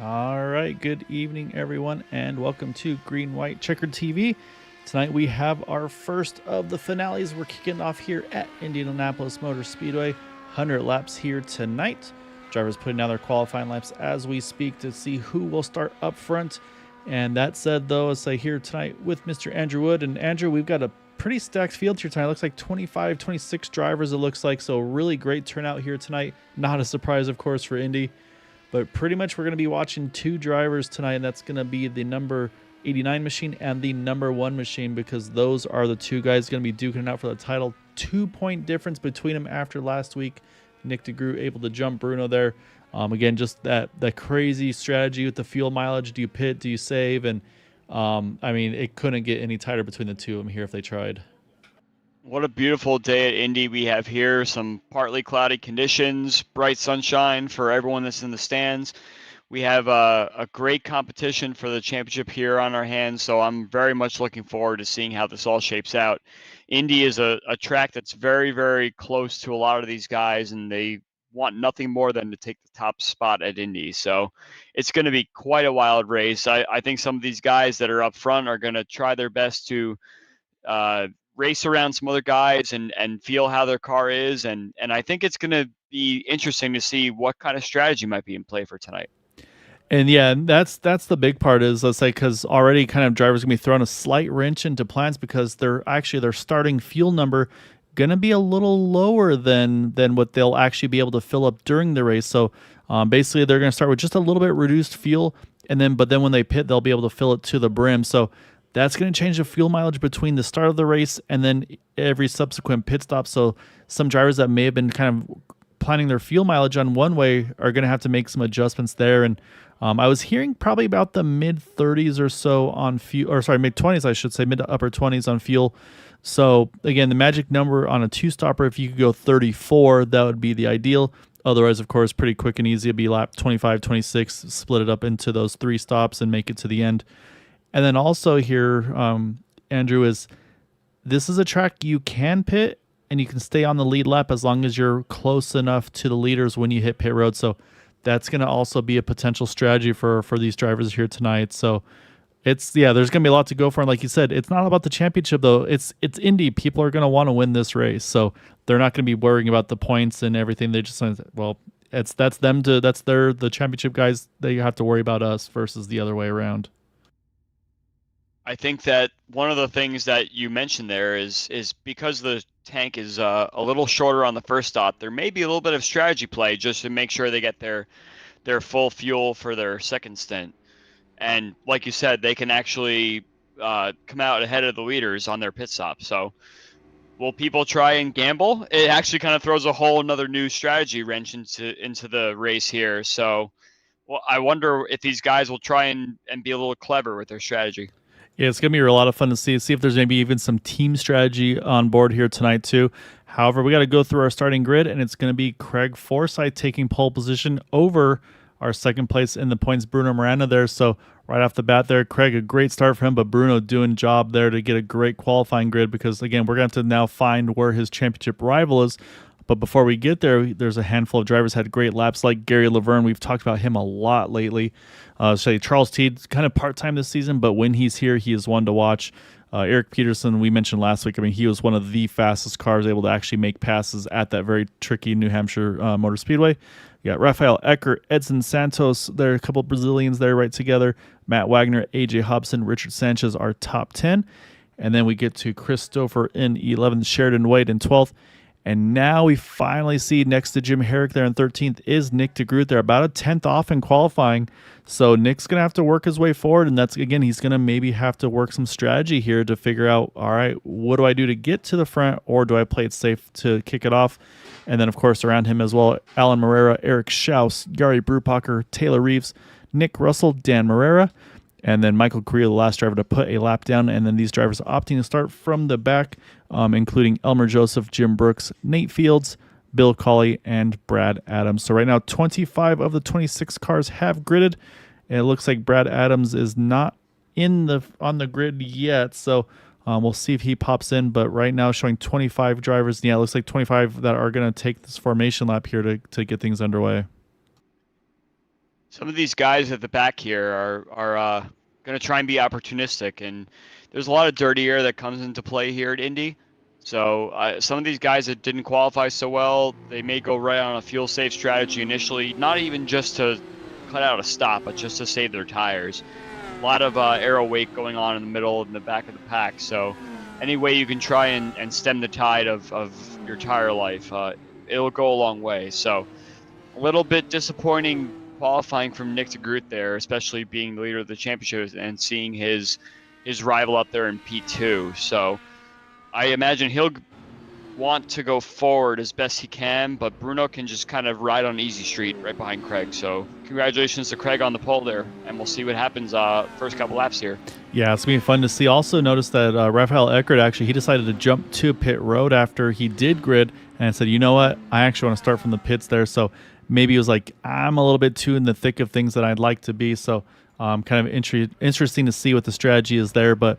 All right, good evening, everyone, and welcome to Green White Checkered TV. Tonight we have our first of the finales. We're kicking off here at Indianapolis Motor Speedway. 100 laps here tonight. Drivers putting down their qualifying laps as we speak to see who will start up front. And that said, though, as I here tonight with Mr. Andrew Wood. And Andrew, we've got a pretty stacked field here tonight. It looks like 25, 26 drivers, it looks like. So really great turnout here tonight. Not a surprise, of course, for Indy. But pretty much we're going to be watching two drivers tonight, and that's going to be the number 89 machine and the number 1 machine, because those are the two guys going to be duking it out for the title. 2-point difference between them after last week. Nick DeGroot able to jump Bruno there. Again, just that crazy strategy with the fuel mileage. Do you pit? Do you save? And I mean, it couldn't get any tighter between the two of them here if they tried. What a beautiful day at Indy we have here. Some partly cloudy conditions, bright sunshine for everyone that's in the stands. We have a great competition for the championship here on our hands, so I'm very much looking forward to seeing how this all shapes out. Indy is a track that's very, very close to a lot of these guys, and they want nothing more than to take the top spot at Indy. So it's going to be quite a wild race. I think some of these guys that are up front are going to try their best to race around some other guys and feel how their car is. And I think it's going to be interesting to see what kind of strategy might be in play for tonight. And yeah, that's the big part is, let's say, because already kind of drivers gonna be throwing a slight wrench into plans because they're actually their starting fuel number gonna be a little lower than what they'll actually be able to fill up during the race. So basically, they're gonna start with just a little bit reduced fuel, and then when they pit, they'll be able to fill it to the brim. So that's going to change the fuel mileage between the start of the race and then every subsequent pit stop. So some drivers that may have been kind of planning their fuel mileage on one way are going to have to make some adjustments there. And I was hearing probably about the mid 30s or so on fuel, or sorry, mid 20s, I should say, mid to upper 20s on fuel. So again, the magic number on a two-stopper, if you could go 34, that would be the ideal. Otherwise, of course, pretty quick and easy. It'd be lap 25, 26, split it up into those 3 stops and make it to the end. And then also here, Andrew, this is a track you can pit and you can stay on the lead lap as long as you're close enough to the leaders when you hit pit road. So that's going to also be a potential strategy for these drivers here tonight. So there's going to be a lot to go for. And like you said, it's not about the championship though. It's Indy. People are going to want to win this race. So they're not going to be worrying about the points and everything. They just, well, the championship guys. They have to worry about us versus the other way around. I think that one of the things that you mentioned there is because the tank is a little shorter on the first stop, there may be a little bit of strategy play just to make sure they get their full fuel for their second stint. And like you said, they can actually come out ahead of the leaders on their pit stop. So will people try and gamble? It actually kind of throws a whole another new strategy wrench into the race here. So I wonder if these guys will try and be a little clever with their strategy. Yeah, it's going to be a lot of fun to see if there's maybe even some team strategy on board here tonight too. However, we got to go through our starting grid, and it's going to be Craig Forsyth taking pole position over our second place in the points, Bruno Miranda there. So right off the bat there, Craig, a great start for him, but Bruno doing job there to get a great qualifying grid because, again, we're going to have to now find where his championship rival is. But before we get there, there's a handful of drivers had great laps like Gary Laverne. We've talked about him a lot lately. Charles Teed, kind of part-time this season, but when he's here, he is one to watch. Eric Peterson, we mentioned last week. I mean, he was one of the fastest cars able to actually make passes at that very tricky New Hampshire Motor Speedway. You got Rafael Eckert, Edson Santos. There are a couple of Brazilians there right together. Matt Wagner, AJ Hobson, Richard Sanchez are top 10. And then we get to Christopher in 11th, Sheridan White in 12th. And now we finally see next to Jim Herrick there in 13th is Nick DeGroot. They're about a 10th off in qualifying. So Nick's going to have to work his way forward. And that's, again, he's going to maybe have to work some strategy here to figure out, all right, what do I do to get to the front, or do I play it safe to kick it off? And then, of course, around him as well, Alan Moreira, Eric Schaus, Yari Brupacher, Taylor Reeves, Nick Russell, Dan Moreira. And then Michael Correa, the last driver to put a lap down. And then these drivers opting to start from the back, including Elmer Joseph, Jim Brooks, Nate Fields, Bill Colley, and Brad Adams. So right now, 25 of the 26 cars have gridded. And it looks like Brad Adams is not on the grid yet. So we'll see if he pops in. But right now, showing 25 drivers. Yeah, it looks like 25 that are going to take this formation lap here to get things underway. Some of these guys at the back here are going to try and be opportunistic, and there's a lot of dirty air that comes into play here at Indy. So some of these guys that didn't qualify so well, they may go right on a fuel safe strategy initially, not even just to cut out a stop, but just to save their tires. A lot of aero weight going on in the middle and the back of the pack. So any way you can try and stem the tide of your tire life, it'll go a long way. So a little bit disappointing qualifying from Nick de Groot there, especially being the leader of the championship and seeing his rival up there in P2. So I imagine he'll want to go forward as best he can, but Bruno can just kind of ride on easy street right behind Craig. So congratulations to Craig on the pole there, and we'll see what happens first couple laps here. Yeah, it's going to be fun to see. Also notice that Rafael Eckert, actually, he decided to jump to pit road after he did grid and said, you know what, I actually want to start from the pits there. So maybe he was like, I'm a little bit too in the thick of things that I'd like to be. So kind of interesting to see what the strategy is there. But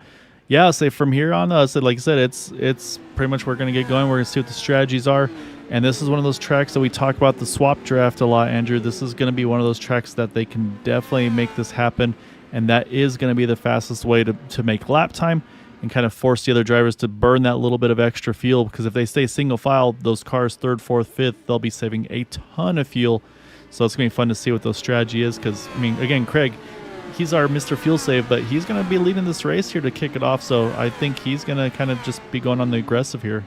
yeah, I'll say from here on, like I said, it's pretty much we're going to get going. We're going to see what the strategies are. And this is one of those tracks that we talk about the swap draft a lot, Andrew. This is going to be one of those tracks that they can definitely make this happen. And that is going to be the fastest way to make lap time and kind of force the other drivers to burn that little bit of extra fuel. Because if they stay single file, those cars third, fourth, fifth, they'll be saving a ton of fuel. So it's going to be fun to see what those strategy is. Because, I mean, again, Craig, he's our Mr. Fuel Save, but he's going to be leading this race here to kick it off. So I think he's going to kind of just be going on the aggressive here.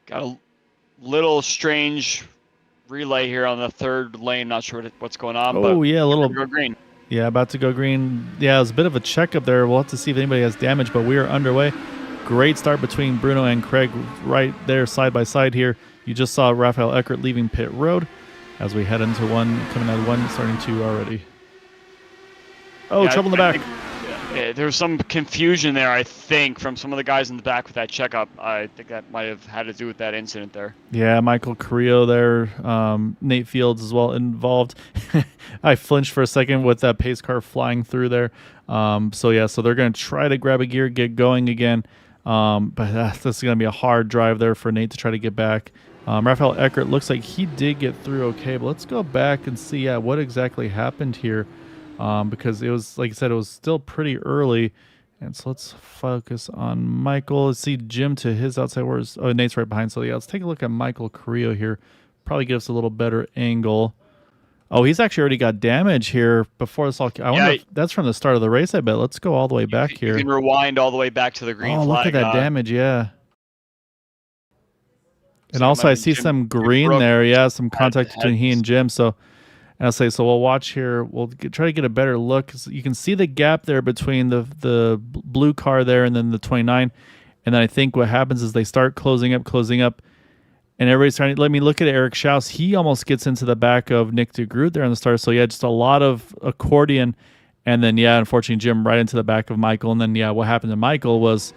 Got a little strange relay here on the third lane. Not sure what's going on. Oh, yeah, a little. Go green. Yeah, about to go green. Yeah, it was a bit of a checkup there. We'll have to see if anybody has damage, but we are underway. Great start between Bruno and Craig right there side by side here. You just saw Rafael Eckert leaving pit road as we head into one, coming out of one, starting two already. Oh, yeah, trouble in the back. There's some confusion there, I think, from some of the guys in the back with that checkup. I think that might have had to do with that incident there. Yeah, Michael Carrillo there, Nate Fields as well involved. I flinched for a second with that pace car flying through there. So they're going to try to grab a gear, get going again. But this is going to be a hard drive there for Nate to try to get back. Rafael Eckert looks like he did get through okay, but let's go back and see what exactly happened here. Because it was, like I said, it was still pretty early. And so let's focus on Michael. Let's see Jim to his outside. Oh, Nate's right behind. So yeah, let's take a look at Michael Carrillo here. Probably give us a little better angle. Oh, he's actually already got damage here before this all. I wonder if that's from the start of the race, I bet. Let's go all the way back here. You can rewind all the way back to the green flag. Oh, look at that damage, yeah. And also I see some green there. Yeah, some contact between he and Jim. So... And I'll say, so we'll watch here. We'll try to get a better look. You can see the gap there between the blue car there and then the 29. And then I think what happens is they start closing up. And everybody's trying to let me look at Eric Schaus. He almost gets into the back of Nick de Groot there on the start. So, yeah, just a lot of accordion. And then, yeah, unfortunately, Jim right into the back of Michael. And then, yeah, what happened to Michael was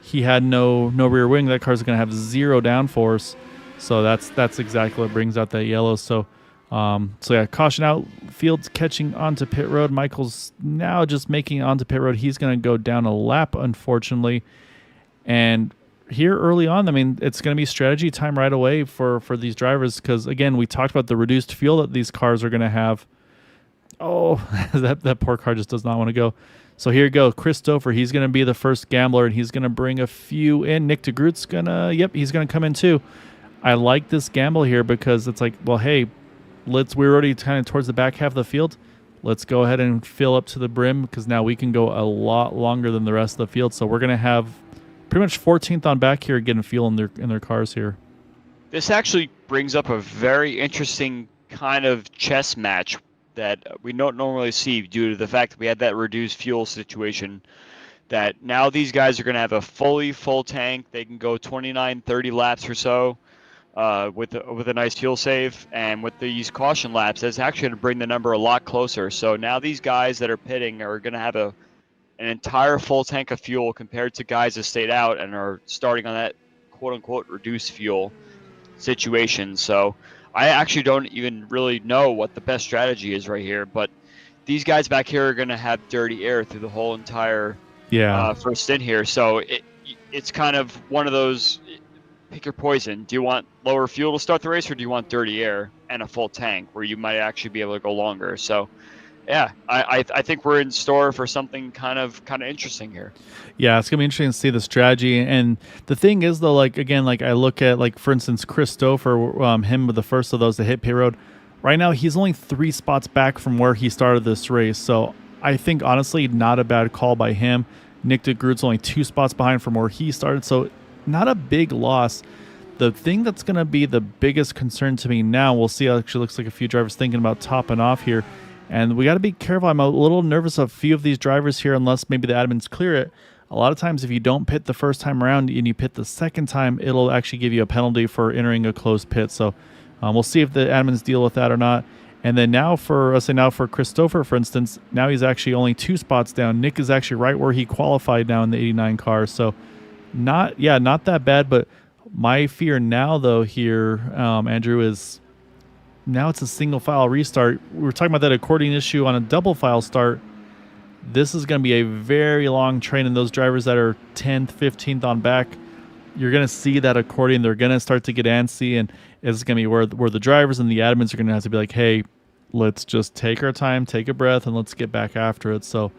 he had no rear wing. That car's going to have zero downforce. So that's exactly what brings out that yellow. So yeah, caution out. Fields catching onto pit road. Michael's now just making it onto pit road. He's going to go down a lap, unfortunately. And here early on, I mean, it's going to be strategy time right away for these drivers because, again, we talked about the reduced fuel that these cars are going to have. Oh, that poor car just does not want to go. So here you go. Chris Stouffer, he's going to be the first gambler, and he's going to bring a few in. Nick de Groot's going to, he's going to come in too. I like this gamble here because it's like, well, hey, we're already kind of towards the back half of the field. Let's go ahead and fill up to the brim because now we can go a lot longer than the rest of the field. So we're going to have pretty much 14th on back here getting fuel in their cars here. This actually brings up a very interesting kind of chess match that we don't normally see due to the fact that we had that reduced fuel situation. That now these guys are going to have a fully full tank. They can go 29, 30 laps or so. With a nice fuel save, and with these caution laps, that's actually going to bring the number a lot closer. So now these guys that are pitting are going to have an entire full tank of fuel compared to guys that stayed out and are starting on that quote-unquote reduced fuel situation. So I actually don't even really know what the best strategy is right here, but these guys back here are going to have dirty air through the whole entire first stint here. So it's kind of one of those pick your poison. Do you want lower fuel to start the race, or do you want dirty air and a full tank where you might actually be able to go longer? So, yeah, I think we're in store for something kind of interesting here. Yeah, it's gonna be interesting to see the strategy. And the thing is, though, like again, like I look at like for instance, Christopher, him with the first of those to hit pit road. Right now, he's only 3 spots back from where he started this race. So I think honestly, not a bad call by him. Nick DeGroot's only 2 spots behind from where he started, so not a big loss. The thing that's going to be the biggest concern to me now, we'll see. Actually, looks like a few drivers thinking about topping off here, and we got to be careful. I'm a little nervous of a few of these drivers here, unless maybe the admins clear it. A lot of times, if you don't pit the first time around and you pit the second time, it'll actually give you a penalty for entering a closed pit. So we'll see if the admins deal with that or not. And then now for, let's say now for Christopher, for instance, now he's actually only 2 spots down. Nick is actually right where he qualified now in the 89 car. So not that bad. But my fear now, though, here, Andrew, is now it's a single file restart. We were talking about that accordion issue on a double file start. This is going to be a very long train, and those drivers that are 10th, 15th on back, you're going to see that accordion. They're going to start to get antsy, and it's going to be where the drivers and the admins are going to have to be like, hey, let's just take our time, take a breath, and let's get back after it. So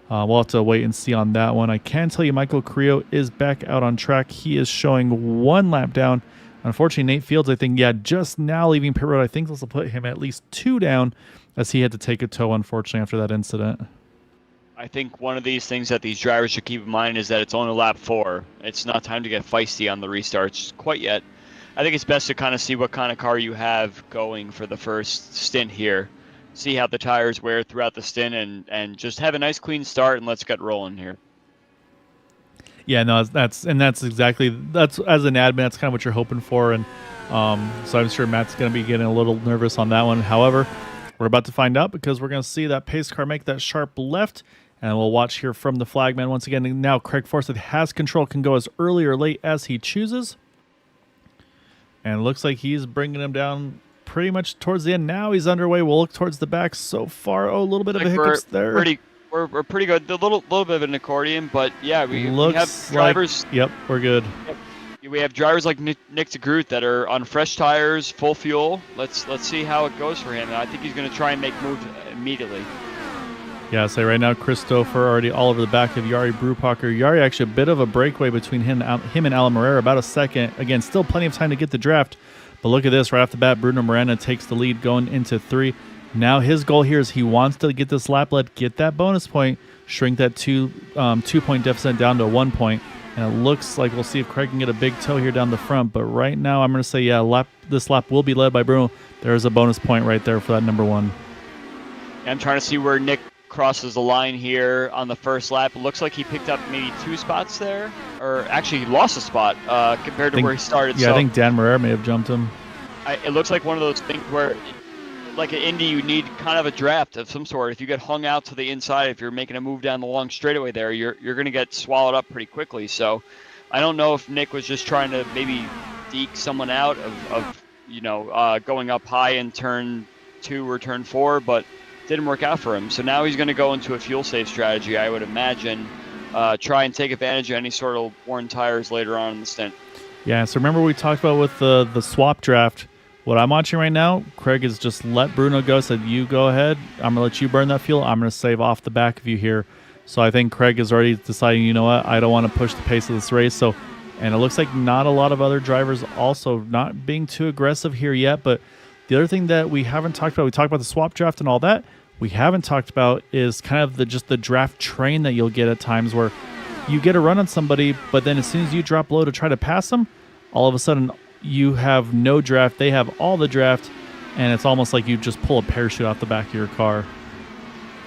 we'll have to wait and see on that one. I can tell you Michael Carrillo is back out on track. He is showing 1 lap down. Unfortunately, Nate Fields, I think, just now leaving pit road. I think this will put him at least 2 down as he had to take a tow, unfortunately, after that incident. I think one of these things that these drivers should keep in mind is that it's only lap 4. It's not time to get feisty on the restarts quite yet. I think it's best to kind of see what kind of car you have going for the first stint here. See how the tires wear throughout the stint, and just have a nice clean start, and let's get rolling here. Yeah, no, that's exactly as an admin, that's kind of what you're hoping for, and so I'm sure Matt's going to be getting a little nervous on that one. However, we're about to find out because we're going to see that pace car make that sharp left. And we'll watch here from the flagman once again. And now Craig Forsyth has control, can go as early or late as he chooses. And it looks like he's bringing him down pretty much towards the end. Now he's underway. We'll look towards the back so far. Oh, a little bit of a hiccups there. We're pretty good. A little bit of an accordion, but yeah, we have drivers. Yep, we're good. We have drivers like Nick DeGroot that are on fresh tires, full fuel. Let's see how it goes for him. And I think he's going to try and make moves immediately. Yeah, I'll say right now, Christopher already all over the back of Jari Brupacher. Jari actually a bit of a breakaway between him and Alan Morera, about a second. Again, still plenty of time to get the draft. But look at this, right off the bat, Bruno Morena takes the lead going into 3. Now his goal here is he wants to get this lap lead, get that bonus point, shrink that 2-point deficit down to 1 point. And it looks like we'll see if Craig can get a big tow here down the front. But right now, I'm going to say, yeah, this lap will be led by Bruno. There's a bonus point right there for that number 1. I'm trying to see where Nick crosses the line here on the first lap. It looks like he picked up maybe 2 spots there, or actually he lost a spot compared to where he started. Yeah, so I think Dan Morera may have jumped him. It looks like one of those things where, like an Indy, you need kind of a draft of some sort. If you get hung out to the inside, if you're making a move down the long straightaway there, you're going to get swallowed up pretty quickly. So I don't know if Nick was just trying to maybe deke someone out of going up high in turn 2 or turn 4, but didn't work out for him. So now he's going to go into a fuel safe strategy, I would imagine, try and take advantage of any sort of worn tires later on in the stint. Yeah, so remember we talked about with the swap draft. What I'm watching right now, Craig has just let Bruno go, said, you go ahead. I'm going to let you burn that fuel. I'm going to save off the back of you here. So I think Craig is already deciding, you know what, I don't want to push the pace of this race. So, and it looks like not a lot of other drivers also not being too aggressive here yet. But the other thing that we haven't talked about, we talked about the swap draft and all that. We haven't talked about is kind of just the draft train that you'll get at times where you get a run on somebody, but then as soon as you drop low to try to pass them, all of a sudden you have no draft, they have all the draft, and it's almost like you just pull a parachute off the back of your car.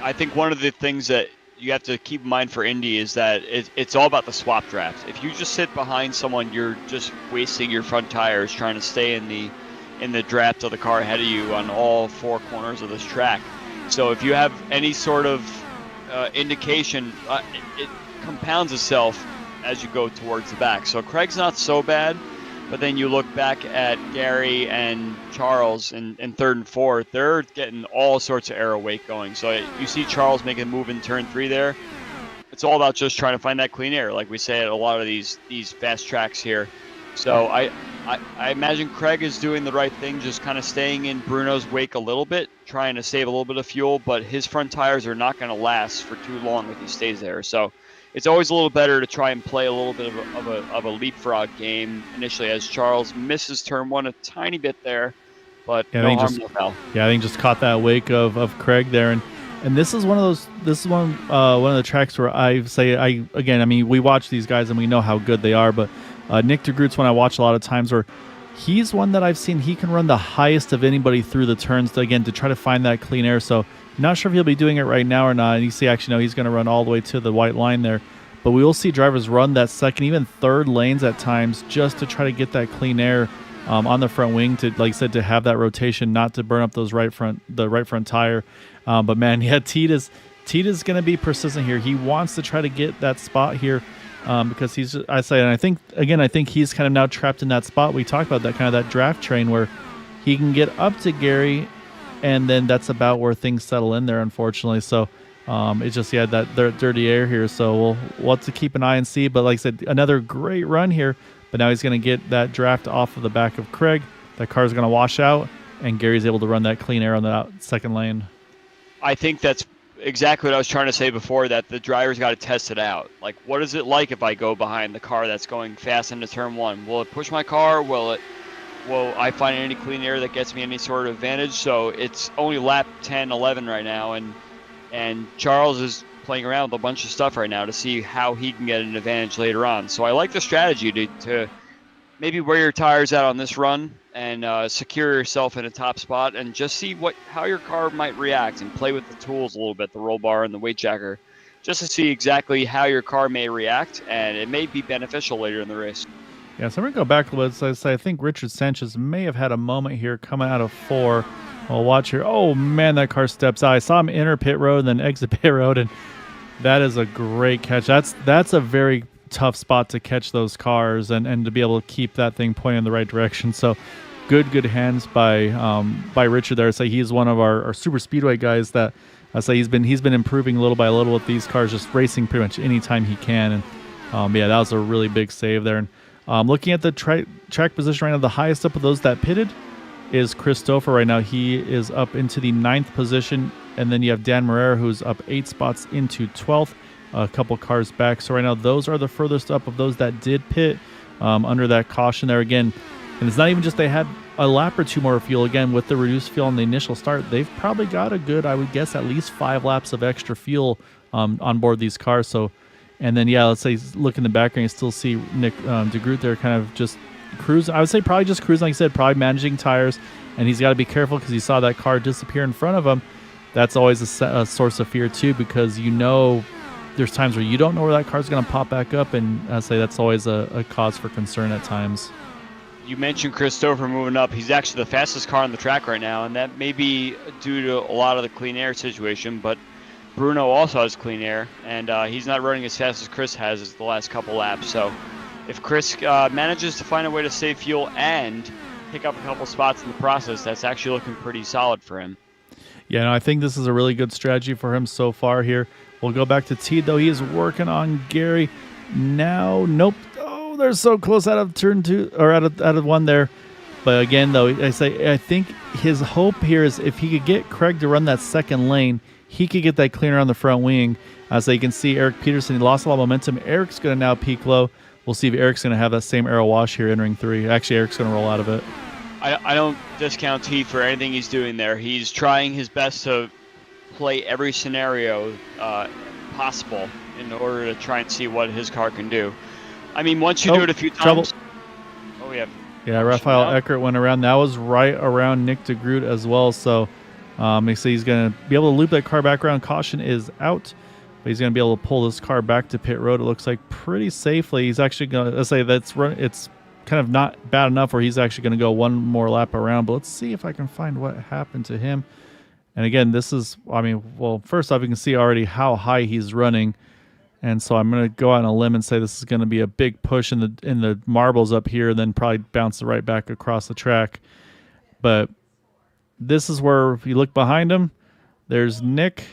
I think one of the things that you have to keep in mind for Indy is that it's all about the swap draft. If you just sit behind someone, you're just wasting your front tires trying to stay in the draft of the car ahead of you on all 4 corners of this track. So if you have any sort of indication, it compounds itself as you go towards the back. So Craig's not so bad, but then you look back at Gary and Charles in 3rd and 4th, they're getting all sorts of aero weight going. So you see Charles making a move in turn 3 there. It's all about just trying to find that clean air, like we say at a lot of these fast tracks here. So I imagine Craig is doing the right thing, just kind of staying in Bruno's wake a little bit, trying to save a little bit of fuel, but his front tires are not going to last for too long if he stays there. So it's always a little better to try and play a little bit of a leapfrog game initially, as Charles misses turn one a tiny bit there, but Yeah, no harm, no foul. Yeah, I think just caught that wake of Craig there, and this is one of those. This is one of the tracks where I mean, we watch these guys and we know how good they are, but Nick DeGroot's one I watch a lot of times where he's one that I've seen he can run the highest of anybody through the turns to try to find that clean air. So not sure if he'll be doing it right now or not. And you see, actually, no, he's going to run all the way to the white line there. But we will see drivers run that second, even third lanes at times just to try to get that clean air on the front wing to, like I said, to have that rotation, not to burn up the right front tire. But man, yeah, Tita's going to be persistent here. He wants to try to get that spot here because I think he's kind of now trapped in that spot. We talked about that kind of that draft train where he can get up to Gary, and then that's about where things settle in there, unfortunately. So it's just, yeah, that dirty air here. So we'll have to keep an eye and see. But like I said, another great run here. But now he's going to get that draft off of the back of Craig. That car's going to wash out, and Gary's able to run that clean air on the second lane. I think that's exactly what I was trying to say before, that the driver's got to test it out. Like, what is it like if I go behind the car that's going fast into turn one? Will it push my car? Will I find any clean air that gets me any sort of advantage? So it's only lap 10, 11 right now, and Charles is playing around with a bunch of stuff right now to see how he can get an advantage later on. So I like the strategy to maybe wear your tires out on this run and secure yourself in a top spot and just see how your car might react and play with the tools a little bit, the roll bar and the weight jacker, just to see exactly how your car may react, and it may be beneficial later in the race. Yeah, so I'm going to go back a little bit. So I think Richard Sanchez may have had a moment here coming out of 4. We'll watch here. Oh, man, that car steps out. I saw him enter pit road and then exit pit road, and that is a great catch. That's a very tough spot to catch those cars and to be able to keep that thing pointing in the right direction. So good hands by Richard there. I say he's one of our super speedway guys that I say he's been improving little by little with these cars, just racing pretty much anytime he can. And yeah, that was a really big save there. And looking at the track position right now, the highest up of those that pitted is Christopher right now. He is up into the 9th position, and then you have Dan Marrera, who's up 8 spots into 12th, a couple cars back. So right now, those are the furthest up of those that did pit under that caution there again. And it's not even just they had a lap or 2 more fuel. Again, with the reduced fuel on the initial start, they've probably got a good, I would guess, at least 5 laps of extra fuel on board these cars. So, and then, yeah, let's say look in the background, you still see Nick DeGroot there kind of just cruising. I would say probably just cruising, like I said, probably managing tires. And he's got to be careful because he saw that car disappear in front of him. That's always a source of fear, too, because there's times where you don't know where that car's going to pop back up. And I say that's always a cause for concern at times. You mentioned Christopher moving up. He's actually the fastest car on the track right now, and that may be due to a lot of the clean air situation, but Bruno also has clean air, and he's not running as fast as Chris has the last couple laps. So if Chris manages to find a way to save fuel and pick up a couple spots in the process, that's actually looking pretty solid for him. Yeah, no, I think this is a really good strategy for him so far here. We'll go back to T, though. He is working on Gary now. Nope. Oh, they're so close out of turn 2 or out of 1 there. But again, though, I think his hope here is if he could get Craig to run that second lane, he could get that cleaner on the front wing. So you can see Eric Peterson, he lost a lot of momentum. Eric's going to now peak low. We'll see if Eric's going to have that same aero wash here entering 3. Actually, Eric's going to roll out of it. I don't discount T for anything he's doing there. He's trying his best to play every scenario possible in order to try and see what his car can do. I mean, once you do it a few times... Trouble. Oh, yeah. Yeah, Raphael Eckert went around. That was right around Nick DeGroot as well. So he's going to be able to loop that car back around. Caution is out, but he's going to be able to pull this car back to pit road, it looks like, pretty safely. He's actually going to say it's kind of not bad enough where he's actually going to go one more lap around. But let's see if I can find what happened to him. And again, this is, first off, you can see already how high he's running. And so I'm going to go out on a limb and say this is going to be a big push in the marbles up here, and then probably bounce it right back across the track. But this is where, if you look behind him, there's Nick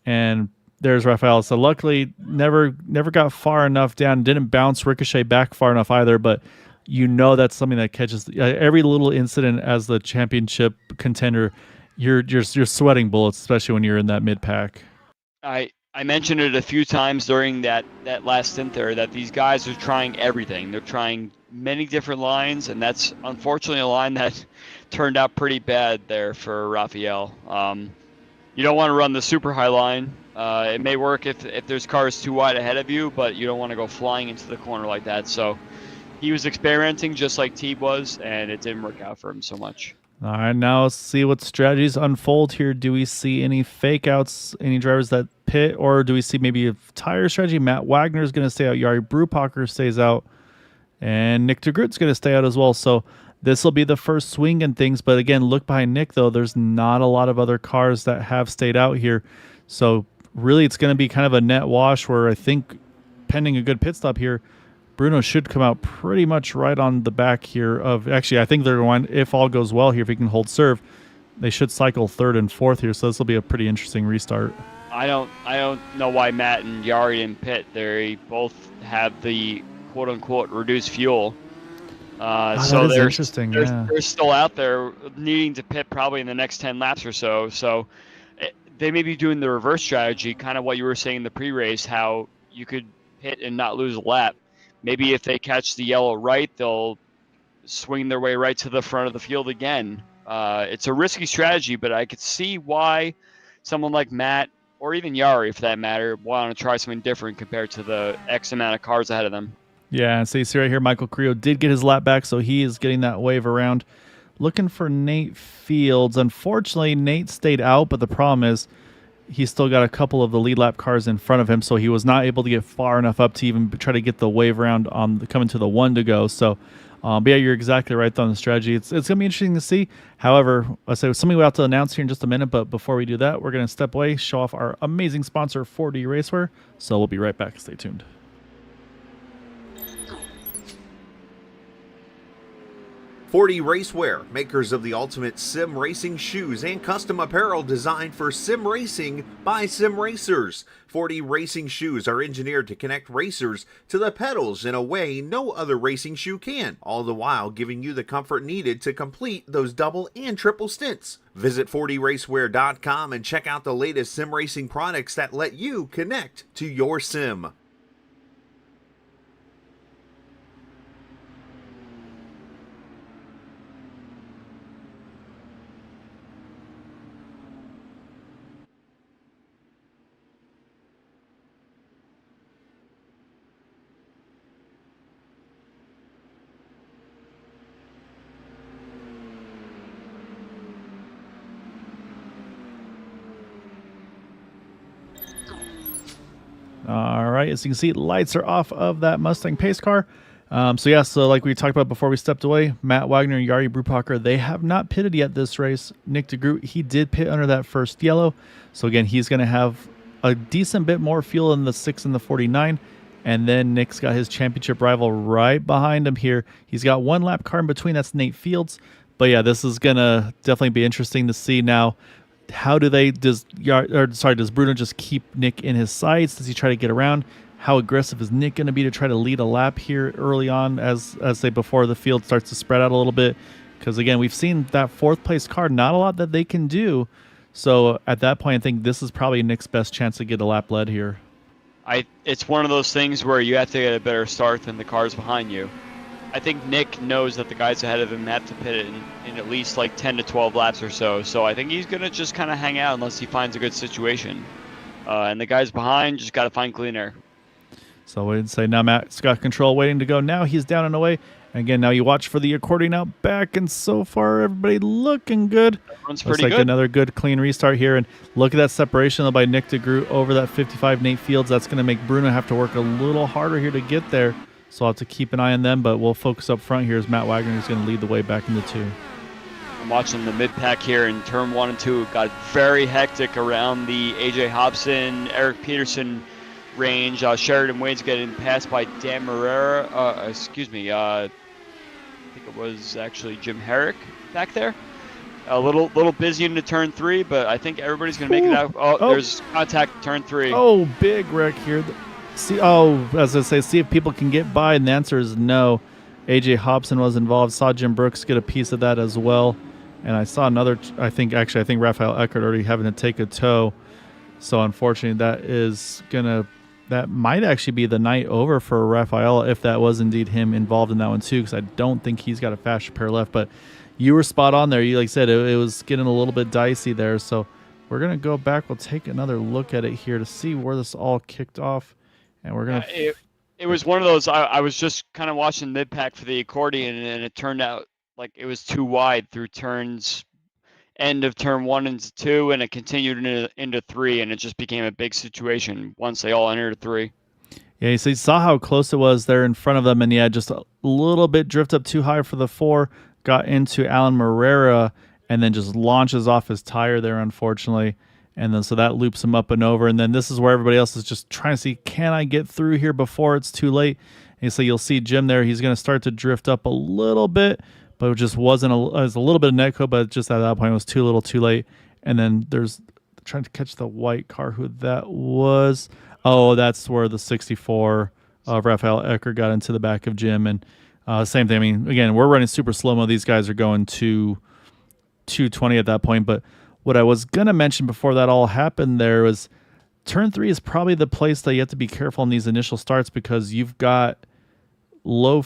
and there's Raphael. So luckily, never got far enough down. Didn't bounce Ricochet back far enough either. But you know that's something that catches every little incident as the championship contender. You're sweating bullets, especially when you're in that mid pack. I mentioned it a few times during that last stint there that these guys are trying everything. They're trying many different lines, and that's unfortunately a line that turned out pretty bad there for Raphael. You don't want to run the super high line. It may work if there's cars too wide ahead of you, but you don't want to go flying into the corner like that. So he was experimenting just like Teeb was, and it didn't work out for him so much. All right, now let's see what strategies unfold here. Do we see any fake outs, any drivers that pit, or do we see maybe a tire strategy? Matt Wagner is going to stay out. Yari Brupacher stays out. And Nick DeGroot's going to stay out as well. So this will be the first swing and things. But again, look behind Nick, though. There's not a lot of other cars that have stayed out here. So really, it's going to be kind of a net wash where I think, pending a good pit stop here, Bruno should come out pretty much right on the back here of... Actually, I think they're going, if all goes well here, if he can hold serve, they should cycle third and fourth here. So this will be a pretty interesting restart. I don't know why Matt and Yari didn't pit. They both have the quote-unquote reduced fuel. So they're interesting. They're still out there needing to pit probably in the next 10 laps or so. So they may be doing the reverse strategy, kind of what you were saying in the pre-race, how you could pit and not lose a lap. Maybe if they catch the yellow right, they'll swing their way right to the front of the field again. It's a risky strategy, but I could see why someone like Matt, or even Yari for that matter, want to try something different compared to the X amount of cars ahead of them. Yeah, so you see right here, Michael Carrillo did get his lap back, so he is getting that wave around. Looking for Nate Fields. Unfortunately, Nate stayed out, but the problem is he's still got a couple of the lead lap cars in front of him, so he was not able to get far enough up to even try to get the wave around on coming to the one to go. So, but yeah, you're exactly right on the strategy. It's going to be interesting to see. However, I say something we have to announce here in just a minute, but before we do that, we're going to step away, show off our amazing sponsor, 4D Racewear. So we'll be right back. Stay tuned. 4D Racewear, makers of the ultimate sim racing shoes and custom apparel designed for sim racing by sim racers. 4D racing shoes are engineered to connect racers to the pedals in a way no other racing shoe can, all the while giving you the comfort needed to complete those double and triple stints. Visit 4dracewear.com and check out the latest sim racing products that let you connect to your sim. All right, as you can see, lights are off of that Mustang pace car. So like we talked about before we stepped away, Matt Wagner and Yari Brupacher, they have not pitted yet this race. Nick DeGroot, he did pit under that first yellow. So again, he's going to have a decent bit more fuel in the 6 and the 49. And then Nick's got his championship rival right behind him here. He's got one lap car in between. That's Nate Fields. But yeah, this is going to definitely be interesting to see now. How do they, does Bruno just keep Nick in his sights? Does he try to get around? How aggressive is Nick going to be to try to lead a lap here early on before the field starts to spread out a little bit? Because again, we've seen that fourth place car, not a lot that they can do. So at that point, I think this is probably Nick's best chance to get a lap led here. It's one of those things where you have to get a better start than the cars behind you. I think Nick knows that the guys ahead of him have to pit in at least like 10 to 12 laps or so. So I think he's going to just kind of hang out unless he finds a good situation. And the guys behind just got to find clean air. So we'd say now Matt's got control waiting to go. Now he's down and away. And again, now you watch for the accordion out back. And so far, everybody looking good. Everyone's Looks pretty like good. Another good clean restart here. And look at that separation by Nick DeGroot over that 55 Nate Fields. That's going to make Bruno have to work a little harder here to get there. So I'll have to keep an eye on them, but we'll focus up front here as Matt Wagner is going to lead the way back into 2. I'm watching the mid-pack here in turn 1 and 2. It got very hectic around the A.J. Hobson, Eric Peterson range. Sheridan Wade's getting passed by Dan Marrera. I think it was actually Jim Herrick back there. A little busy into turn 3, but I think everybody's going to make it out. There's contact at turn 3. Oh, big wreck here. See if people can get by, and the answer is no. AJ Hobson was involved. Saw Jim Brooks get a piece of that as well. And I saw another, I think Raphael Eckert already having to take a tow. So unfortunately, that might actually be the night over for Raphael if that was indeed him involved in that one too, because I don't think he's got a fast repair left. But you were spot on there. You, like I said, it was getting a little bit dicey there. So we're going to go back. We'll take another look at it here to see where this all kicked off. And we're going to... It was one of those, I was just kind of watching mid-pack for the accordion, and it turned out like it was too wide through end of turn 1 into 2, and it continued into 3, and it just became a big situation once they all entered 3. Yeah, so you saw how close it was there in front of them, and yeah, just a little bit drift up too high for the 4, got into Alan Morera, and then just launches off his tire there, unfortunately. And then so that loops him up and over. And then this is where everybody else is just trying to see, can I get through here before it's too late? And so you'll see Jim there. He's going to start to drift up a little bit, but it just wasn't it was a little bit of netcode, but just at that point it was too little too late. And then there's trying to catch the white car, who that was. Oh, that's where the 64 of Raphael Eckert got into the back of Jim. And same thing. I mean, again, we're running super slow-mo. These guys are going to 220 at that point, but what I was going to mention before that all happened there was turn 3 is probably the place that you have to be careful in these initial starts, because you've got cold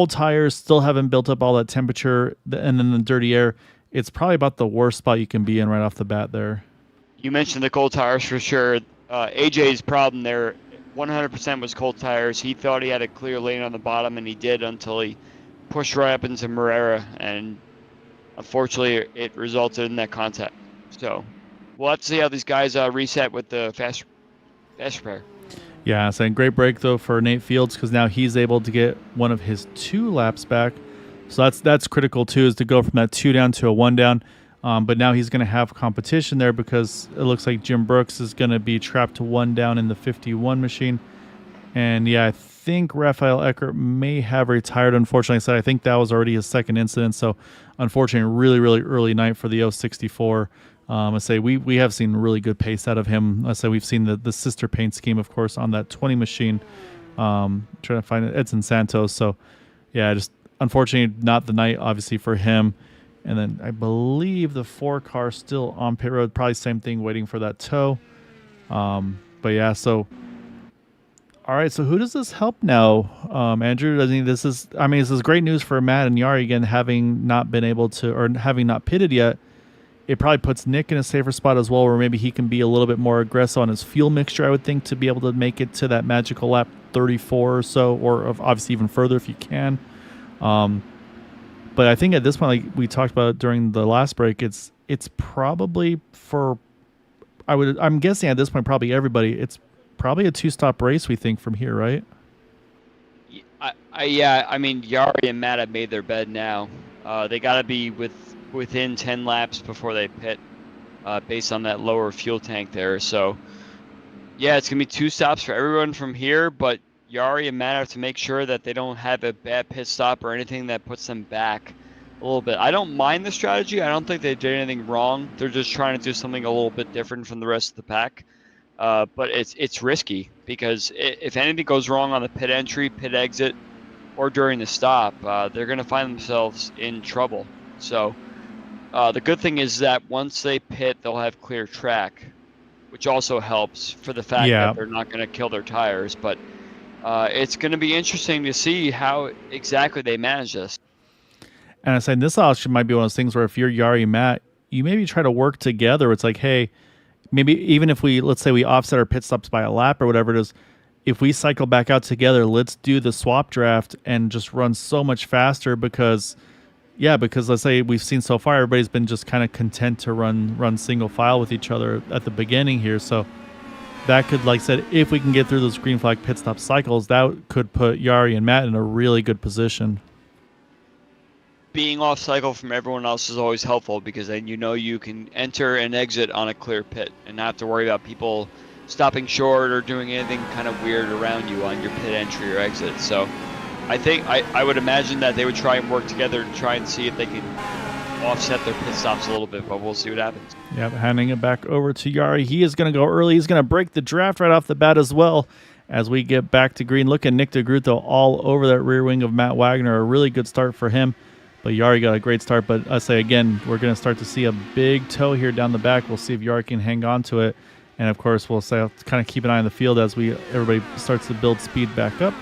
tires, still haven't built up all that temperature, and then the dirty air. It's probably about the worst spot you can be in right off the bat there. You mentioned the cold tires for sure. AJ's problem there 100% was cold tires. He thought he had a clear lane on the bottom, and he did until he pushed right up into Morera, and unfortunately, it resulted in that contact. So we'll have to see how these guys reset with the fast repair. Yeah, so great break, though, for Nate Fields, because now he's able to get one of his 2 laps back. So that's critical, too, is to go from that 2 down to a 1 down. But now he's going to have competition there, because it looks like Jim Brooks is going to be trapped to 1 down in the 51 machine. And, yeah, I think Raphael Eckert may have retired, unfortunately. I said I think that was already his second incident. So, unfortunately, really, really early night for the 064. I say we have seen really good pace out of him. I say we've seen the sister paint scheme, of course, on that 20 machine. Trying to find it. Edson Santos. So, yeah, just unfortunately not the night, obviously, for him. And then I believe the 4 car still on pit road. Probably same thing, waiting for that tow. But, yeah, so... All right, so who does this help now, Andrew? This is great news for Matt and Yari, again, having not been able to, or having not pitted yet. It probably puts Nick in a safer spot as well, where maybe he can be a little bit more aggressive on his fuel mixture, I would think, to be able to make it to that magical lap 34 or so, or obviously even further if you can. But I think at this point, like we talked about during the last break, it's probably for, I'm guessing at this point, probably everybody, it's probably a 2-stop race, we think, from here, right? I mean, Yari and Matt have made their bed now. They got to be within 10 laps before they pit, based on that lower fuel tank there. So, yeah, it's going to be 2 stops for everyone from here, but Yari and Matt have to make sure that they don't have a bad pit stop or anything that puts them back a little bit. I don't mind the strategy. I don't think they did anything wrong. They're just trying to do something a little bit different from the rest of the pack. But it's risky, because if anything goes wrong on the pit entry, pit exit, or during the stop, they're going to find themselves in trouble. So the good thing is that once they pit, they'll have clear track, which also helps for the fact that they're not going to kill their tires. But it's going to be interesting to see how exactly they manage this. And I said this also might be one of those things where if you're Yari and Matt, you maybe try to work together. It's like, hey, maybe even if let's say we offset our pit stops by a lap or whatever it is, if we cycle back out together, let's do the swap draft and just run so much faster, because let's say we've seen so far, everybody's been just kind of content to run single file with each other at the beginning here. So that could, like I said, if we can get through those green flag pit stop cycles, that could put Yari and Matt in a really good position. Being off cycle from everyone else is always helpful, because then you can enter and exit on a clear pit and not have to worry about people stopping short or doing anything kind of weird around you on your pit entry or exit. So I think I would imagine that they would try and work together to try and see if they can offset their pit stops a little bit, but we'll see what happens. Yeah, handing it back over to Yari. He is going to go early. He's going to break the draft right off the bat as well. as we get back to green. Look at Nick DeGroot, though, all over that rear wing of Matt Wagner. A really good start for him. But Yari got a great start. But I say, again, we're going to start to see a big toe here down the back. We'll see if Yari can hang on to it. And, of course, we'll say kind of keep an eye on the field as everybody starts to build speed back up.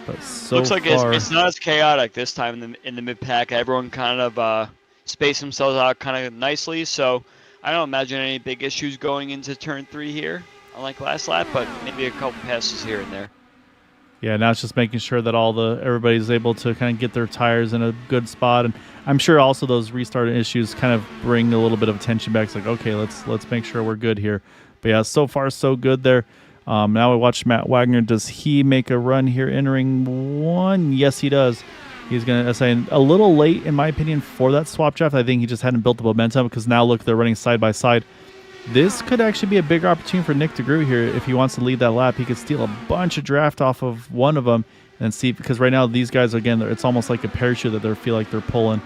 But so looks like far, it's not as chaotic this time in the mid-pack. Everyone kind of spaced themselves out kind of nicely. So I don't imagine any big issues going into turn 3 here, unlike last lap, but maybe a couple passes here and there. Yeah, now it's just making sure that everybody's able to kind of get their tires in a good spot, and I'm sure also those restart issues kind of bring a little bit of attention back. It's like, okay, let's make sure we're good here. But yeah, so far so good there. Now we watch Matt Wagner. Does he make a run here entering 1? Yes, he does. He's going to say a little late, in my opinion, for that swap draft. I think he just hadn't built the momentum because now look, they're running side by side. This could actually be a bigger opportunity for Nick DeGroot here. If he wants to lead that lap, he could steal a bunch of draft off of one of them and see, because right now these guys, again, it's almost like a parachute that they feel like they're pulling.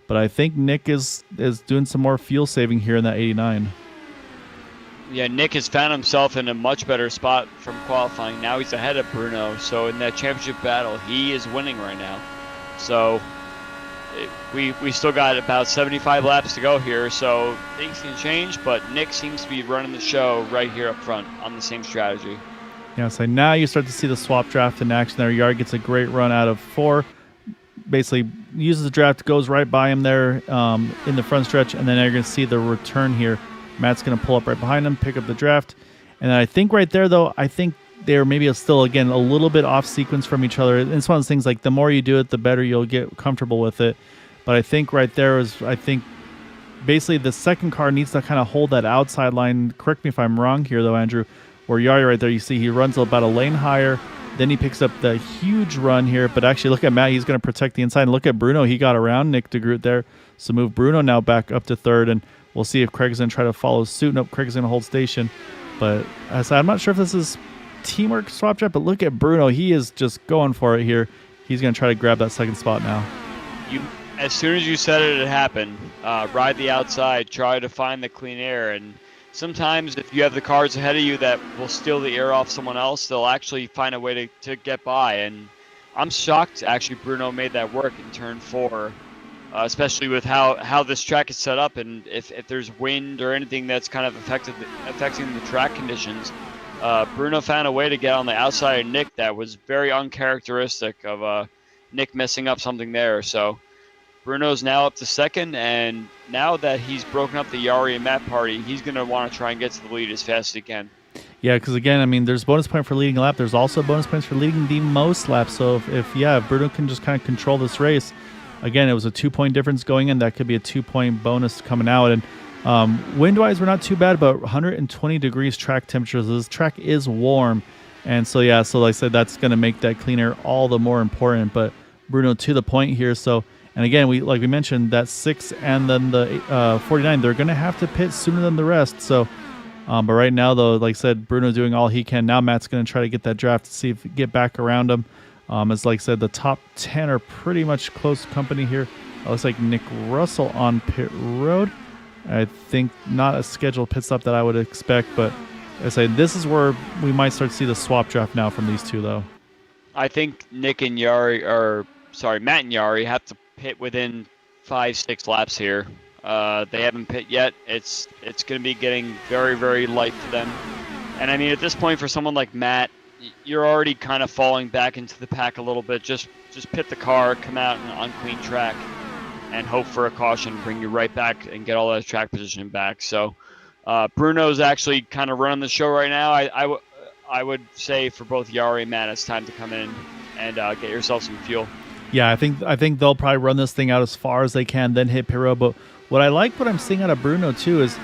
But I think Nick is doing some more fuel saving here in that 89. Yeah, Nick has found himself in a much better spot from qualifying. Now he's ahead of Bruno. So in that championship battle, he is winning right now. So we still got about 75 laps to go here, so things can change, but Nick seems to be running the show right here up front on the same strategy. Yeah, so now you start to see the swap draft in action there. Yard gets a great run out of 4. Basically uses the draft, goes right by him there in the front stretch, and then you're going to see the return here. Matt's going to pull up right behind him, pick up the draft. And I think right there, though, I think they're maybe still, again, a little bit off sequence from each other. It's one of those things, like, the more you do it, the better you'll get comfortable with it. But I think right there is, I think, basically the second car needs to kind of hold that outside line. Correct me if I'm wrong here, though, Andrew. Where Yari right there, you see he runs about a lane higher. Then he picks up the huge run here. But actually, look at Matt. He's going to protect the inside. And look at Bruno. He got around Nick DeGroot there. So move Bruno now back up to 3rd. And we'll see if Craig's going to try to follow suit. Nope, Craig's going to hold station. But as I said, I'm not sure if this is teamwork swap draft, but look at Bruno. He is just going for it here. He's going to try to grab that second spot now. As soon as you said it happened, ride the outside, try to find the clean air. And sometimes if you have the cars ahead of you that will steal the air off someone else, they'll actually find a way to get by. And I'm shocked, actually, Bruno made that work in turn 4, especially with how this track is set up. And if there's wind or anything that's kind of affecting the track conditions, Bruno found a way to get on the outside of Nick that was very uncharacteristic of Nick messing up something there. So Bruno's now up to 2nd, and now that he's broken up the Yari and Matt party, he's going to want to try and get to the lead as fast as he can. Yeah, because again, I mean, there's bonus point for leading a lap. There's also bonus points for leading the most laps. So if Bruno can just kind of control this race, again, it was a 2-point difference going in. That could be a 2-point bonus coming out. And wind-wise, we're not too bad, but 120 degrees track temperature. So this track is warm. And so, yeah, so like I said, that's going to make that clean air all the more important. But Bruno to the point here. So, and again, like we mentioned, that 6 and then the 49, they're going to have to pit sooner than the rest. So, but right now, though, like I said, Bruno's doing all he can. Now Matt's going to try to get that draft to see if get back around him. As like I said, the top 10 are pretty much close company here. It looks like Nick Russell on pit road. I think not a scheduled pit stop that I would expect, but I say this is where we might start to see the swap draft now from these two, though. I think Matt and Yari have to pit within 5-6 laps here. They haven't pit yet. It's going to be getting very, very light for them. And I mean, at this point, for someone like Matt, you're already kind of falling back into the pack a little bit. Just pit the car, come out in an unclean track, and hope for a caution, bring you right back and get all that track position back. So Bruno's actually kind of running the show right now. I would say for both Yari and Matt, it's time to come in and get yourself some fuel. Yeah, I think they'll probably run this thing out as far as they can, then hit pit road. But what I'm seeing out of Bruno too is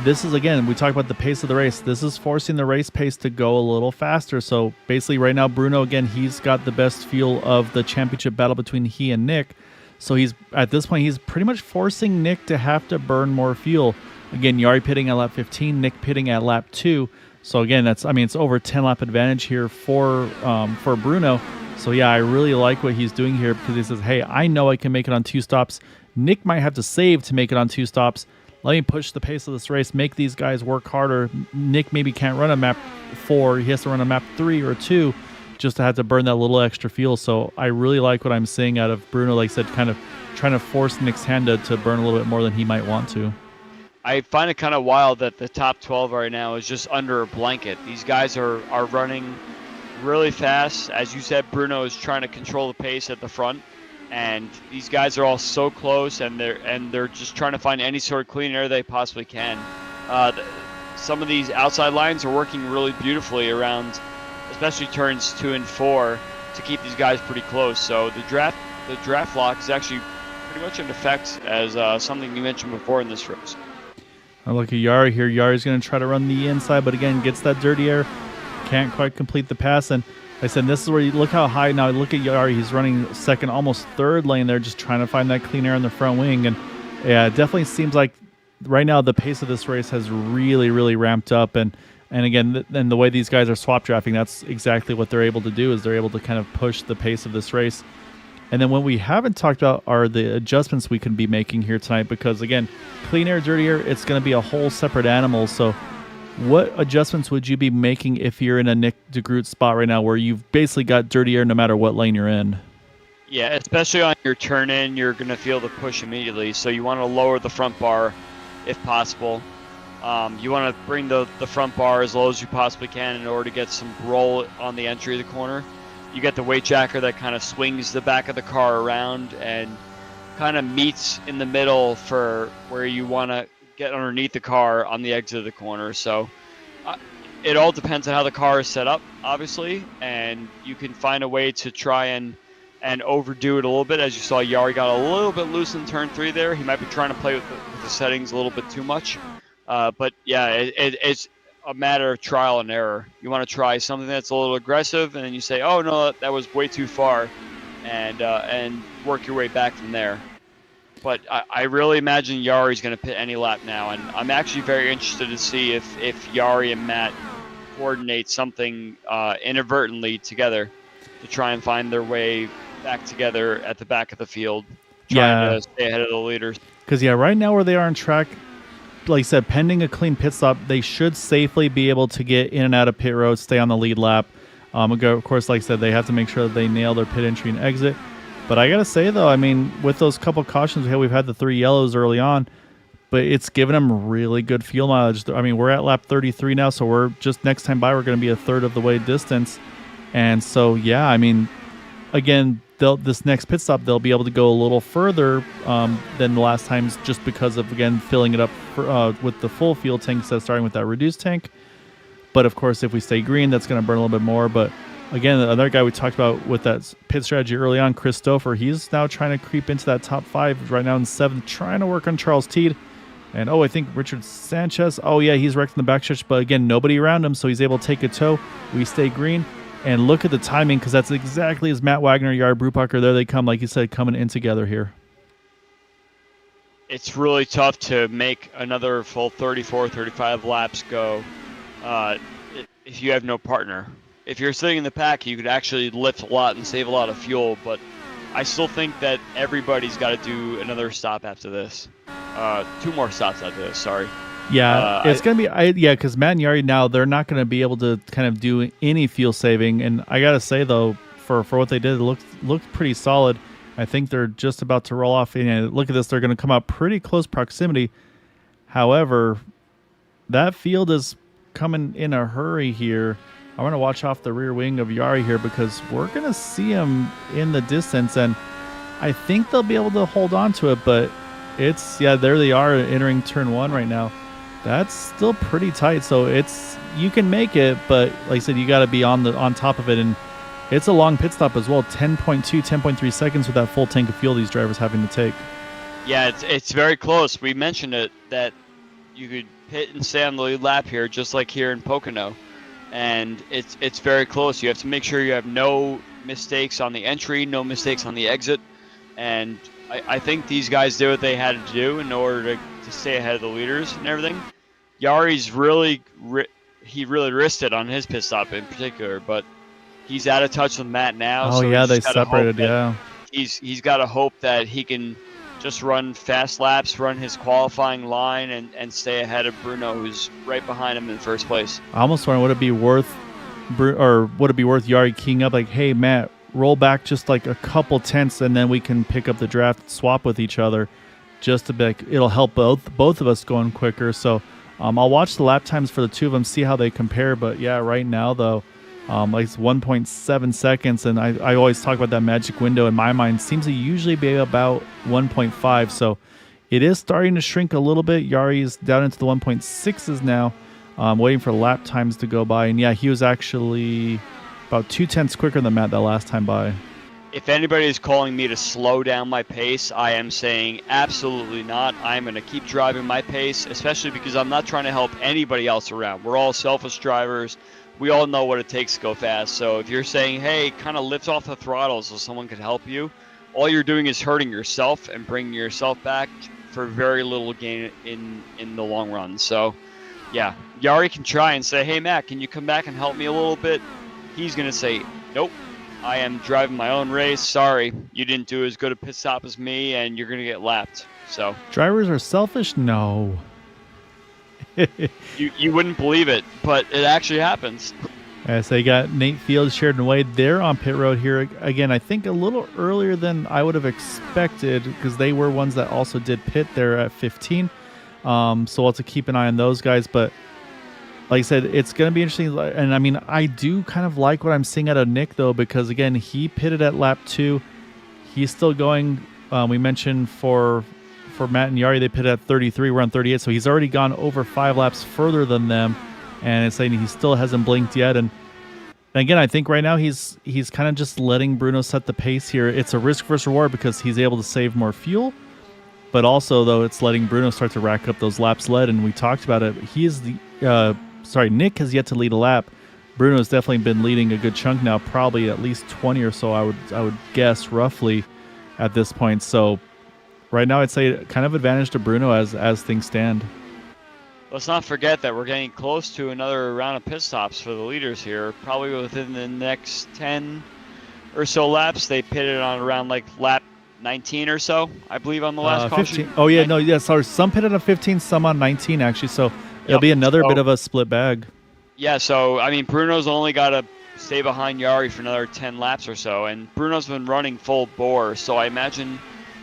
this is, again, we talk about the pace of the race. This is forcing the race pace to go a little faster. So basically right now, Bruno, again, he's got the best fuel of the championship battle between he and Nick. So he's at this point, he's pretty much forcing Nick to have to burn more fuel. Again, Yari pitting at lap 15, Nick pitting at lap 2. So again, it's over 10 lap advantage here for Bruno. So yeah, I really like what he's doing here because he says, hey, I know I can make it on 2 stops. Nick might have to save to make it on 2 stops. let me push the pace of this race, make these guys work harder. Nick maybe can't run a map 4. He has to run a map 3 or 2 just to have to burn that little extra fuel. So I really like what I'm seeing out of Bruno, like I said, kind of trying to force Nick's hand to burn a little bit more than he might want to. I find it kind of wild that the top 12 right now is just under a blanket. These guys are running really fast. As you said, Bruno is trying to control the pace at the front, and these guys are all so close, and they're just trying to find any sort of clean air they possibly can. Some of these outside lines are working really beautifully around, especially turns 2 and 4, to keep these guys pretty close. So the draft lock is actually pretty much in effect as something you mentioned before in this race. I look at Yari here. Yari's going to try to run the inside, but again, gets that dirty air. Can't quite complete the pass. And like I said, this is where you look how high now. Look at Yari. He's running second, almost third lane there, just trying to find that clean air in the front wing. And yeah, it definitely seems like right now the pace of this race has really, really ramped up. And again, and the way these guys are swap drafting, that's exactly what they're able to do, is they're able to kind of push the pace of this race. And then what we haven't talked about are the adjustments we can be making here tonight, because again, clean air, dirty air, it's going to be a whole separate animal. So what adjustments would you be making if you're in a Nick DeGroot spot right now where you've basically got dirty air no matter what lane you're in? Yeah, especially on your turn in, you're going to feel the push immediately. So you want to lower the front bar if possible. You want to bring the front bar as low as you possibly can in order to get some roll on the entry of the corner. You get the weight jacker that kind of swings the back of the car around and kind of meets in the middle for where you want to get underneath the car on the exit of the corner. So it all depends on how the car is set up, obviously, and you can find a way to try and overdo it a little bit. As you saw, Yari got a little bit loose in turn 3 there. He might be trying to play with the settings a little bit too much. But yeah, it's a matter of trial and error. You want to try something that's a little aggressive, and then you say, oh no, that was way too far, and work your way back from there. But I really imagine Yari's going to pit any lap now, and I'm actually very interested to see if Yari and Matt coordinate something inadvertently together to try and find their way back together at the back of the field, trying to stay ahead of the leaders. Because right now where they are on track, like I said, pending a clean pit stop, they should safely be able to get in and out of pit road, stay on the lead lap. Of course, like I said, they have to make sure that they nail their pit entry and exit. But I got to say, though, I mean, with those couple cautions, we've had the 3 yellows early on, but it's given them really good fuel mileage. I mean, we're at lap 33 now, so we're just next time by, we're going to be a third of the way distance. And so, yeah, I mean, again, this next pit stop, they'll be able to go a little further than the last times, just because of, again, filling it up with the full fuel tank instead of starting with that reduced tank. But of course, if we stay green, that's going to burn a little bit more. But again, another guy we talked about with that pit strategy early on, Christopher, he's now trying to creep into that top 5 right now in 7th, trying to work on Charles Teed. And I think Richard Sanchez, he's wrecked in the backstretch, but again, nobody around him, so he's able to take a tow. We stay green. And look at the timing, because that's exactly as Matt Wagner, Yard Brubacher, there they come, like you said, coming in together here. It's really tough to make another full 34, 35 laps go if you have no partner. If you're sitting in the pack, you could actually lift a lot and save a lot of fuel, but I still think that everybody's got to do another stop after this. 2 more stops after this, sorry. Yeah, it's going to be, because Matt and Yari now, they're not going to be able to kind of do any fuel saving. And I got to say, though, for what they did, it looked pretty solid. I think they're just about to roll off. And look at this, they're going to come out pretty close proximity. However, that field is coming in a hurry here. I want to watch off the rear wing of Yari here, because we're going to see him in the distance. And I think they'll be able to hold on to it, but there they are entering turn 1 right now. That's still pretty tight, so you can make it, but like I said, you got to be on top of it, and it's a long pit stop as well. 10.2, 10.3 seconds with that full tank of fuel these drivers having to take. Yeah, it's very close. We mentioned it that you could pit and stay on the lead lap here, just like here in Pocono, and it's very close. You have to make sure you have no mistakes on the entry, no mistakes on the exit, and I think these guys did what they had to do in order to stay ahead of the leaders and everything. Yari's really risked it on his pit stop in particular, but he's out of touch with Matt now. Oh, so they separated, yeah. He's got to hope that he can just run fast laps, run his qualifying line, and stay ahead of Bruno, who's right behind him in first place. I almost wonder, would it be worth Yari keying up like, hey, Matt, roll back just like a couple tenths, and then we can pick up the draft, swap with each other, just to be like, it'll help both of us going quicker. So I'll watch the lap times for the two of them, see how they compare. But yeah, right now though, like it's 1.7 seconds, and I always talk about that magic window in my mind. Seems to usually be about 1.5. So it is starting to shrink a little bit. Yari's down into the 1.6s now. Waiting for lap times to go by, and yeah, he was actually about 0.2 quicker than Matt that last time by. If anybody is calling me to slow down my pace, I am saying absolutely not. I'm going to keep driving my pace, especially because I'm not trying to help anybody else around. We're all selfish drivers. We all know what it takes to go fast. So if you're saying, hey, kind of lift off the throttle so someone can help you, all you're doing is hurting yourself and bringing yourself back for very little gain in the long run. So yeah, Yari can try and say, hey, Matt, can you come back and help me a little bit? He's going to say, nope, I am driving my own race. Sorry, you didn't do as good a pit stop as me, and you're going to get lapped. So drivers are selfish? No. you wouldn't believe it, but it actually happens. So you got Nate Fields, Sheridan Wade. They're on pit road here. Again, I think a little earlier than I would have expected, because they were ones that also did pit there at 15. So we'll have to keep an eye on those guys. But like I said, it's going to be interesting. And I mean, I do kind of like what I'm seeing out of Nick, though, because again, he pitted at lap 2. He's still going. We mentioned for Matt and Yari, they pitted at 33. We're on 38. So he's already gone over 5 laps further than them. And it's saying he still hasn't blinked yet. And again, I think right now he's kind of just letting Bruno set the pace here. It's a risk versus reward because he's able to save more fuel. But also, though, it's letting Bruno start to rack up those laps led, and we talked about it. Nick has yet to lead a lap. Bruno has definitely been leading a good chunk now, probably at least 20 or so, I would guess, roughly, at this point. So right now, I'd say kind of advantage to Bruno as things stand. Let's not forget that we're getting close to another round of pit stops for the leaders here. Probably within the next 10 or so laps. They pitted on around like lap 19 or so, I believe, on the last caution. 15. Oh, yeah, no, yeah, sorry. Some pitted on 15, some on 19, actually. So it'll be another bit of a split bag. Yeah, so, I mean, Bruno's only got to stay behind Yari for another 10 laps or so, and Bruno's been running full bore, so I imagine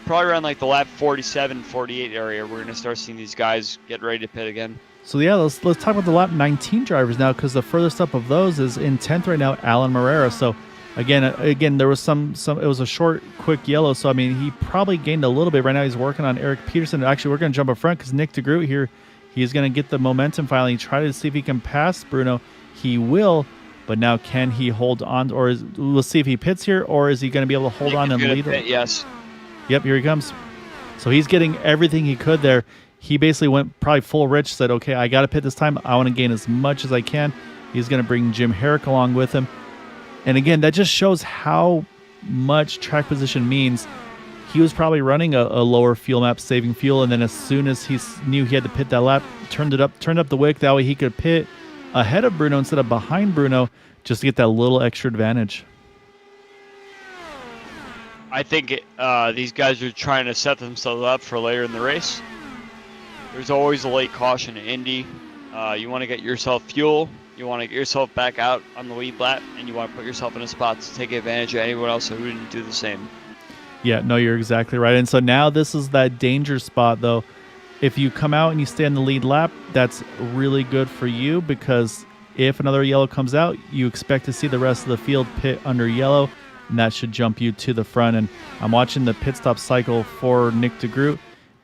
probably around like the lap 47, 48 area, we're going to start seeing these guys get ready to pit again. So yeah, let's talk about the lap 19 drivers now, because the furthest up of those is in 10th right now, Alan Morera. So again, there was some. It was a short, quick yellow. So I mean, he probably gained a little bit. Right now, he's working on Eric Peterson. Actually, we're going to jump up front because Nick DeGroot here, he's going to get the momentum finally. Try to see if he can pass Bruno. He will, but now can he hold on? We'll see if he pits here, or is he going to be able to hold on and lead? Yes. Yep, here he comes. So he's getting everything he could there. He basically went probably full Rich, said, okay, I got to pit this time. I want to gain as much as I can. He's going to bring Jim Herrick along with him. And again, that just shows how much track position means. He was probably running a lower fuel map, saving fuel, and then as soon as he knew he had to pit that lap, turned up the wick. That way he could pit ahead of Bruno instead of behind Bruno, just to get that little extra advantage. I think these guys are trying to set themselves up for later in the race. There's always a late caution in Indy. You want to get yourself fuel. You want to get yourself back out on the lead lap, and you want to put yourself in a spot to take advantage of anyone else who didn't do the same. Yeah, no, you're exactly right. And so now this is that danger spot, though. If you come out and you stay in the lead lap, that's really good for you, because if another yellow comes out, you expect to see the rest of the field pit under yellow, and that should jump you to the front. And I'm watching the pit stop cycle for Nick DeGroot.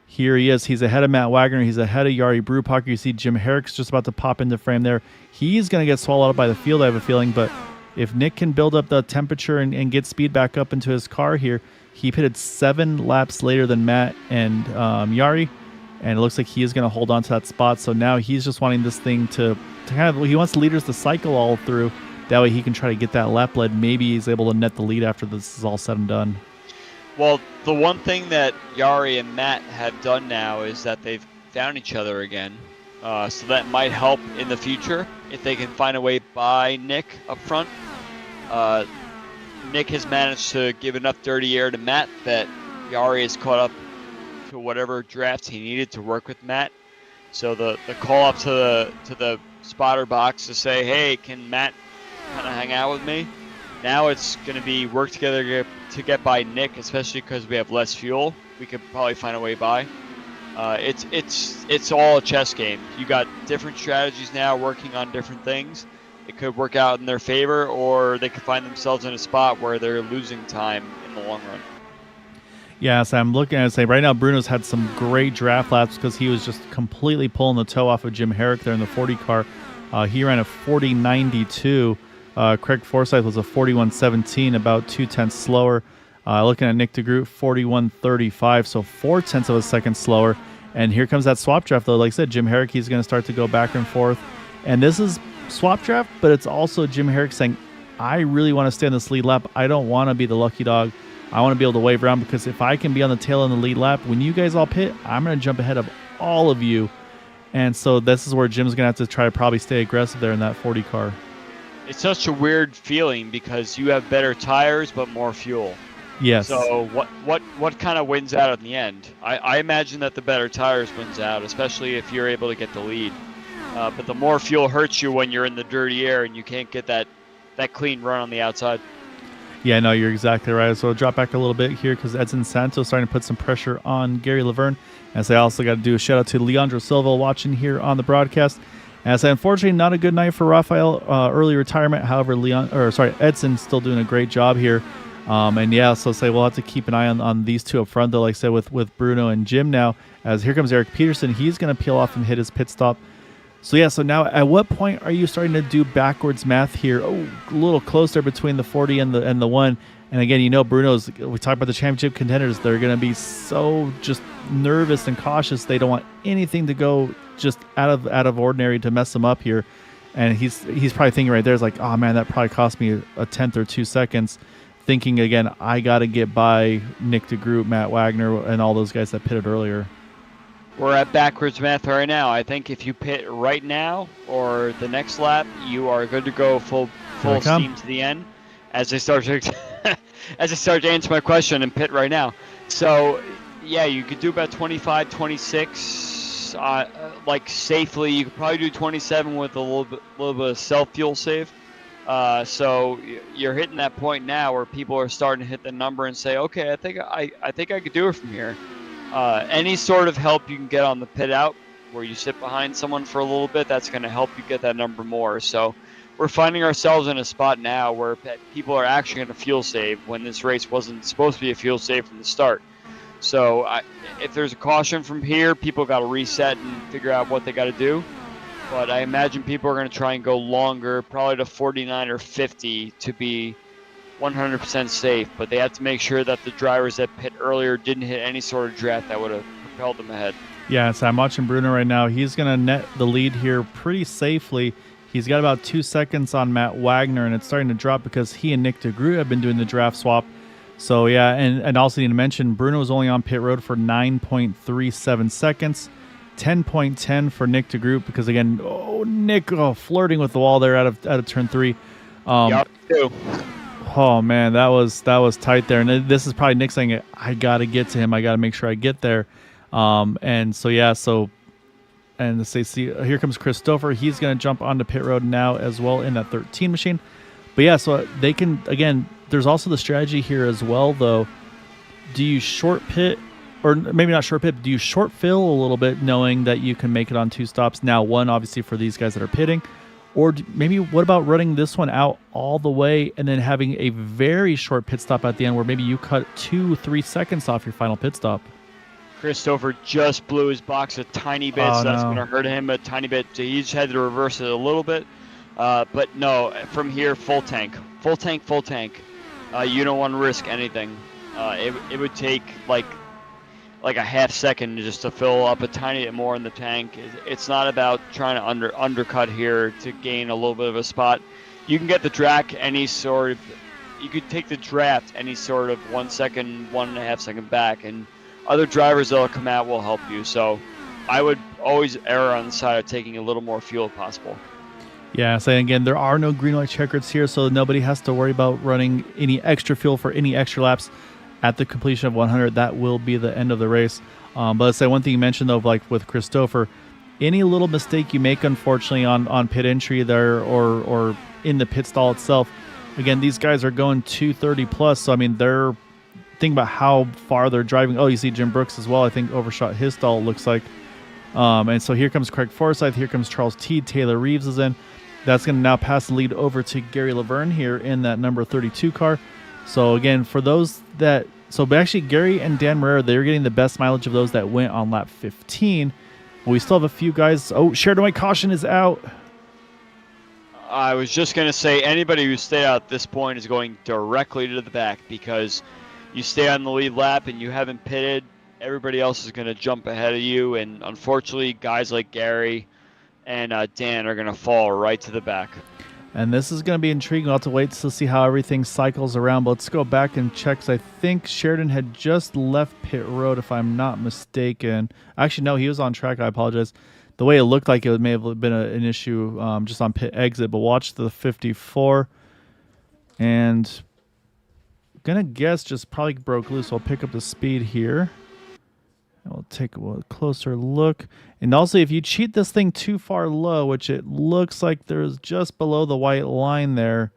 Here he is. He's ahead of Matt Wagner. He's ahead of Yari Brewpacker. You see Jim Herrick's just about to pop into frame there. He's going to get swallowed up by the field, I have a feeling. But if Nick can build up the temperature and get speed back up into his car here, he pitted 7 laps later than Matt and Yari. And it looks like he is going to hold on to that spot. So now he's just wanting this thing to kind of, he wants the leaders to cycle all through. That way he can try to get that lap lead. Maybe he's able to net the lead after this is all said and done. Well, the one thing that Yari and Matt have done now is that they've found each other again. So that might help in the future if they can find a way by Nick up front. Nick has managed to give enough dirty air to Matt that Yari has caught up to whatever drafts he needed to work with Matt. So the call up to the spotter box to say, hey, can Matt kind of hang out with me? Now it's going to be work together to get by Nick, especially because we have less fuel. We could probably find a way by. It's all a chess game. You got different strategies now working on different things. It could work out in their favor, or they could find themselves in a spot where they're losing time in the long run. Yeah, so I'm looking at it, say right now Bruno's had some great draft laps because he was just completely pulling the toe off of Jim Herrick there in the 40 car. He ran a 40.92. Craig Forsyth was a 41.17, about 0.2 slower. Looking at Nick DeGroot, 41.35, so 0.4 of a second slower. And here comes that swap draft, though. Like I said, Jim Herrick, he's going to start to go back and forth. And this is swap draft, but it's also Jim Herrick saying, I really want to stay on this lead lap. I don't want to be the lucky dog. I want to be able to wave around, because if I can be on the tail in the lead lap, when you guys all pit, I'm going to jump ahead of all of you. And so this is where Jim's going to have to try to probably stay aggressive there in that 40 car. It's such a weird feeling because you have better tires but more fuel. Yes. So what kind of wins out in the end? I imagine that the better tires wins out, especially if you're able to get the lead. But the more fuel hurts you when you're in the dirty air and you can't get that clean run on the outside. Yeah, no, you're exactly right. So I'll drop back a little bit here because Edson Santos starting to put some pressure on Gary Laverne. As I also got to do a shout out to Leandro Silva watching here on the broadcast. As unfortunately, not a good night for Rafael, early retirement. However, Edson's still doing a great job here. And yeah, so we'll have to keep an eye on these two up front, though, like I said, with Bruno and Jim now. As here comes Eric Peterson. He's going to peel off and hit his pit stop. So yeah, so now at what point are you starting to do backwards math here? Oh, a little closer between the 40 and the 1. And again, Bruno's, we talked about the championship contenders. They're going to be so just nervous and cautious. They don't want anything to go just out of ordinary to mess them up here. And he's probably thinking right there, is like, oh man, that probably cost me a tenth or 2 seconds. Thinking again, I got to get by Nick DeGroot, Matt Wagner, and all those guys that pitted earlier. We're at backwards math right now. I think if you pit right now or the next lap, you are good to go full steam to the end. As I start to answer my question and pit right now. So yeah, you could do about 25, 26, like safely. You could probably do 27 with a little bit of self-fuel save. So you're hitting that point now where people are starting to hit the number and say, okay, I think I could do it from here. Any sort of help you can get on the pit out where you sit behind someone for a little bit, that's going to help you get that number more. So we're finding ourselves in a spot now where people are actually going to fuel save when this race wasn't supposed to be a fuel save from the start. So if there's a caution from here, people got to reset and figure out what they got to do. But I imagine people are going to try and go longer, probably to 49 or 50 to be 100% safe, but they have to make sure that the drivers that pit earlier didn't hit any sort of draft that would have propelled them ahead. Yeah, so I'm watching Bruno right now. He's going to net the lead here pretty safely. He's got about 2 seconds on Matt Wagner, and it's starting to drop because he and Nick DeGroot have been doing the draft swap. So yeah, and also need to mention Bruno was only on pit road for 9.37 seconds. 10.10 for Nick DeGroot because again, Nick flirting with the wall there out of turn 3. Yep, too. Oh man, that was tight there, and this is probably Nick saying, "I got to get to him. I got to make sure I get there." And so yeah, and see here comes Christopher. He's going to jump onto pit road now as well in that 13 machine. But yeah, so they can again. There's also the strategy here as well, though. Do you short pit, or maybe not short pit? But do you short fill a little bit, knowing that you can make it on 2 stops? Now, one obviously for these guys that are pitting. Or maybe what about running this one out all the way and then having a very short pit stop at the end where maybe you cut 2-3 seconds off your final pit stop? Christopher just blew his box a tiny bit, so that's going to hurt him a tiny bit. He just had to reverse it a little bit. But no, from here, full tank. Full tank. You don't want to risk anything. It would take like a half second just to fill up a tiny bit more in the tank. It's not about trying to undercut here to gain a little bit of a spot. You can get the draft you could take the draft any sort of 1 second, 1.5 second back, and other drivers that'll come out will help you. So I would always err on the side of taking a little more fuel if possible. Yeah, saying again, there are no green light checkers here, so nobody has to worry about running any extra fuel for any extra laps. At the completion of 100, that will be the end of the race. But let's say one thing you mentioned though, like with Christopher, any little mistake you make, unfortunately, on pit entry there or in the pit stall itself, again, these guys are going 230 plus. So I mean, they're thinking about how far they're driving. Oh, you see Jim Brooks as well. I think overshot his stall. It looks like. And so here comes Craig Forsyth. Here comes Charles T. Taylor Reeves is in. That's going to now pass the lead over to Gary Laverne here in that number 32 car. So again, for those that, so actually Gary and Dan Marrera, they're getting the best mileage of those that went on lap 15. But we still have a few guys. Oh, Sheridan White caution is out. I was just going to say anybody who stayed out at this point is going directly to the back, because you stay on the lead lap and you haven't pitted, everybody else is going to jump ahead of you, and unfortunately guys like Gary and Dan are going to fall right to the back. And this is going to be intriguing. We'll have to wait to see how everything cycles around. But let's go back and check, 'cause I think Sheridan had just left pit road, if I'm not mistaken. Actually, no, he was on track. I apologize. The way it looked like it may have been an issue just on pit exit. But watch the 54. And going to guess just probably broke loose. So I'll pick up the speed here. And we'll take a closer look. And also, if you cheat this thing too far low, which it looks like there's just below the white line there,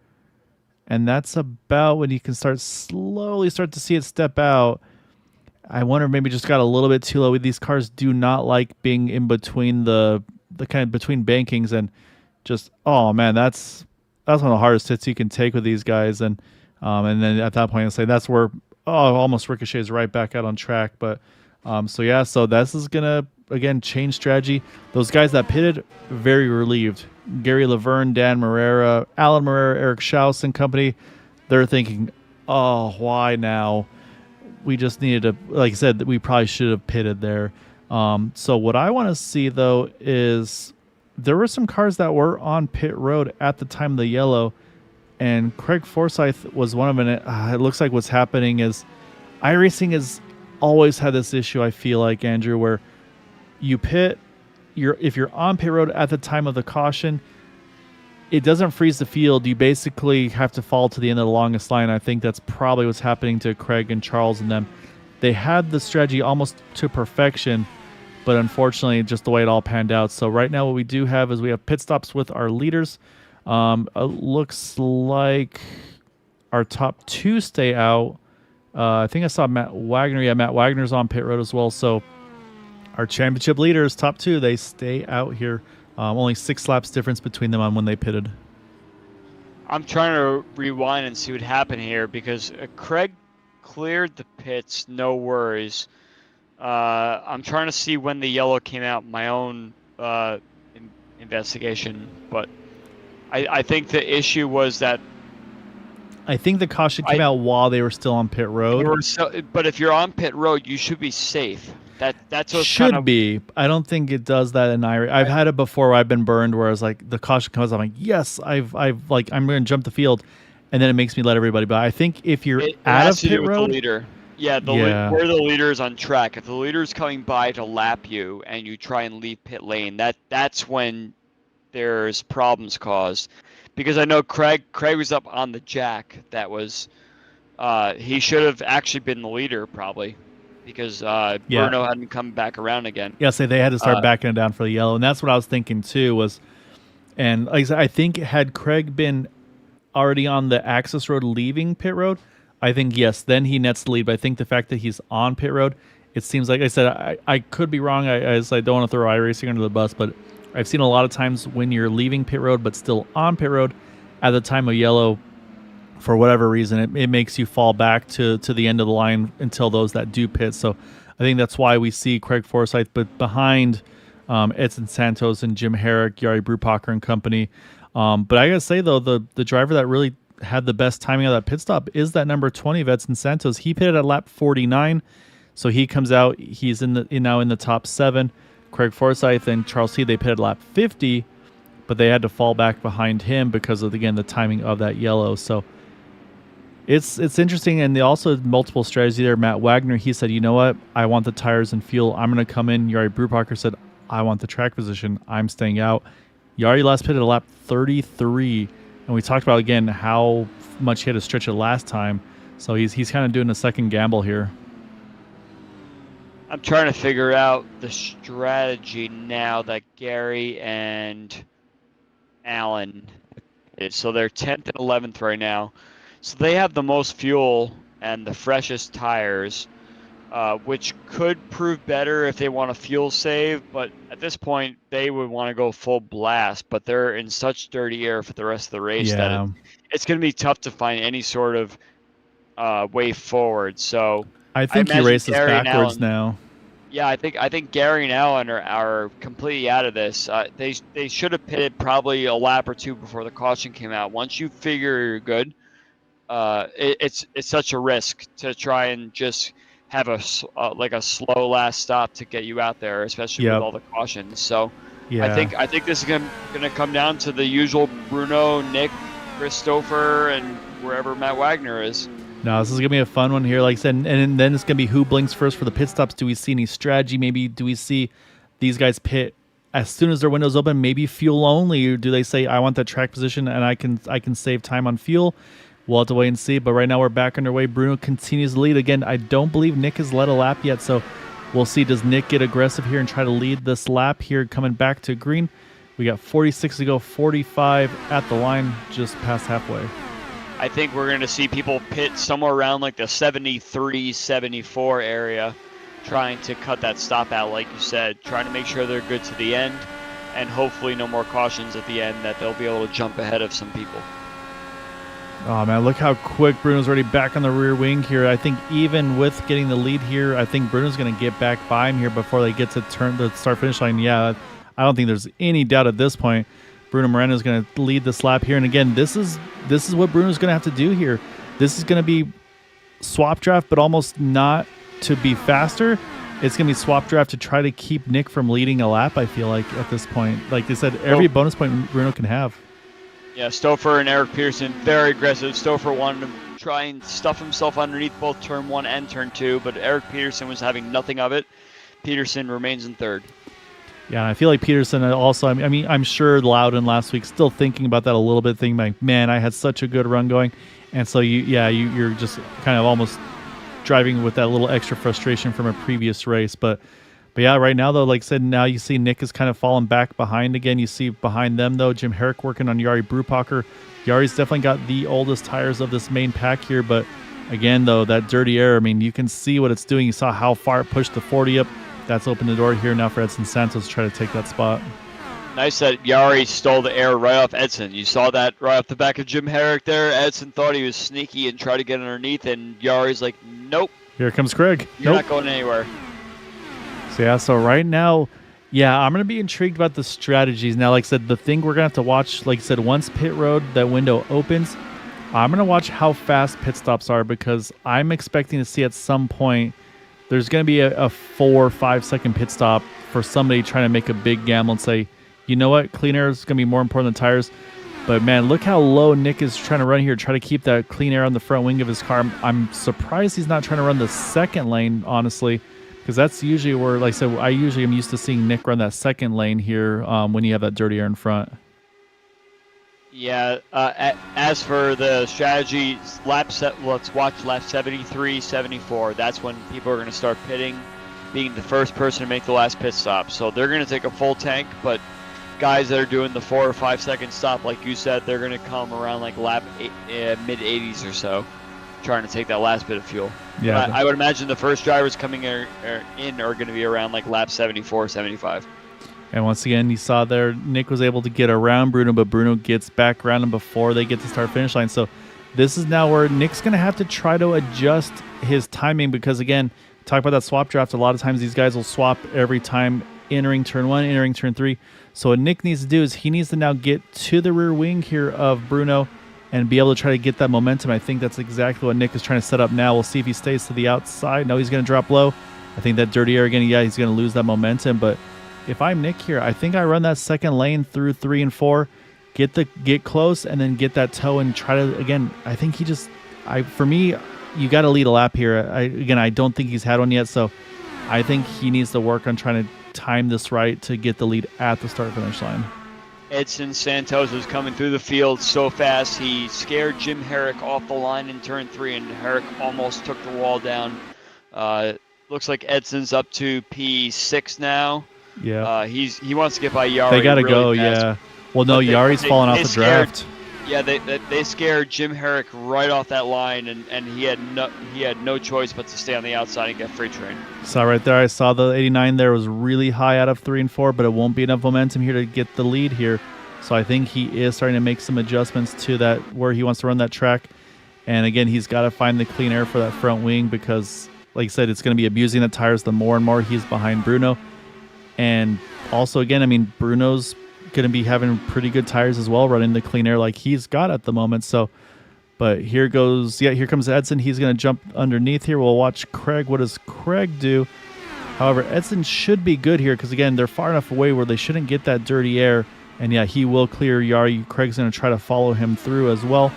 and that's about when you can slowly start to see it step out. I wonder if maybe just got a little bit too low. These cars do not like being in between the kind of between bankings, and just, oh man, that's one of the hardest hits you can take with these guys. And then at that point, I say that's where almost ricochets right back out on track. But so yeah, so this is gonna again change strategy. Those guys that pitted, very relieved. Gary Laverne, Dan Marrera, Alan Marrera, Eric Schaus and company, they're thinking, oh, why now? We just needed to, like I said, we probably should have pitted there. So what I want to see though is there were some cars that were on pit road at the time of the yellow, and Craig Forsyth was one of them. And it looks like what's happening is iRacing has always had this issue, I feel like, Andrew, where you pit, if you're on pit road at the time of the caution, it doesn't freeze the field. You basically have to fall to the end of the longest line. I think that's probably what's happening to Craig and Charles and them. They had the strategy almost to perfection, but unfortunately, just the way it all panned out. So right now what we do have is we have pit stops with our leaders. It looks like our top two stay out. I think I saw Matt Wagner. Yeah, Matt Wagner's on pit road as well. So our championship leaders, top two, they stay out here. Only 6 laps difference between them on when they pitted. I'm trying to rewind and see what happened here, because Craig cleared the pits, no worries. I'm trying to see when the yellow came out, my own investigation, but I think the issue was that I think the caution came out while they were still on pit road. But if you're on pit road, you should be safe. That's what should kind of be. I don't think it does that in iRacing. I've had it before where I've been burned, where I was like, the caution comes, I'm like, yes, I'm going to jump the field, and then it makes me let everybody. But I think if you're out of pit road, the leader. Yeah, where the leader is on track. If the leader is coming by to lap you and you try and leave pit lane, that's when there's problems caused. Because I know Craig was up on the jack. That was he should have actually been the leader probably, because Bruno hadn't come back around again. Yeah, so they had to start backing it down for the yellow, and that's what I was thinking too. And like I said, I think had Craig been already on the access road leaving pit road, I think yes, then he nets the lead. But I think the fact that he's on pit road, it seems like I said I could be wrong. I don't want to throw iRacing under the bus, but I've seen a lot of times when you're leaving pit road but still on pit road at the time of yellow, for whatever reason, it makes you fall back to the end of the line until those that do pit. So I think that's why we see Craig Forsyth, but behind Edson Santos and Jim Herrick, Yari Brupacher and company. But I got to say, though, the driver that really had the best timing of that pit stop is that number 20 of Edson Santos. He pitted at lap 49, so he comes out. He's now in the top 7. Craig Forsyth and Charles T, they pitted lap 50, but they had to fall back behind him because of, again, the timing of that yellow. So it's interesting, and they also had multiple strategies there. Matt Wagner, he said, you know what? I want the tires and fuel. I'm going to come in. Yari Brupacher said, I want the track position. I'm staying out. Yari last pitted at lap 33, and we talked about, again, how much he had to stretch it last time. So he's kind of doing a second gamble here. I'm trying to figure out the strategy now that Gary and Allen is. So they're 10th and 11th right now. So they have the most fuel and the freshest tires, which could prove better if they want a fuel save. But at this point, they would want to go full blast. But they're in such dirty air for the rest of the race that it's going to be tough to find any sort of way forward. So I think he races backwards now. Yeah, I think Gary and Allen are completely out of this. They should have pitted probably a lap or two before the caution came out. Once you figure you're good, it's such a risk to try and just have a slow last stop to get you out there, especially with all the cautions. So yeah. I think this is gonna come down to the usual Bruno, Nick, Christopher, and wherever Matt Wagner is. No, this is going to be a fun one here. Like I said, and then it's going to be who blinks first for the pit stops. Do we see any strategy? Maybe do we see these guys pit as soon as their windows open, maybe fuel only? Or do they say, I want that track position and I can save time on fuel? We'll have to wait and see. But right now we're back underway. Bruno continues to lead. Again, I don't believe Nick has led a lap yet. So we'll see. Does Nick get aggressive here and try to lead this lap here coming back to green? We got 46 to go, 45 at the line, just past halfway. I think we're going to see people pit somewhere around like the 73, 74 area, trying to cut that stop out, like you said, trying to make sure they're good to the end, and hopefully no more cautions at the end, that they'll be able to jump ahead of some people. Oh, man, look how quick Bruno's already back on the rear wing here. I think even with getting the lead here, I think Bruno's going to get back by him here before they get to turn the start-finish line. Yeah, I don't think there's any doubt at this point. Bruno Moreno is going to lead this lap here. And again, this is what Bruno's going to have to do here. This is going to be swap draft, but almost not to be faster. It's going to be swap draft to try to keep Nick from leading a lap, I feel like, at this point. Like they said, every bonus point Bruno can have. Yeah, Stouffer and Eric Peterson, very aggressive. Stouffer wanted to try and stuff himself underneath both turn 1 and turn 2, but Eric Peterson was having nothing of it. Peterson remains in third. Yeah, I feel like Peterson also, I mean, I'm sure Loudon last week still thinking about that a little bit, thinking like, man, I had such a good run going. And so you're just kind of almost driving with that little extra frustration from a previous race. But yeah, right now though, like I said, now you see Nick is kind of falling back behind again. You see behind them though, Jim Herrick working on Jari Brupacher. Yari's definitely got the oldest tires of this main pack here, but again though, that dirty air, I mean, you can see what it's doing. You saw how far it pushed the 40 up. That's opened the door here now for Edson Santos to try to take that spot. Nice that Jari stole the air right off Edson. You saw that right off the back of Jim Herrick there. Edson thought he was sneaky and tried to get underneath, and Yari's like, nope. Here comes Craig. You're not going anywhere. So right now, I'm going to be intrigued about the strategies. Now, like I said, the thing we're going to have to watch, like I said, once pit road, that window opens, I'm going to watch how fast pit stops are, because I'm expecting to see at some point there's going to be a 4 or 5 second pit stop for somebody trying to make a big gamble and say, you know what, clean air is going to be more important than tires. But man, look how low Nick is trying to run here, try to keep that clean air on the front wing of his car. I'm surprised he's not trying to run the second lane, honestly, because that's usually where, like I said, I usually am used to seeing Nick run that second lane here when you have that dirty air in front. Yeah, as for the strategy, let's watch lap 73, 74. That's when people are going to start pitting, being the first person to make the last pit stop. So they're going to take a full tank, but guys that are doing the 4 or 5 second stop, like you said, they're going to come around like lap mid-80s or so, trying to take that last bit of fuel. Yeah, I would imagine the first drivers coming in are going to be around like lap 74, 75. And once again, you saw there, Nick was able to get around Bruno, but Bruno gets back around him before they get to start finish line. So this is now where Nick's going to have to try to adjust his timing, because again, talk about that swap draft. A lot of times these guys will swap every time entering turn 1, entering turn 3. So what Nick needs to do is he needs to now get to the rear wing here of Bruno and be able to try to get that momentum. I think that's exactly what Nick is trying to set up now. We'll see if he stays to the outside. No, he's going to drop low. I think that dirty air again, he's going to lose that momentum, but if I'm Nick here, I think I run that second lane through 3 and 4, get close, and then get that toe and try to, again, I think for me, you got to lead a lap here. I don't think he's had one yet, so I think he needs to work on trying to time this right to get the lead at the start-finish line. Edson Santos was coming through the field so fast, he scared Jim Herrick off the line in turn 3, and Herrick almost took the wall down. looks like Edson's up to P6 now. Yeah. He wants to get by Yari. They got to really go, fast. yeah. Well, no, Yari's falling off the draft. Yeah, they scared Jim Herrick right off that line, and he had no choice but to stay on the outside and get freight train. So right there, I saw the 89 there was really high out of 3 and 4, but it won't be enough momentum here to get the lead here. So I think he is starting to make some adjustments to that where he wants to run that track. And again, he's got to find the clean air for that front wing because, like I said, it's going to be abusing the tires the more and more he's behind Bruno. And also, again, I mean, Bruno's going to be having pretty good tires as well, running the clean air like he's got at the moment. So, but here comes Edson. He's going to jump underneath here. We'll watch Craig. What does Craig do? However, Edson should be good here because, again, they're far enough away where they shouldn't get that dirty air. And, yeah, he will clear Yari. Craig's going to try to follow him through as well.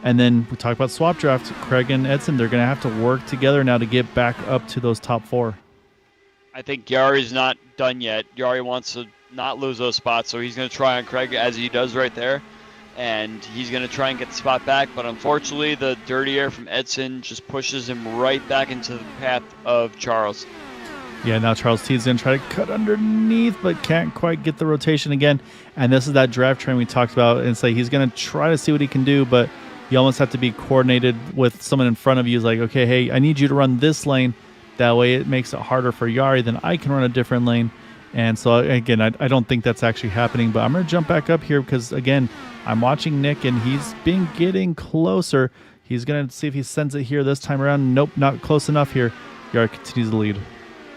And then we talk about swap draft. Craig and Edson, they're going to have to work together now to get back up to those top 4. I think Yari's not done yet. Yari wants to not lose those spots, so he's going to try on Craig as he does right there. And he's going to try and get the spot back. But unfortunately, the dirty air from Edson just pushes him right back into the path of Charles. Yeah, now Charles T's going to try to cut underneath, but can't quite get the rotation again. And this is that draft train we talked about. And say he's going to try to see what he can do, but you almost have to be coordinated with someone in front of you. Is like, okay, hey, I need you to run this lane. That way it makes it harder for Yari. Then I can run a different lane. And so, again, I don't think that's actually happening. But I'm going to jump back up here because, again, I'm watching Nick, and he's been getting closer. He's going to see if he sends it here this time around. Nope, not close enough here. Yari continues to lead.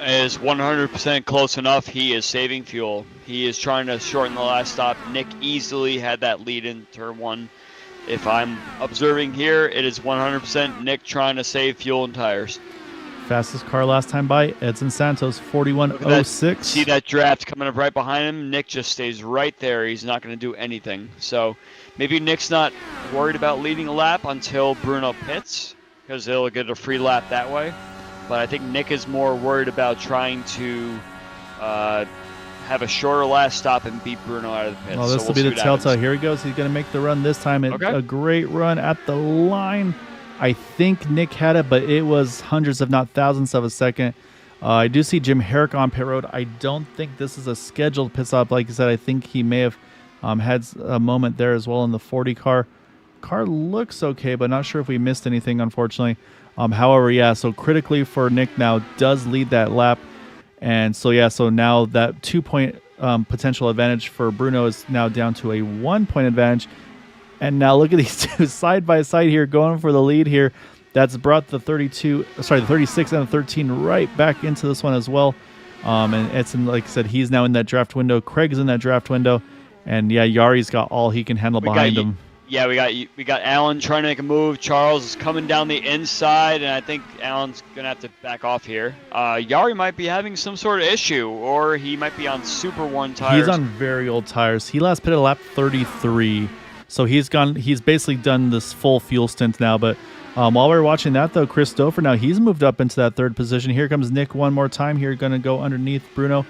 It is 100% close enough. He is saving fuel. He is trying to shorten the last stop. Nick easily had that lead in turn 1. If I'm observing here, it is 100% Nick trying to save fuel and tires. Fastest car last time by, Edson Santos, 41.06. See that draft coming up right behind him? Nick just stays right there. He's not going to do anything. So maybe Nick's not worried about leading a lap until Bruno pits because he'll get a free lap that way. But I think Nick is more worried about trying to have a shorter last stop and beat Bruno out of the pits. Well, this will be the telltale. Here he goes. He's going to make the run this time. A great run at the line. I think Nick had it, but it was hundreds, if not thousands of a second. I do see Jim Herrick on pit road. I don't think this is a scheduled pit stop. Like I said, I think he may have had a moment there as well in the 40 car. Car looks okay, but not sure if we missed anything, unfortunately. However, yeah, so critically for Nick now does lead that lap. And so, yeah, so now that 2-point potential advantage for Bruno is now down to a 1-point advantage. And now look at these two side by side here going for the lead here. That's brought the 36 and the 13 right back into this one as well. And Edson, like I said, he's now in that draft window. Craig's in that draft window. And yeah, Yari's got all he can handle behind him. Yeah, we got Alan trying to make a move. Charles is coming down the inside, and I think Alan's going to have to back off here. Yari might be having some sort of issue, or he might be on Super 1 tires. He's on very old tires. He last pitted lap 33. So he's basically done this full fuel stint now. But while we're watching that, though, Chris Stouffer, now he's moved up into that 3rd position. Here comes Nick one more time here, going to go underneath Bruno.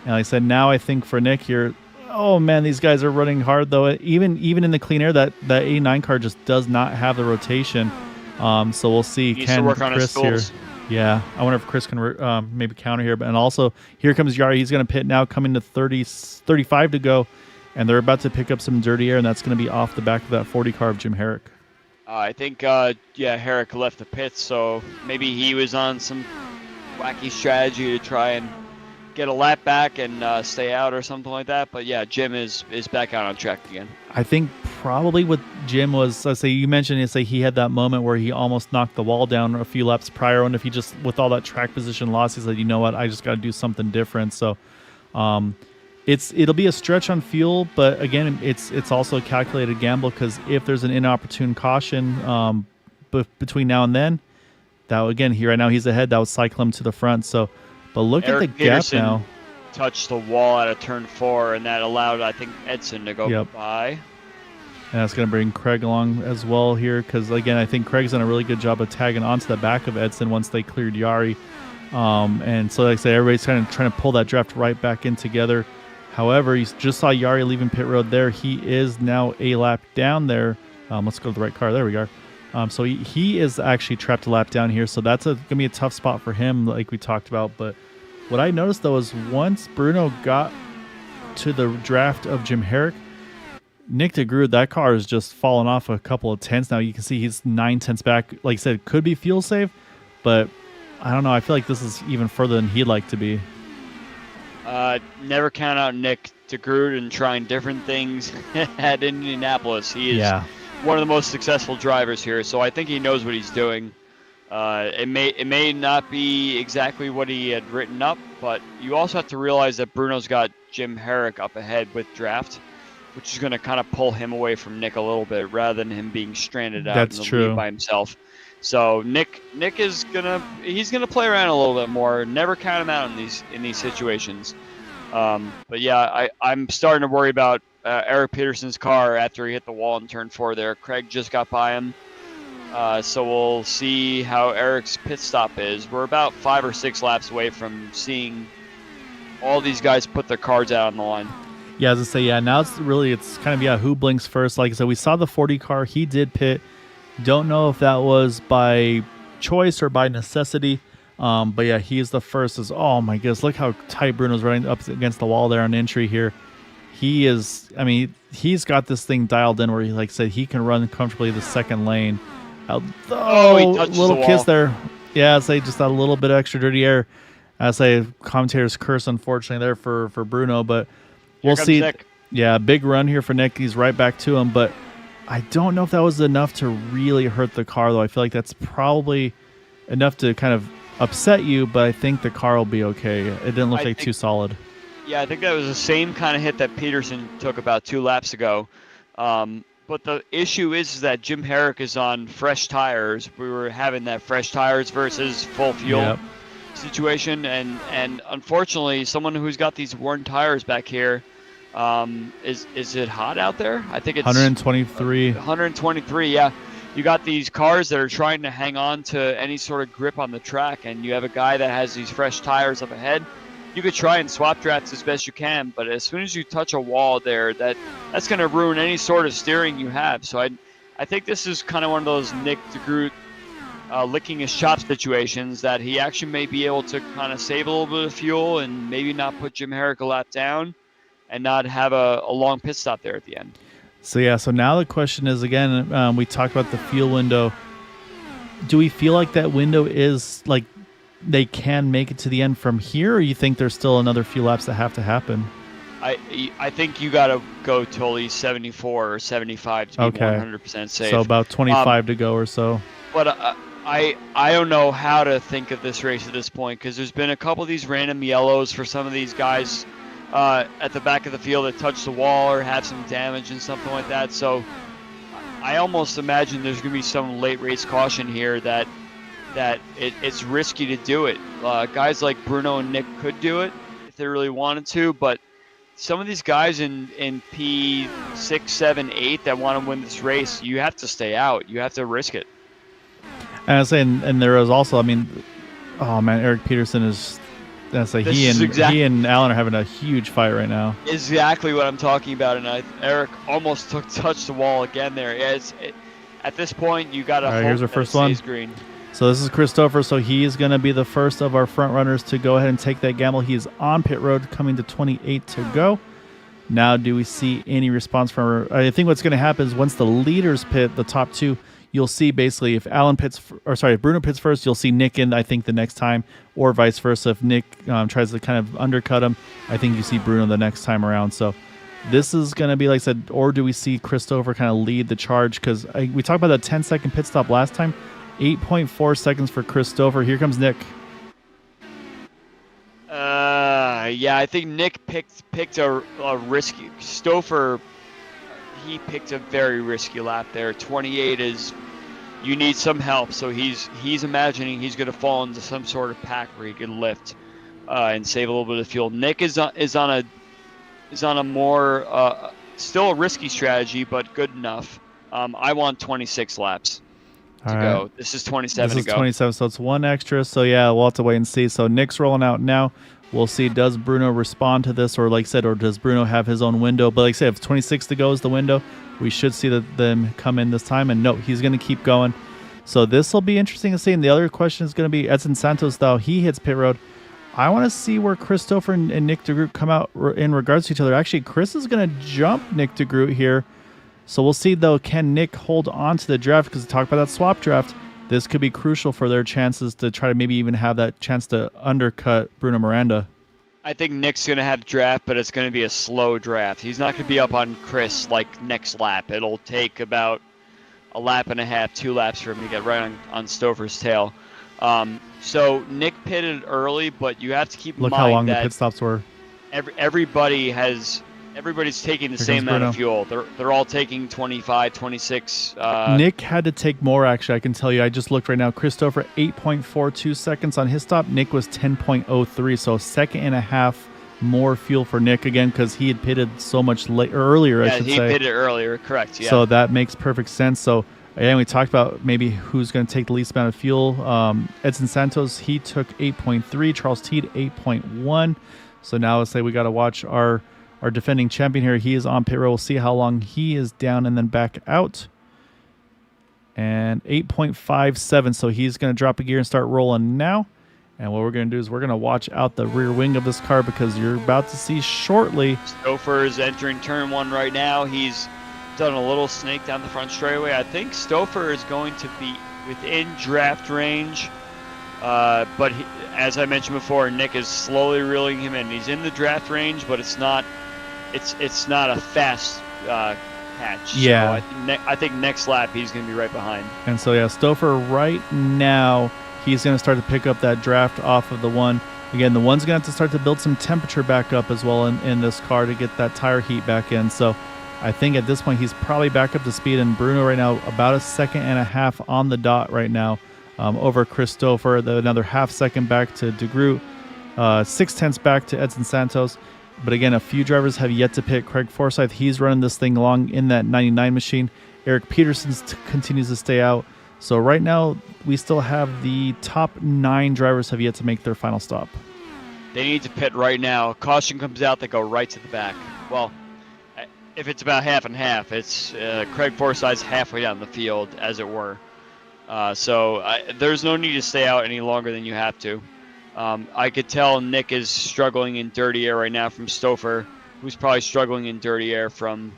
And like I said, now I think for Nick here, oh, man, these guys are running hard, though. Even in the clean air, that 89 car just does not have the rotation. So we'll see. He needs to work on his tools. Yeah, I wonder if Chris can maybe counter here. And also, here comes Yari. He's going to pit now, coming to 35 to go. And they're about to pick up some dirty air, and that's going to be off the back of that 40 car of Jim Herrick. I think, Herrick left the pits, so maybe he was on some wacky strategy to try and get a lap back and stay out or something like that. But yeah, Jim is back out on track again. I think probably what Jim was, let's say you mentioned, he had that moment where he almost knocked the wall down a few laps prior, and if he just, with all that track position loss, he said, you know what, I just got to do something different. So, it'll be a stretch on fuel, but again, it's also a calculated gamble because if there's an inopportune caution between now and then, that again, right now he's ahead. That would cycle him to the front. So, but look at the gap now. Touched the wall out of turn 4, and that allowed, I think, Edson to go by. And that's going to bring Craig along as well here because again, I think Craig's done a really good job of tagging onto the back of Edson once they cleared Yari. And so, like I say, everybody's kind of trying to pull that draft right back in together. However, you just saw Yari leaving pit road there. He is now a lap down there. Let's go to the right car. There we go. So he is actually trapped a lap down here. So that's going to be a tough spot for him, like we talked about. But what I noticed, though, is once Bruno got to the draft of Jim Herrick, Nick DeGroot, that car is just fallen off a couple of tenths now. You can see he's 9 tenths back. Like I said, could be fuel save, but I don't know. I feel like this is even further than he'd like to be. Never count out Nick DeGroot and trying different things at Indianapolis. He is one of the most successful drivers here, so I think he knows what he's doing. It may not be exactly what he had written up, but you also have to realize that Bruno's got Jim Herrick up ahead with draft, which is going to kind of pull him away from Nick a little bit rather than him being stranded out in the lead by himself. So Nick is gonna play around a little bit more. Never count him out in these situations. But yeah, I'm starting to worry about Eric Peterson's car after he hit the wall in turn 4 there. Craig just got by him. So we'll see how Eric's pit stop is. We're about 5 or 6 laps away from seeing all these guys put their cars out on the line. Yeah, as I say, now it's kind of, who blinks first. Like I said, we saw the 40 car. He did pit. Don't know if that was by choice or by necessity. But yeah, he is the first. Oh my goodness, look how tight Bruno's running up against the wall there on entry here. He is, he's got this thing dialed in where he, like I said, he can run comfortably the second lane. He touched little the kiss wall there. Yeah, I'd say just a little bit of extra dirty air. I'd say commentators curse, unfortunately, there for Bruno, but we'll see. Nick. Yeah, big run here for Nick. He's right back to him, but I don't know if that was enough to really hurt the car, though. I feel like that's probably enough to kind of upset you, but I think the car will be okay. It didn't look too solid. Yeah, I think that was the same kind of hit that Peterson took about 2 laps ago. But the issue is that Jim Herrick is on fresh tires. We were having that fresh tires versus full fuel situation, and unfortunately, someone who's got these worn tires back here, is it hot out there? I think it's 123. 123, yeah. You got these cars that are trying to hang on to any sort of grip on the track, and you have a guy that has these fresh tires up ahead. You could try and swap drafts as best you can, but as soon as you touch a wall there, that's going to ruin any sort of steering you have. So I think this is kind of one of those Nick DeGroot licking his chops situations that he actually may be able to kind of save a little bit of fuel and maybe not put Jim Herrick a lap down and not have a long pit stop there at the end. So now the question is, again, we talked about the fuel window. Do we feel like that window is like they can make it to the end from here, or you think there's still another few laps that have to happen? I think you got to go till at least 74 or 75 to be 100% safe. So about 25 to go or so. But I don't know how to think of this race at this point, because there's been a couple of these random yellows for some of these guys at the back of the field that touch the wall or have some damage and something like that. So I almost imagine there's going to be some late race caution here that it's risky to do it. Guys like Bruno and Nick could do it if they really wanted to, but some of these guys in P6, 7, 8 that want to win this race, you have to stay out. You have to risk it. And I was saying, and there was also, Eric Peterson is. That's like he and Alan are having a huge fight right now. Exactly what I'm talking about, and Eric almost touched the wall again there. At this point, you got to hope here's our first one. Green. So this is Christopher. So he is going to be the first of our front runners to go ahead and take that gamble. He is on pit road, coming to 28 to go. Now, do we see any response from her? I think what's going to happen is once the leaders pit, the top two, you'll see basically if Bruno pits first, you'll see Nick in, I think, the next time, or vice versa. If Nick tries to kind of undercut him, I think you see Bruno the next time around. So this is going to be, like I said, or do we see Christopher kind of lead the charge? Because we talked about that 10-second pit stop last time. 8.4 seconds for Christopher. Here comes Nick. Yeah, I think Nick picked a risky. Stouffer, he picked a very risky lap there. 28 is, you need some help. So he's imagining he's going to fall into some sort of pack where he can lift and save a little bit of fuel. Nick is on a more still a risky strategy, but good enough. I want 26 laps. To go. This is 27 to go. This is 27, so it's one extra. So yeah, we'll have to wait and see. So Nick's rolling out now. We'll see, does Bruno respond to this, or like I said, or does Bruno have his own window? But like I said, if 26 to go is the window, we should see them come in this time. And no, he's going to keep going. So this will be interesting to see. And the other question is going to be Edson Santos, though. He hits pit road. I want to see where Christopher and Nick DeGroot come out in regards to each other. Actually, Chris is going to jump Nick DeGroot here. So we'll see, though, can Nick hold on to the draft? Because we talked about that swap draft. This could be crucial for their chances to try to maybe even have that chance to undercut Bruno Miranda. I think Nick's going to have draft, but it's going to be a slow draft. He's not going to be up on Chris like next lap. It'll take about a lap and a half, 2 laps for him to get right on Stouffer's tail. So Nick pitted early, but you have to keep in mind Look how long the that pit stops were. everybody's taking the same amount of fuel. They're all taking 25, 26. Nick had to take more, actually. I can tell you. I just looked right now. Christopher, 8.42 seconds on his stop. Nick was 10.03, so a second and a half more fuel for Nick, again, because he had pitted so much earlier, I should say. Yeah, he pitted earlier, correct, yeah. So that makes perfect sense. So, again, we talked about maybe who's going to take the least amount of fuel. Edson Santos, he took 8.3. Charles Teed, 8.1. So now let's say we got to watch our defending champion here. He is on pit road. We'll see how long he is down and then back out. And 8.57. So he's going to drop a gear and start rolling now. And what we're going to do is we're going to watch out the rear wing of this car, because you're about to see shortly. Stouffer is entering turn 1 right now. He's done a little snake down the front straightaway. I think Stouffer is going to be within draft range. But as I mentioned before, Nick is slowly reeling him in. He's in the draft range, but it's not a fast patch. Yeah. So I think next lap he's going to be right behind. And so, yeah, Stouffer right now, he's going to start to pick up that draft off of the one. Again, the one's going to have to start to build some temperature back up as well in this car to get that tire heat back in. So I think at this point he's probably back up to speed. And Bruno right now about a second and a half on the dot right now over Christopher. Another half second back to DeGroot. 0.6 back to Edson Santos. But again, a few drivers have yet to pit. Craig Forsyth, he's running this thing along in that 99 machine. Eric Peterson continues to stay out. So right now, we still have the top 9 drivers have yet to make their final stop. They need to pit right now. Caution comes out, they go right to the back. Well, if it's about half and half, it's Craig Forsyth's halfway down the field, as it were. So there's no need to stay out any longer than you have to. I could tell Nick is struggling in dirty air right now from Stouffer, who's probably struggling in dirty air from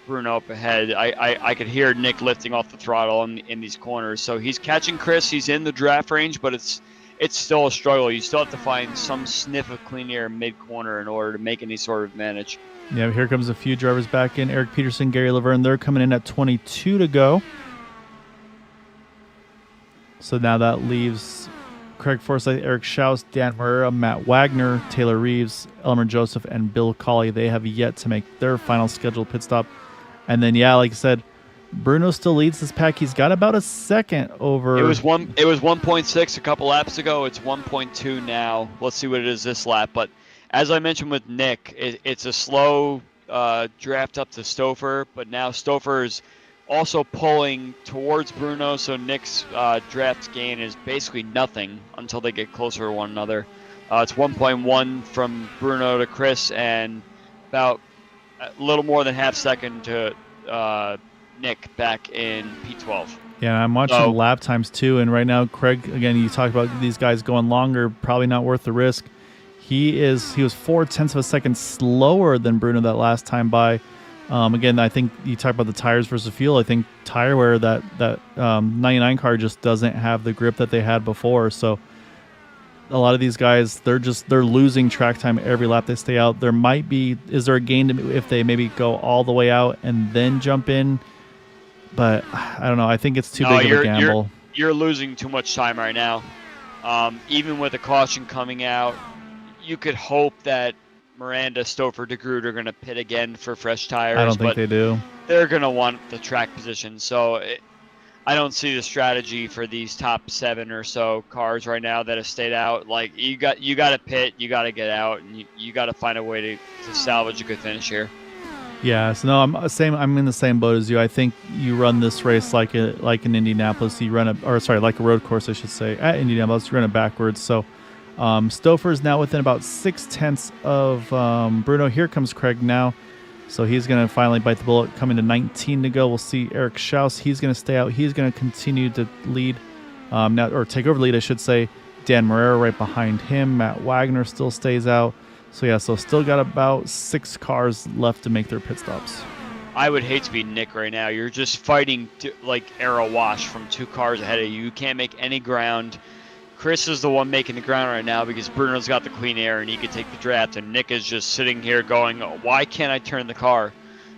Bruno up ahead. I could hear Nick lifting off the throttle in these corners. So he's catching Chris. He's in the draft range, but it's still a struggle. You still have to find some sniff of clean air mid-corner in order to make any sort of advantage. Yeah, here comes a few drivers back in. Eric Peterson, Gary Laverne, they're coming in at 22 to go. So now that leaves Craig Forsyth, Eric Schaus, Dan Herrera, Matt Wagner, Taylor Reeves, Elmer Joseph, and Bill Colley. They have yet to make their final scheduled pit stop. And then, yeah, like I said, Bruno still leads this pack. He's got about a second over. It was 1.6 a couple laps ago. It's 1.2 now. Let's see what it is this lap. But as I mentioned with Nick, it's a slow draft up to Stouffer. But now Stouffer is also pulling towards Bruno, so Nick's draft gain is basically nothing until they get closer to one another. It's 1.1 from Bruno to Chris, and about a little more than half second to Nick back in P12. Yeah, I'm watching lap times too, and right now, Craig, again, you talk about these guys going longer, probably not worth the risk. He was 0.4 of a second slower than Bruno that last time by. Again, I think you talk about the tires versus fuel. I think tire wear, that 99 car just doesn't have the grip that they had before. So a lot of these guys, they're losing track time every lap they stay out. Is there a gain if they maybe go all the way out and then jump in? But I don't know. I think it's too big of a gamble. You're losing too much time right now. Even with the caution coming out, you could hope that Miranda, Stouffer, DeGroot are going to pit again for fresh tires. I don't think they do. They're going to want the track position. So I don't see the strategy for these top 7 or so cars right now that have stayed out. Like you got to pit, you got to get out, and you got to find a way to salvage a good finish here. Yeah, so no, I'm in the same boat as you. I think you run this race like in Indianapolis. You run like a road course, I should say, at Indianapolis. You run it backwards. So Stouffer's now within about 6/10 of Bruno. Here comes Craig now. So he's going to finally bite the bullet, coming to 19 to go. We'll see Eric Schaus. He's going to stay out. He's going to continue to lead, now, or take over the lead, I should say. Dan Morera right behind him. Matt Wagner still stays out. So yeah, so still got about 6 cars left to make their pit stops. I would hate to be Nick right now. You're just fighting like arrow wash from 2 cars ahead of you. You can't make any ground. Chris is the one making the ground right now because Bruno's got the clean air and he can take the draft, and Nick is just sitting here going, why can't I turn the car?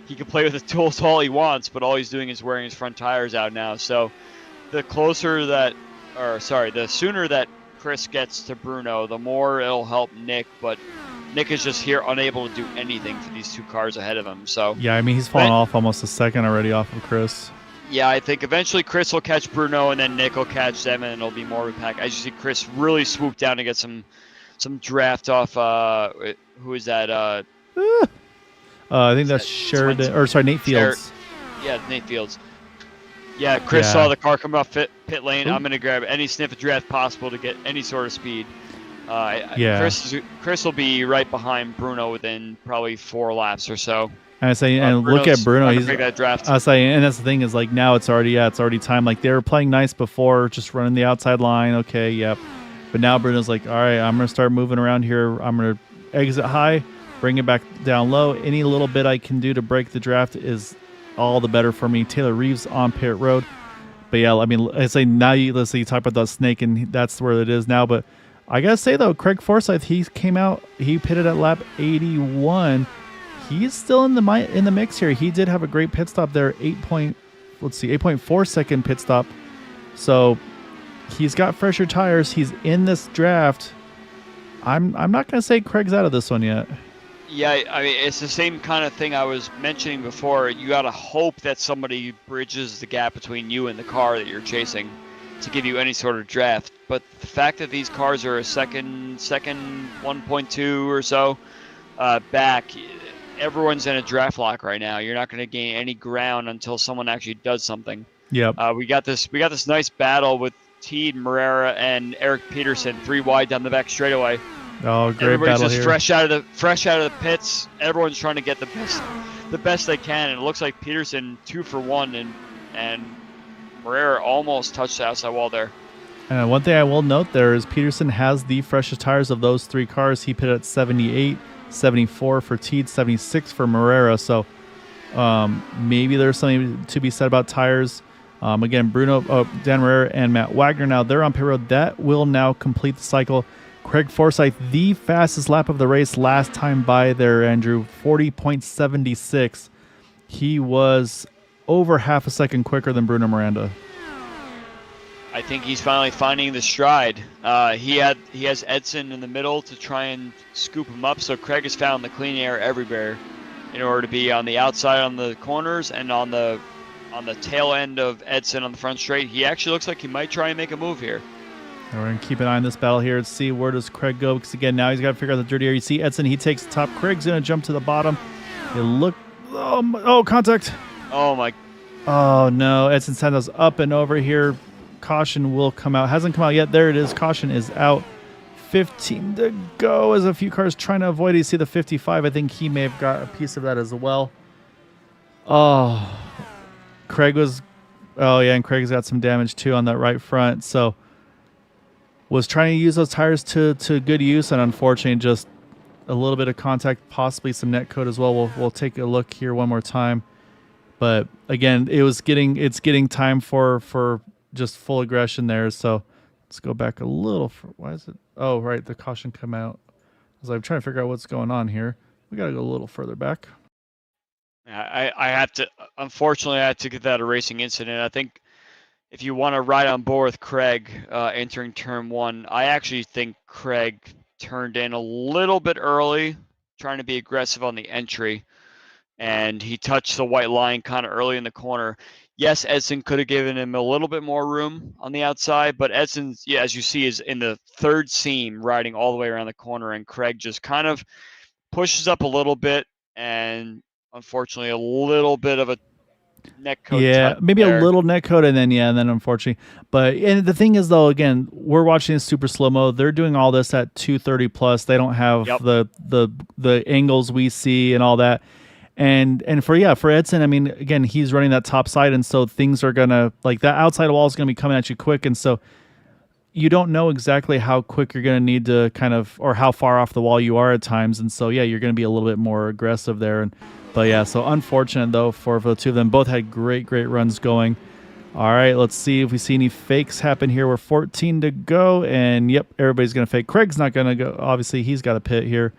He can play with the tools all he wants, but all he's doing is wearing his front tires out now. So the sooner that Chris gets to Bruno, the more it'll help Nick, but Nick is just here unable to do anything for these 2 cars ahead of him. So yeah, I mean, he's fallen off almost a second already off of Chris. Yeah, I think eventually Chris will catch Bruno, and then Nick will catch them, and it'll be more of a pack. As you see, Chris really swoop down to get some draft off. Who is that? I think that's Sheridan, or sorry, Nate Fields. Yeah, Nate Fields. Yeah, Chris saw the car come off pit lane. I'm going to grab any sniff of draft possible to get any sort of speed. Chris will be right behind Bruno within probably 4 laps or so. And I say, and look at Bruno. He's that draft. I say, and that's the thing is like now it's already time. Like they were playing nice before, just running the outside line. Okay, yep. But now Bruno's like, all right, I'm gonna start moving around here. I'm gonna exit high, bring it back down low. Any little bit I can do to break the draft is all the better for me. Taylor Reeves on pit road. But yeah, I mean, I say now let's say you talk about that snake, and that's where it is now. But I gotta say though, Craig Forsyth, he came out, he pitted at lap 81. He's still in the mix here. He did have a great pit stop there, 8.4 second pit stop. So he's got fresher tires. He's in this draft. I'm not gonna say Craig's out of this one yet. Yeah, I mean it's the same kind of thing I was mentioning before. You gotta hope that somebody bridges the gap between you and the car that you're chasing to give you any sort of draft. But the fact that these cars are a second 1.2 or so back. Everyone's in a draft lock right now. You're not going to gain any ground until someone actually does something. Yep. We got this nice battle with Teed, Morera, and Eric Peterson, 3 wide down the back straightaway. Oh, great Everybody's battle just here. fresh out of the pits. Everyone's trying to get the best they can. And it looks like Peterson 2 for 1, and Morera almost touched the outside wall there. And one thing I will note there is Peterson has the freshest tires of those 3 cars. He pitted at 78. 74 for Teed, 76 for Morera. So maybe there's something to be said about tires. Again, Bruno, Dan Morera, and Matt Wagner now they're on pit road. That will now complete the cycle. Craig Forsyth, the fastest lap of the race last time by there, Andrew, 40.76. He was over half a second quicker than Bruno Miranda. I think he's finally finding the stride. He has Edson in the middle to try and scoop him up. So Craig has found the clean air everywhere in order to be on the outside on the corners and on the tail end of Edson on the front straight. He actually looks like he might try and make a move here. And we're going to keep an eye on this battle here and see where does Craig go. Because again, now he's got to figure out the dirty area. You see Edson, he takes the top. Craig's going to jump to the bottom. Contact. Oh my. Oh no, Edson Santos up and over here. Caution will come out. Hasn't come out yet. There it is. Caution is out. 15 to go as a few cars trying to avoid it. You see the 55. I think he may have got a piece of that as well. Oh, Craig was... Oh, yeah, and Craig's got some damage, too, on that right front. So, was trying to use those tires to good use, and unfortunately, just a little bit of contact, possibly some net code as well. We'll take a look here one more time. But, again, it's getting time for just full aggression there. So let's go back a little. Why is it? Oh, right. The caution come out. As I'm trying to figure out what's going on here. We got to go a little further back. I had to, unfortunately, I had to get that a racing incident. I think if you want to ride on board with Craig entering turn 1, I actually think Craig turned in a little bit early, trying to be aggressive on the entry. And he touched the white line kind of early in the corner. Yes, Edson could have given him a little bit more room on the outside, but Edson, yeah, as you see, is in the 3rd seam riding all the way around the corner, and Craig just kind of pushes up a little bit, and unfortunately a little bit of a neck coat. Yeah, maybe there. a little neck coat, and then unfortunately. But and the thing is, though, again, we're watching this super slow mo. They're doing all this at 230 plus. They don't have Yep. the angles we see and all that. And for Edson, I mean, again, he's running that top side, and so things are gonna like that outside wall is gonna be coming at you quick, and so you don't know exactly how quick you're gonna need to kind of or how far off the wall you are at times, and so yeah, you're gonna be a little bit more aggressive there. And but yeah, so unfortunate though for the two of them. Both had great runs going. All right, let's see if we see any fakes happen here. We're 14 to go, and yep, everybody's gonna fake. Craig's not gonna go. Obviously, he's got a pit here.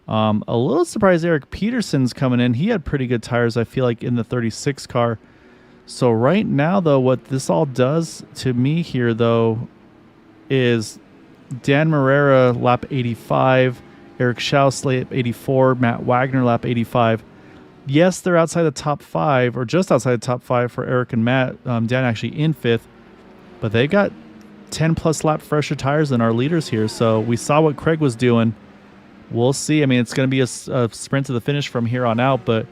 A little surprised Eric Peterson's coming in. He had pretty good tires, I feel like, in the 36 car. So right now, though, what this all does to me here, though, is Dan Marrera lap 85, Eric Schaus lap 84, Matt Wagner lap 85. Yes, they're outside the top 5, or just outside the top 5 for Eric and Matt. Dan actually in 5th, but they got 10 plus lap fresher tires than our leaders here. So we saw what Craig was doing. We'll see. I mean, it's going to be a sprint to the finish from here on out, but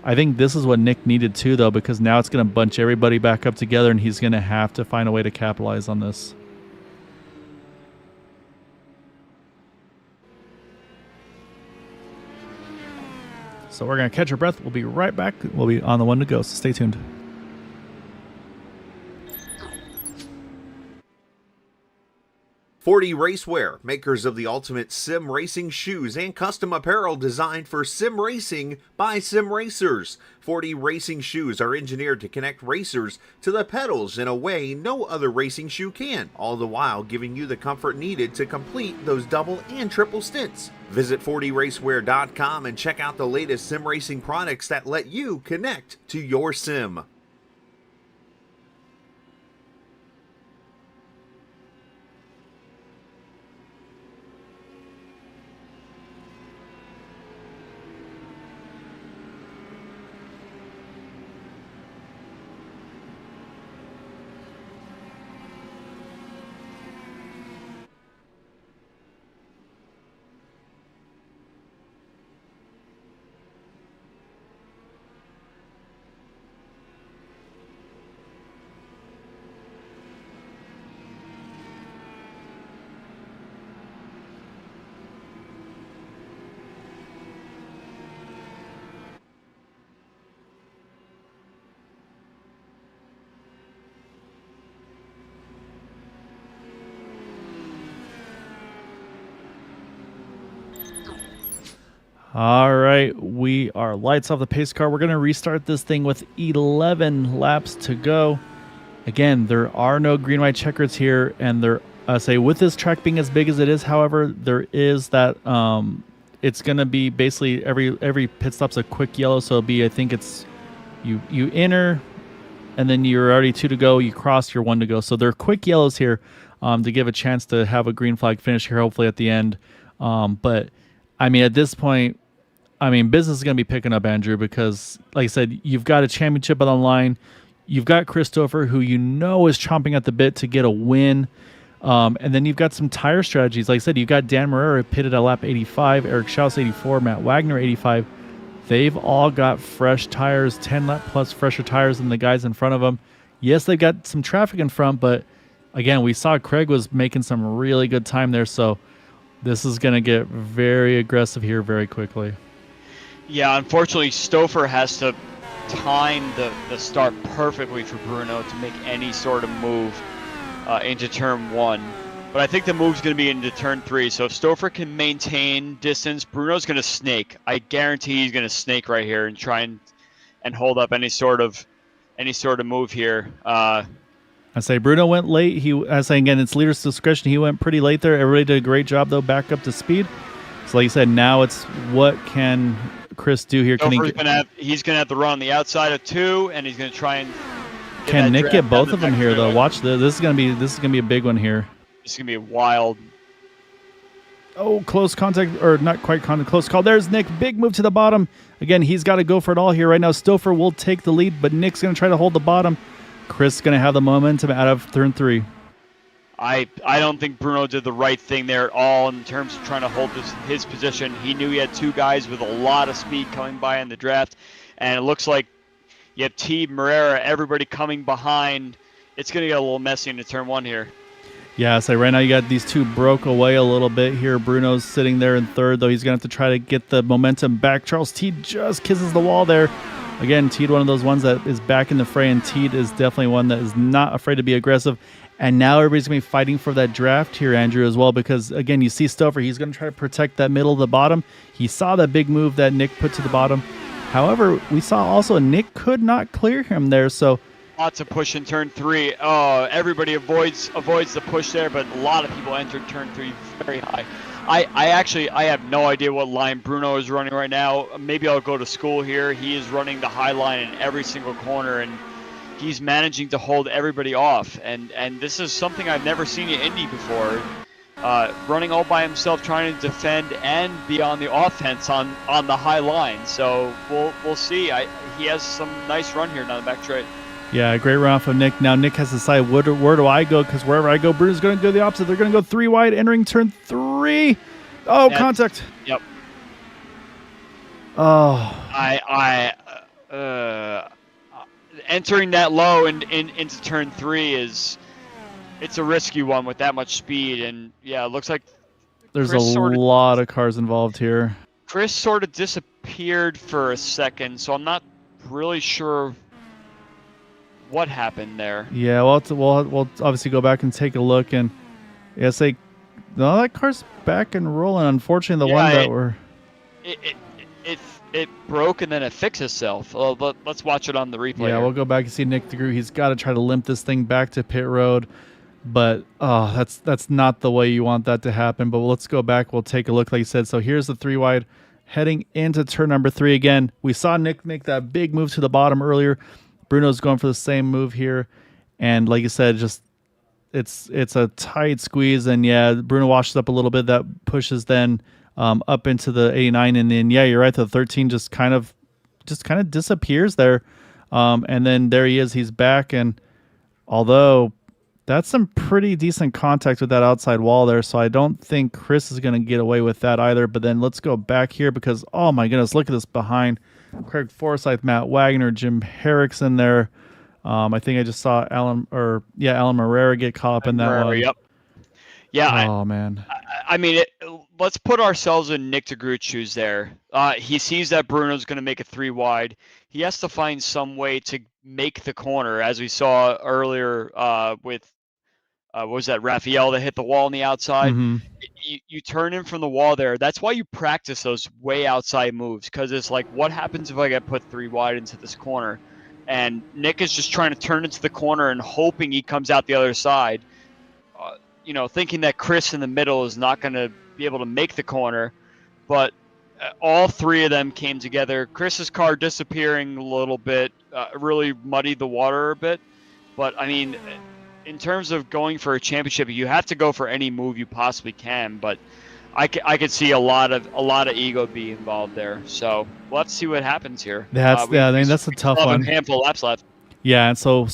I think this is what Nick needed too, though, because now it's going to bunch everybody back up together, and he's going to have to find a way to capitalize on this. So we're going to catch our breath. We'll be right back. We'll be on the one to go, so stay tuned. .40 Racewear, makers of the ultimate sim racing shoes and custom apparel designed for sim racing by sim racers. .40 racing shoes are engineered to connect racers to the pedals in a way no other racing shoe can, all the while giving you the comfort needed to complete those double and triple stints. Visit 40racewear.com and check out the latest sim racing products that let you connect to your sim. All right, we are lights off the pace car. We're going to restart this thing with 11 laps to go. Again, there are no green white checkers here, and there say with this track being as big as it is, however, there is that it's going to be basically every pit stop's a quick yellow, so it'll be, I think it's you enter and then you're already 2 to go, you cross, you're 1 to go. So they're quick yellows here to give a chance to have a green flag finish here hopefully at the end. But I mean, at this point, I mean, business is going to be picking up, Andrew, because, like I said, you've got a championship on the line. You've got Christopher, who you know is chomping at the bit to get a win. And then you've got some tire strategies. Like I said, you've got Dan Marrera pitted at lap 85, Eric Schaus 84, Matt Wagner 85. They've all got fresh tires, 10 lap plus fresher tires than the guys in front of them. Yes, they've got some traffic in front, but again, we saw Craig was making some really good time there. So this is going to get very aggressive here very quickly. Yeah, unfortunately, Stouffer has to time the start perfectly for Bruno to make any sort of move into turn 1. But I think the move's going to be into turn 3. So if Stouffer can maintain distance, Bruno's going to snake. I guarantee he's going to snake right here and try and hold up any sort of move here. I say Bruno went late. I say again, it's leader's discretion. He went pretty late there. Everybody did a great job though, back up to speed. So like you said, now it's what can Chris do here? He's gonna have to run on the outside of 2, and he's gonna try and. Can Nick get both of them here though? Watch this. This is gonna be a big one here. This is gonna be a wild. Oh, close contact, or not quite contact. Close call. There's Nick. Big move to the bottom. Again, he's got to go for it all here right now. Stouffer will take the lead, but Nick's gonna try to hold the bottom. Chris is gonna have the momentum out of turn 3. I don't think Bruno did the right thing there at all in terms of trying to hold his position. He knew he had 2 guys with a lot of speed coming by in the draft, and it looks like, You have T, Marrera, everybody coming behind. It's going to get a little messy into turn 1 here. Yeah, so right now you got these two broke away a little bit here. Bruno's sitting there in third, though. He's going to have to try to get the momentum back. Charles Teed just kisses the wall there. Again, Teed, one of those ones that is back in the fray, and Teed is definitely one that is not afraid to be aggressive. And now everybody's going to be fighting for that draft here, Andrew, as well, because, again, you see Stouffer. He's going to try to protect that middle of the bottom. He saw that big move that Nick put to the bottom. However, we saw also Nick could not clear him there, so... Lots of push in turn 3. Oh, everybody avoids the push there, but a lot of people entered turn 3 very high. I have no idea what line Bruno is running right now. Maybe I'll go to school here. He is running the high line in every single corner, and he's managing to hold everybody off. And this is something I've never seen in Indy before. Running all by himself, trying to defend and be on the offense on the high line. So we'll see. He has some nice run here down the back straight. Yeah, great run off of Nick. Now Nick has to decide where do I go, because wherever I go, Bruno's going to go the opposite. They're going to go 3 wide, entering turn 3. Oh, contact. Yep. Oh. Entering that low into turn 3 it's a risky one with that much speed, and yeah, it looks like there's a lot of cars involved here. Chris sort of disappeared for a second, so I'm not really sure what happened there. Yeah, we'll obviously go back and take a look, and no, that car's back and rolling. Unfortunately, the one that were it broke and then it fixed itself. Let's watch it on the replay. Yeah, we'll go back and see Nick DeGroot. He's got to try to limp this thing back to pit road, but that's not the way you want that to happen. But let's go back. We'll take a look, like you said. So here's the 3 wide heading into turn number 3 again. We saw Nick make that big move to the bottom earlier. Bruno's going for the same move here, and like you said, just it's a tight squeeze, and yeah, Bruno washes up a little bit. That pushes then up into the 89, and then yeah, you're right, the 13 just kind of disappears there, and then there he is, he's back, and although that's some pretty decent contact with that outside wall there, so I don't think Chris is going to get away with that either. But then let's go back here, because oh my goodness, look at this behind. Craig Forsyth, Matt Wagner, Jim Herrick's in there. I think I just saw Alan Marrera get caught up in that one. Yep. Yeah. Oh man. I mean, let's put ourselves in Nick DeGroot's shoes there. He sees that Bruno's going to make a 3 wide. He has to find some way to make the corner, as we saw earlier with what was that, Raphael that hit the wall on the outside. Mm-hmm. You turn in from the wall there. That's why you practice those way outside moves, because it's like, what happens if I get put 3 wide into this corner? And Nick is just trying to turn into the corner and hoping he comes out the other side, thinking that Chris in the middle is not going to be able to make the corner. But all 3 of them came together. Chris's car disappearing a little bit really muddied the water a bit. But, I mean, in terms of going for a championship, you have to go for any move you possibly can. But I could see a lot of ego be involved there. So we'll have to see what happens here. That's a tough one. A handful of laps left. Yeah, and so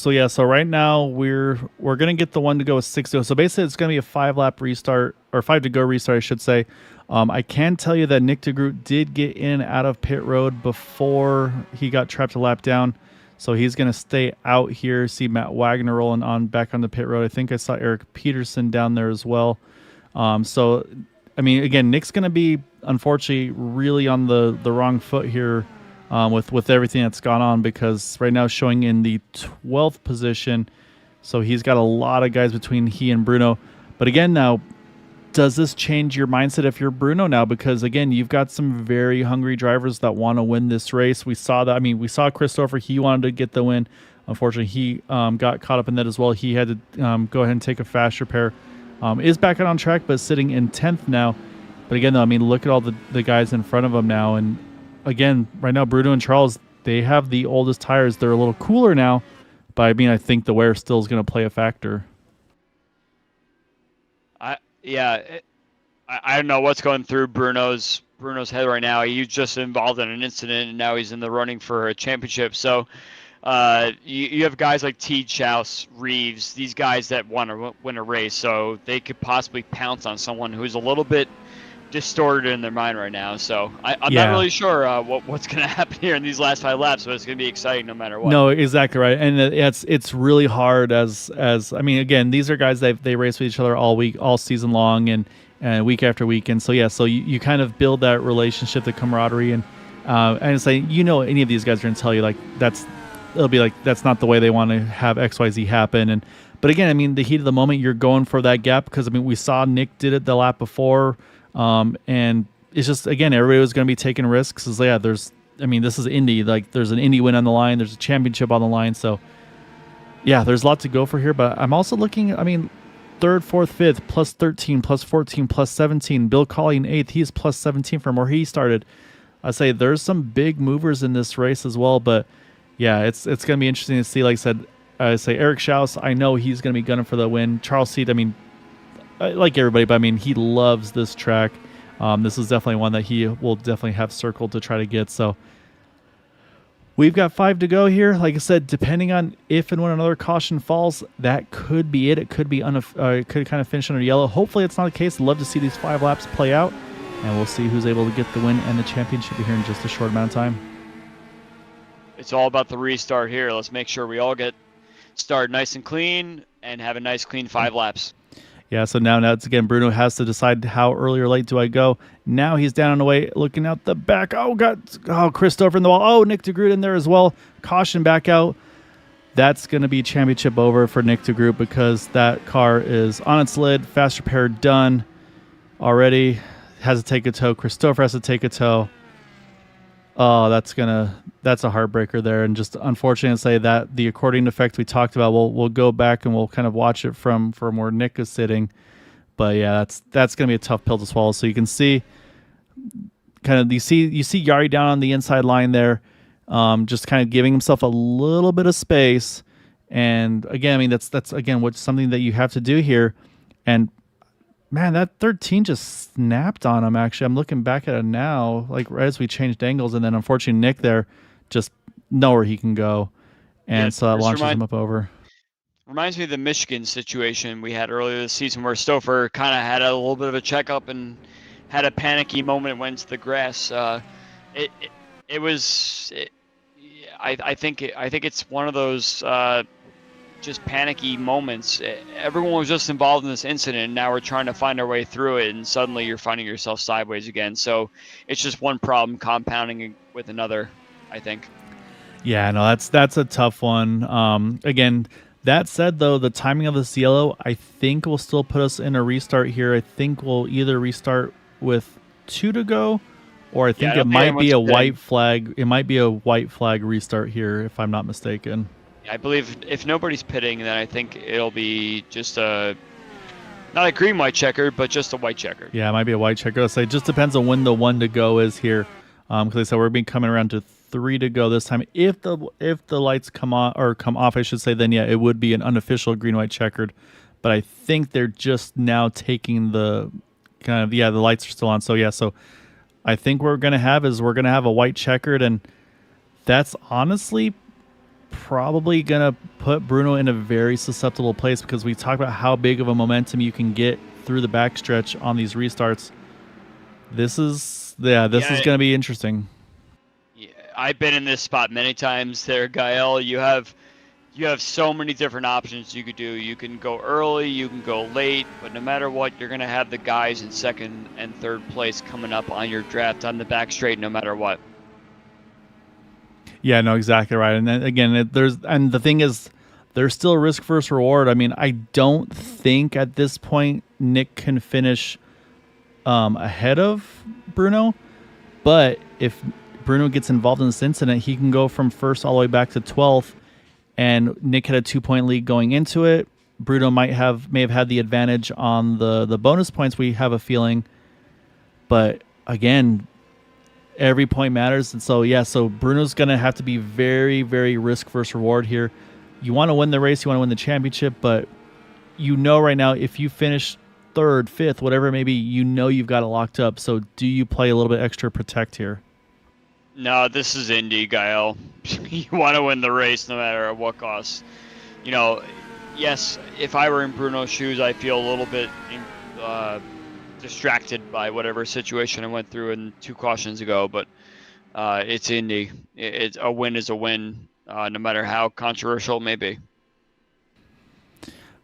right now we're gonna get the one to go with 6 to go. So basically, it's gonna be a 5-lap restart, or 5 to go restart, I should say. I can tell you that Nick DeGroot did get in out of pit road before he got trapped a lap down. So he's going to stay out here. See Matt Wagner rolling on back on the pit road. I think I saw Eric Peterson down there as well. So, I mean, again, Nick's going to be, unfortunately, really on the wrong foot here with everything that's gone on, because right now showing in the 12th position. So he's got a lot of guys between he and Bruno. But again, now, does this change your mindset if you're Bruno now? Because again, you've got some very hungry drivers that want to win this race. We saw that. I mean, we saw Christopher. He wanted to get the win. Unfortunately, he got caught up in that as well. He had to go ahead and take a fast repair. Is back on track, but sitting in 10th now. But again, though, I mean, look at all the guys in front of him now. And again, right now, Bruno and Charles, they have the oldest tires. They're a little cooler now. But I mean, I think the wear still is going to play a factor. I don't know what's going through Bruno's head right now. He's just involved in an incident, and now he's in the running for a championship. So you have guys like T. Chouse, Reeves, these guys that want to win a race, so they could possibly pounce on someone who's a little bit distorted in their mind right now. So I'm Yeah. not really sure what's going to happen here in these last 5 laps, but it's going to be exciting no matter what. No, exactly right, and it's really hard as I mean, again, these are guys they race with each other all week, all season long, and week after week, and so yeah, so you kind of build that relationship, the camaraderie, and it's like, any of these guys are going to tell you like it'll be like that's not the way they want to have XYZ happen, and but again, I mean, the heat of the moment, you're going for that gap because I mean we saw Nick did it the lap before, and it's just, again, everybody was going to be taking risks. So yeah, this is Indy. Like, there's an Indy win on the line. There's a championship on the line. So, yeah, there's a lot to go for here. But I'm also looking, I mean, 3rd, 4th, 5th, plus 13, plus 14, plus 17. Bill Colley in 8th. He's plus 17 from where he started. I say there's some big movers in this race as well. But, yeah, it's going to be interesting to see. Like I say Eric Schaus, I know he's going to be gunning for the win. Charles Seed, I mean, like everybody, but I mean, he loves this track. This is definitely one that he will definitely have circled to try to get. So we've got 5 to go here. Like I said, depending on if and when another caution falls, that could be it. It could be it could kind of finish under yellow. Hopefully it's not the case. I'd love to see these 5 laps play out, and we'll see who's able to get the win and the championship here in just a short amount of time. It's all about the restart here. Let's make sure we all get started nice and clean and have a nice clean 5 laps. Yeah, so now it's again, Bruno has to decide how early or late do I go. Now he's down and away, looking out the back. Oh, Christopher in the wall. Oh, Nick de Groot in there as well. Caution back out. That's going to be championship over for Nick de Groot because that car is on its lid. Fast repair done already. Has to take a tow. Christopher has to take a tow. Oh, that's a heartbreaker there, and just unfortunate to say that the accordion effect we talked about. We'll go back and we'll kind of watch it from where Nick is sitting, but yeah, that's gonna be a tough pill to swallow. So you can see, kind of you see Yari down on the inside line there, just kind of giving himself a little bit of space. And again, I mean that's again what's something that you have to do here, and man, that 13 just snapped on him, actually. I'm looking back at it now, like right as we changed angles, and then unfortunately Nick there just nowhere he can go. And so that launches him up over. Reminds me of the Michigan situation we had earlier this season where Stouffer kind of had a little bit of a checkup and had a panicky moment and went to the grass. I think it's one of those just panicky moments. Everyone was just involved in this incident, and now we're trying to find our way through it, and suddenly you're finding yourself sideways again. So it's just one problem compounding with another, I think. Yeah, no, that's a tough one. Again, that said, though, the timing of this yellow, I think, will still put us in a restart here. I think we'll either restart with 2 to go, or I think it might be a white flag. It might be a white flag restart here, if I'm not mistaken. I believe if nobody's pitting, then I think it'll be just not a green-white checker, but just a white checker. Yeah, it might be a white checker. Let's say it just depends on when the 1 to go is here. Because I said we're being coming around to 3 to go this time. If the lights come on or come off, I should say, then yeah, it would be an unofficial green-white checkered. But I think they're just now taking the kind of, the lights are still on. So yeah, so I think what we're gonna have a white checkered, and that's honestly probably gonna put Bruno in a very susceptible place because we talk about how big of a momentum you can get through the backstretch on these restarts. This is gonna be interesting. Yeah, I've been in this spot many times there, Gael. You have so many different options you could do. You can go early, you can go late, but no matter what, you're gonna have the guys in 2nd and 3rd place coming up on your draft on the back straight no matter what. Yeah, no, exactly right. And then again, the thing is, there's still a risk versus reward. I mean, I don't think at this point Nick can finish ahead of Bruno, but if Bruno gets involved in this incident, he can go from 1st all the way back to 12th. And Nick had a 2-point lead going into it. Bruno may have had the advantage on the bonus points. We have a feeling, but again, every point matters. And so, yeah, so Bruno's going to have to be very, very risk versus reward here. You want to win the race, you want to win the championship, but right now, if you finish 3rd, 5th, whatever it may be, you've got it locked up. So do you play a little bit extra protect here? No, this is Indy, Gael. You want to win the race no matter at what cost. Yes, if I were in Bruno's shoes, I feel a little bit distracted by whatever situation I went through in 2 cautions ago. But it's Indy. It's a win is a win, no matter how controversial it may be.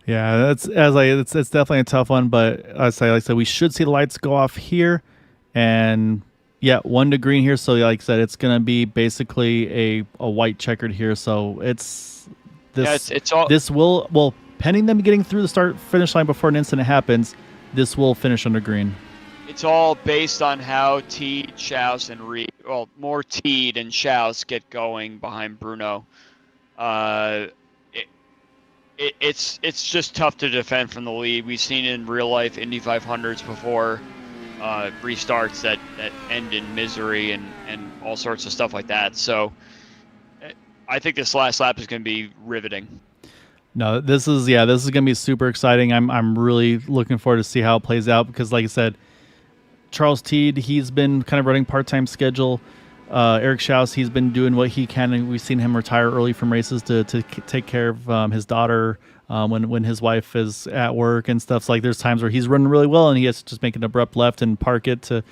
Yeah, it's definitely a tough one, but like I said, we should see the lights go off here, and yeah, 1 to green here. So like I said, it's gonna be basically a white checkered here. So it's this. Yeah, it's all. This will pending them getting through the start finish line before an incident happens. This will finish under green. It's all based on how Teed, Schaus, and Reed. Well, more Teed and Schaus get going behind Bruno. It's just tough to defend from the lead. We've seen in real life Indy 500s before, restarts that end in misery and all sorts of stuff like that. So I think this last lap is going to be riveting. No, this is going to be super exciting. I'm really looking forward to see how it plays out because, like I said, Charles Teed, he's been kind of running part-time schedule. Eric Schaus, he's been doing what he can, and we've seen him retire early from races to take care of his daughter when his wife is at work and stuff. So, like, there's times where he's running really well and he has to just make an abrupt left and park it to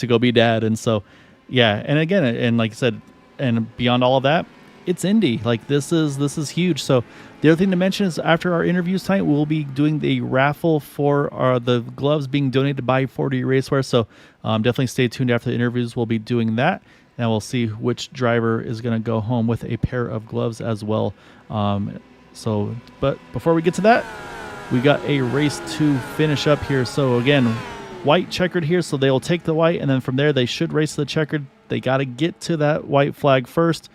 go be dad. And so, yeah, and again, and like I said, and beyond all of that, it's Indy. Like, this is huge. So the other thing to mention is after our interviews tonight, we'll be doing the raffle for the gloves being donated by 40 Racewear. So definitely stay tuned after the interviews. We'll be doing that, and we'll see which driver is going to go home with a pair of gloves as well. But before we get to that, we got a race to finish up here. So again, white checkered here. So they will take the white, and then from there they should race the checkered. They got to get to that white flag first.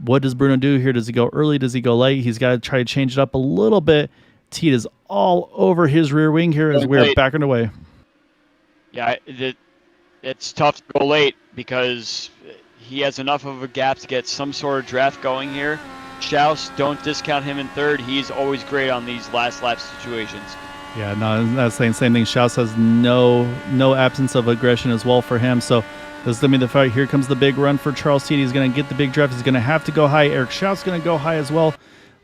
What does Bruno do here? Does he go early? Does he go late? He's got to try to change it up a little bit. Teed is all over his rear wing here as we're backing away. Yeah, it's tough to go late because he has enough of a gap to get some sort of draft going here. Schaus, don't discount him in third. He's always great on these last lap situations. Yeah, no, that's saying same thing. Schaus has no absence of aggression as well for him. So this is going to be the fight. Here comes the big run for Charles Teed. He's going to get the big draft. He's going to have to go high. Eric Schaus going to go high as well.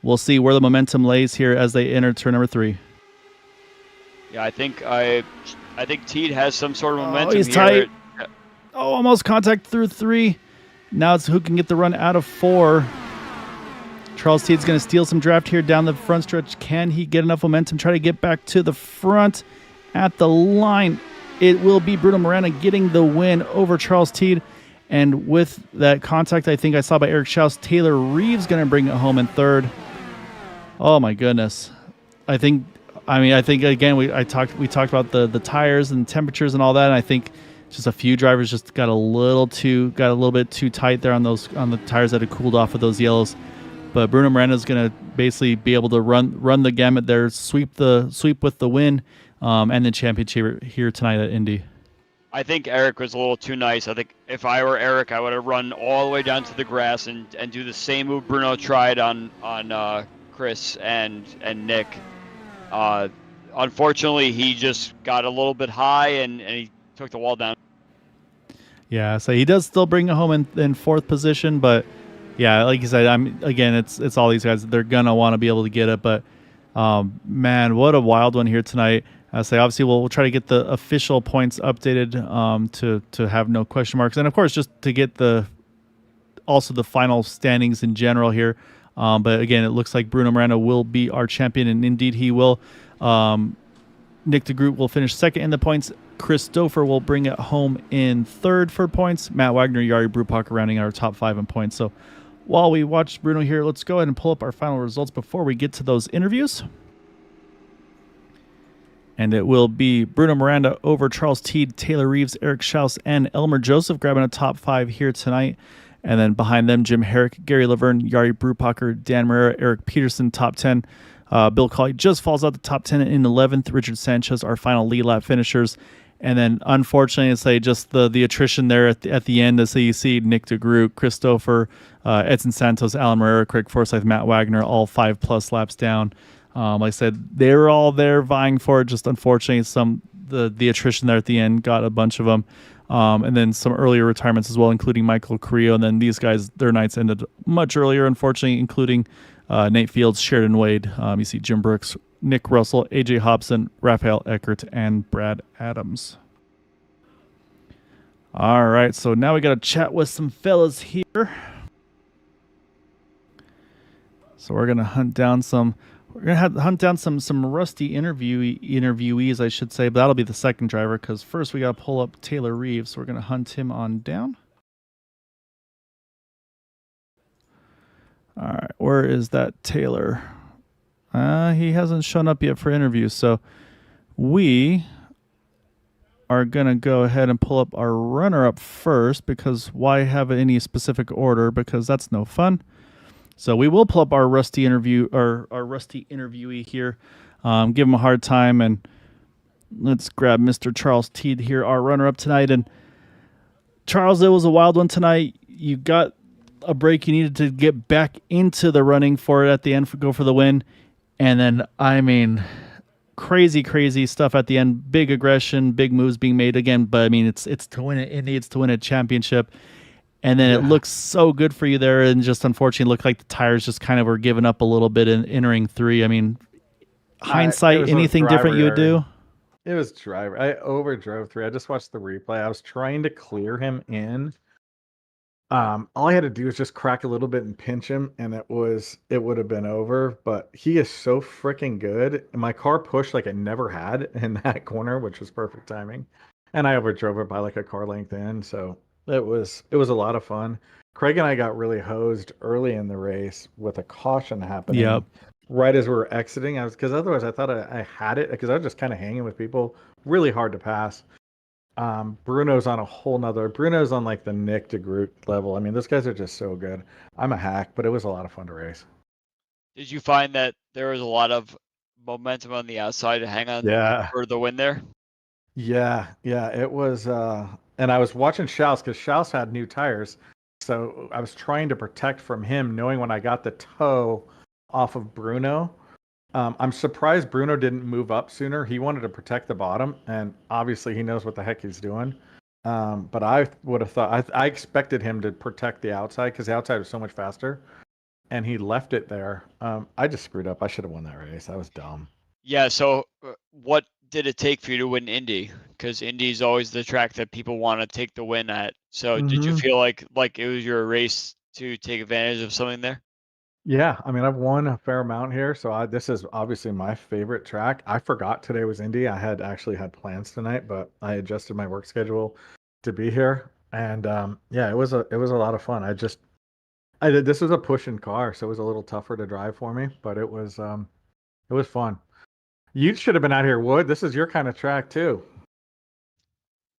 We'll see where the momentum lays here as they enter turn number 3. Yeah, I think Teed has some sort of momentum. Oh, he's here. tight. Oh, almost contact through 3. Now it's who can get the run out of 4. Charles Teed's going to steal some draft here down the front stretch. Can he get enough momentum? Try to get back to the front at the line. It will be Bruno Miranda getting the win over Charles Teed. And with that contact, I think I saw by Eric Schaus, Taylor Reeves going to bring it home in third. Oh my goodness. I think again we talked about the tires and temperatures and all that. And I think just a few drivers just got a little bit too tight there on the tires that had cooled off of those yellows. But Bruno Miranda is going to basically be able to run the gamut there, sweep with the win, and the championship here tonight at Indy. I think Eric was a little too nice. I think if I were Eric, I would have run all the way down to the grass and do the same move Bruno tried on Chris and Nick. Unfortunately, he just got a little bit high and he took the wall down. Yeah, so he does still bring it home in fourth position, but yeah, like you said, it's all these guys. They're gonna want to be able to get it, but man, what a wild one here tonight. I say obviously we'll try to get the official points updated to have no question marks, and of course just to get the final standings in general here. But again, it looks like Bruno Miranda will be our champion, and indeed he will. Nick DeGroot will finish second in the points. Chris Stouffer will bring it home in third for points. Matt Wagner, Jari Brupacher rounding our top 5 in points. So while we watch Bruno here, let's go ahead and pull up our final results before we get to those interviews. And it will be Bruno Miranda over Charles Teed, Taylor Reeves, Eric Schaus, and Elmer Joseph grabbing a top 5 here tonight. And then behind them, Jim Herrick, Gary Laverne, Jari Brupacher, Dan Marrera, Eric Peterson, top 10. Bill Colley just falls out the top 10 in 11th. Richard Sanchez, our final lead lap finishers. And then, unfortunately, it's like just the attrition there at the end. So you see Nick DeGroot, Chris Stouffer, Edson Santos, Alan Marrera, Craig Forsyth, Matt Wagner, all 5+ laps down. Like I said, they were all there vying for it. Just unfortunately, the attrition there at the end got a bunch of them. And then some earlier retirements as well, including Michael Carrillo. And then these guys, their nights ended much earlier, unfortunately, including Nate Fields, Sheridan Wade. You see Jim Brooks, Nick Russell, AJ Hobson, Raphael Eckert, and Brad Adams. All right, so now we got to chat with some fellas here. So we're gonna hunt down some. We're gonna hunt down some rusty interviewees, I should say. But that'll be the second driver because first we gotta pull up Taylor Reeves. So we're gonna hunt him on down. All right, where is that Taylor? He hasn't shown up yet for interview, so we are going to go ahead and pull up our runner-up first because why have any specific order? Because that's no fun. So we will pull up our rusty interviewee here, give him a hard time, and let's grab Mr. Charles Teed here, our runner-up tonight. And Charles, it was a wild one tonight. You got a break. You needed to get back into the running for it at the end, go for the win. And then, I mean, crazy stuff at the end. Big aggression, big moves being made again. But I mean, it's to win it. It needs to win a championship. And then it looks so good for you there. And just unfortunately looked like the tires just kind of were giving up a little bit in entering 3. I mean, hindsight, anything different you would do? It was driver. I overdrove 3. I just watched the replay. I was trying to clear him in. All I had to do was just crack a little bit and pinch him, and it would have been over. But he is so freaking good. And my car pushed like it never had in that corner, which was perfect timing. And I overdrove it by like a car length in, so it was a lot of fun. Craig and I got really hosed early in the race with a caution happening. Yep. Right as we were exiting, because otherwise I thought I had it because I was just kind of hanging with people, really hard to pass. Bruno's on a whole nother. Bruno's on like the Nick DeGroot level. I mean, those guys are just so good. I'm a hack, but it was a lot of fun to race. Did you find that there was a lot of momentum on the outside to hang on for the win there? Yeah, it was. And I was watching Schaus because Schaus had new tires, so I was trying to protect from him, knowing when I got the toe off of Bruno. I'm surprised Bruno didn't move up sooner. He wanted to protect the bottom, and obviously he knows what the heck he's doing. But I would have thought I expected him to protect the outside because the outside was so much faster, and he left it there. I just screwed up. I should have won that race. I was dumb. Yeah. So what did it take for you to win Indy? Because Indy is always the track that people want to take the win at. So did you feel like it was your race to take advantage of something there? Yeah, I mean, I've won a fair amount here, so this is obviously my favorite track. I forgot today was Indy. I had actually had plans tonight, but I adjusted my work schedule to be here, and yeah, it was a lot of fun. This was a pushing car, so it was a little tougher to drive for me, but it was fun. You should have been out here, Wood. This is your kind of track too.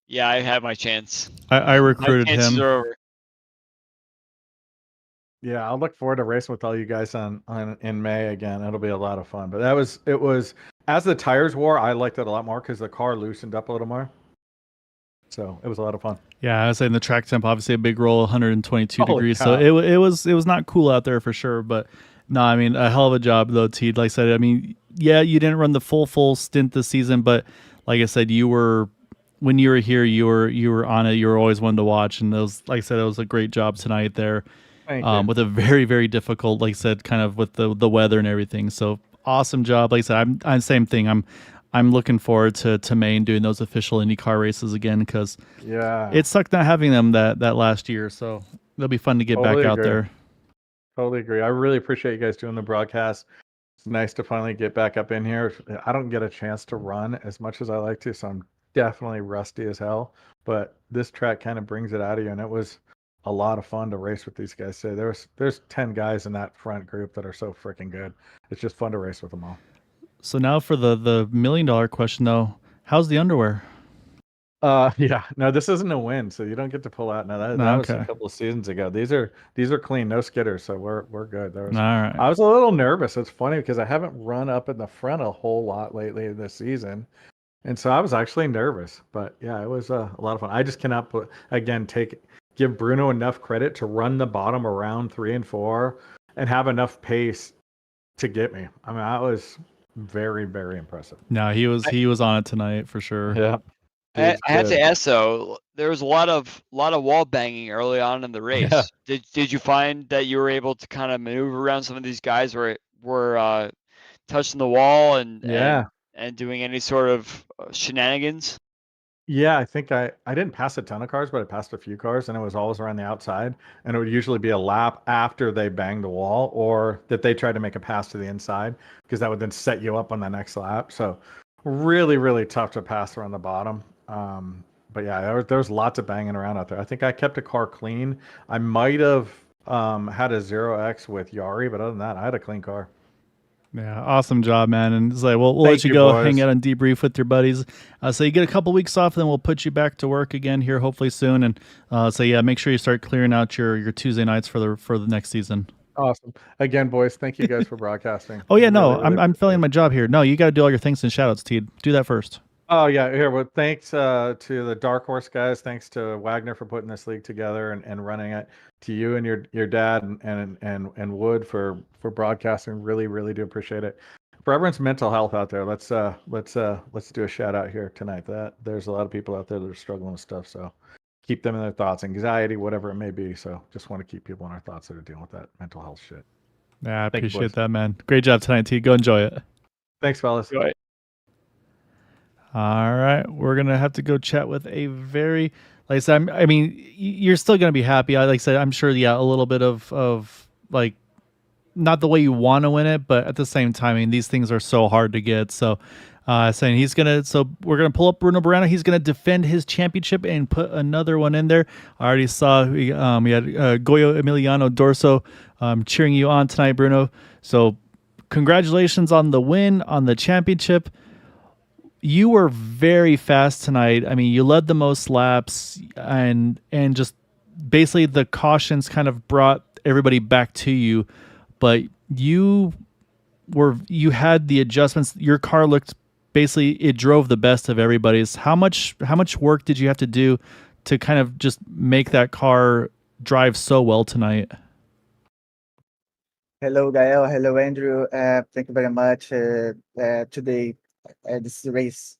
Yeah, I had my chance. I recruited him. Yeah, I'll look forward to racing with all you guys in May again. It'll be a lot of fun. But it was as the tires wore, I liked it a lot more because the car loosened up a little more. So it was a lot of fun. Yeah, I was saying the track temp obviously a big role, 122 degrees. So it was not cool out there for sure. But no, I mean a hell of a job though, Teed. Like I said, I mean, yeah, you didn't run the full stint this season, but like I said, when you were here, you were on it. You were always one to watch, and like I said, it was a great job tonight there. With a very, very difficult, like I said, kind of with the weather and everything. So awesome job. Like I said, I'm same thing. I'm looking forward to May and doing those official IndyCar races again because it sucked not having them that last year. So it'll be fun to get back out there. Totally agree. I really appreciate you guys doing the broadcast. It's nice to finally get back up in here. I don't get a chance to run as much as I like to, so I'm definitely rusty as hell. But this track kind of brings it out of you, and it was a lot of fun to race with these guys. So there's 10 guys in that front group that are so freaking good. It's just fun to race with them all. So now for the $1 million question though, how's the underwear? Yeah, no, this isn't a win, so you don't get to pull out. Now that was a couple of seasons ago. These are clean, no skitters, so we're good. All right. I was a little nervous. It's funny because I haven't run up in the front a whole lot lately this season. And so I was actually nervous, but yeah, it was a lot of fun. I just cannot give Bruno enough credit to run the bottom around 3 and 4 and have enough pace to get me. I mean, that was very, very impressive. No, he was on it tonight for sure. Yeah. I have to ask though, there was a lot of wall banging early on in the race. Yeah. Did you find that you were able to kind of maneuver around some of these guys were touching the wall and doing any sort of shenanigans? Yeah, I think I didn't pass a ton of cars, but I passed a few cars, and it was always around the outside. And it would usually be a lap after they banged the wall, or that they tried to make a pass to the inside, because that would then set you up on the next lap. So really, really tough to pass around the bottom. But yeah, there was lots of banging around out there. I think I kept a car clean. I might have had a 0x with Yari, but other than that, I had a clean car. Yeah, awesome job, man. And it's like we'll let Thank you you, go boys. hang out and debrief with your buddies. So you get a couple weeks off, then we'll put you back to work again here hopefully soon. And so yeah, make sure you start clearing out your Tuesday nights for the next season. Awesome. Again, boys, thank you guys for broadcasting. Oh yeah, Really, no, really I'm appreciate filling it. my job here. No, you got to do all your thanks and shout outs, Teed. Do that first. Oh yeah, here. Well, thanks to the Dark Horse guys. Thanks to Wagner for putting this league together and running it. To you and your dad and Wood for broadcasting. Really, really do appreciate it. For everyone's mental health out there, let's do a shout out here tonight. That there's a lot of people out there that are struggling with stuff. So keep them in their thoughts, anxiety, whatever it may be. So just want to keep people in our thoughts that are dealing with that mental health shit. Yeah, I Thank you, appreciate boys. that, man. Great job tonight, Teed. Go enjoy it. Thanks, fellas. Go ahead. All right, we're gonna have to go chat with a very, like I said, I mean, you're still gonna be happy. Like I said, I'm sure, yeah, a little bit of like, not the way you want to win it, but at the same time, I mean, these things are so hard to get. So, saying we're gonna pull up Bruno Barana. He's gonna defend his championship and put another one in there. I already saw we had Goyo Emiliano Dorso cheering you on tonight, Bruno. So, congratulations on the win on the championship. You were very fast tonight. I mean, you led the most laps, and just basically the cautions kind of brought everybody back to you, but you had the adjustments. Your car looked, basically it drove the best of everybody's. How much work did you have to do to kind of just make that car drive so well tonight? Hello, Gael. Hello, Andrew. Thank you very much. Today, this race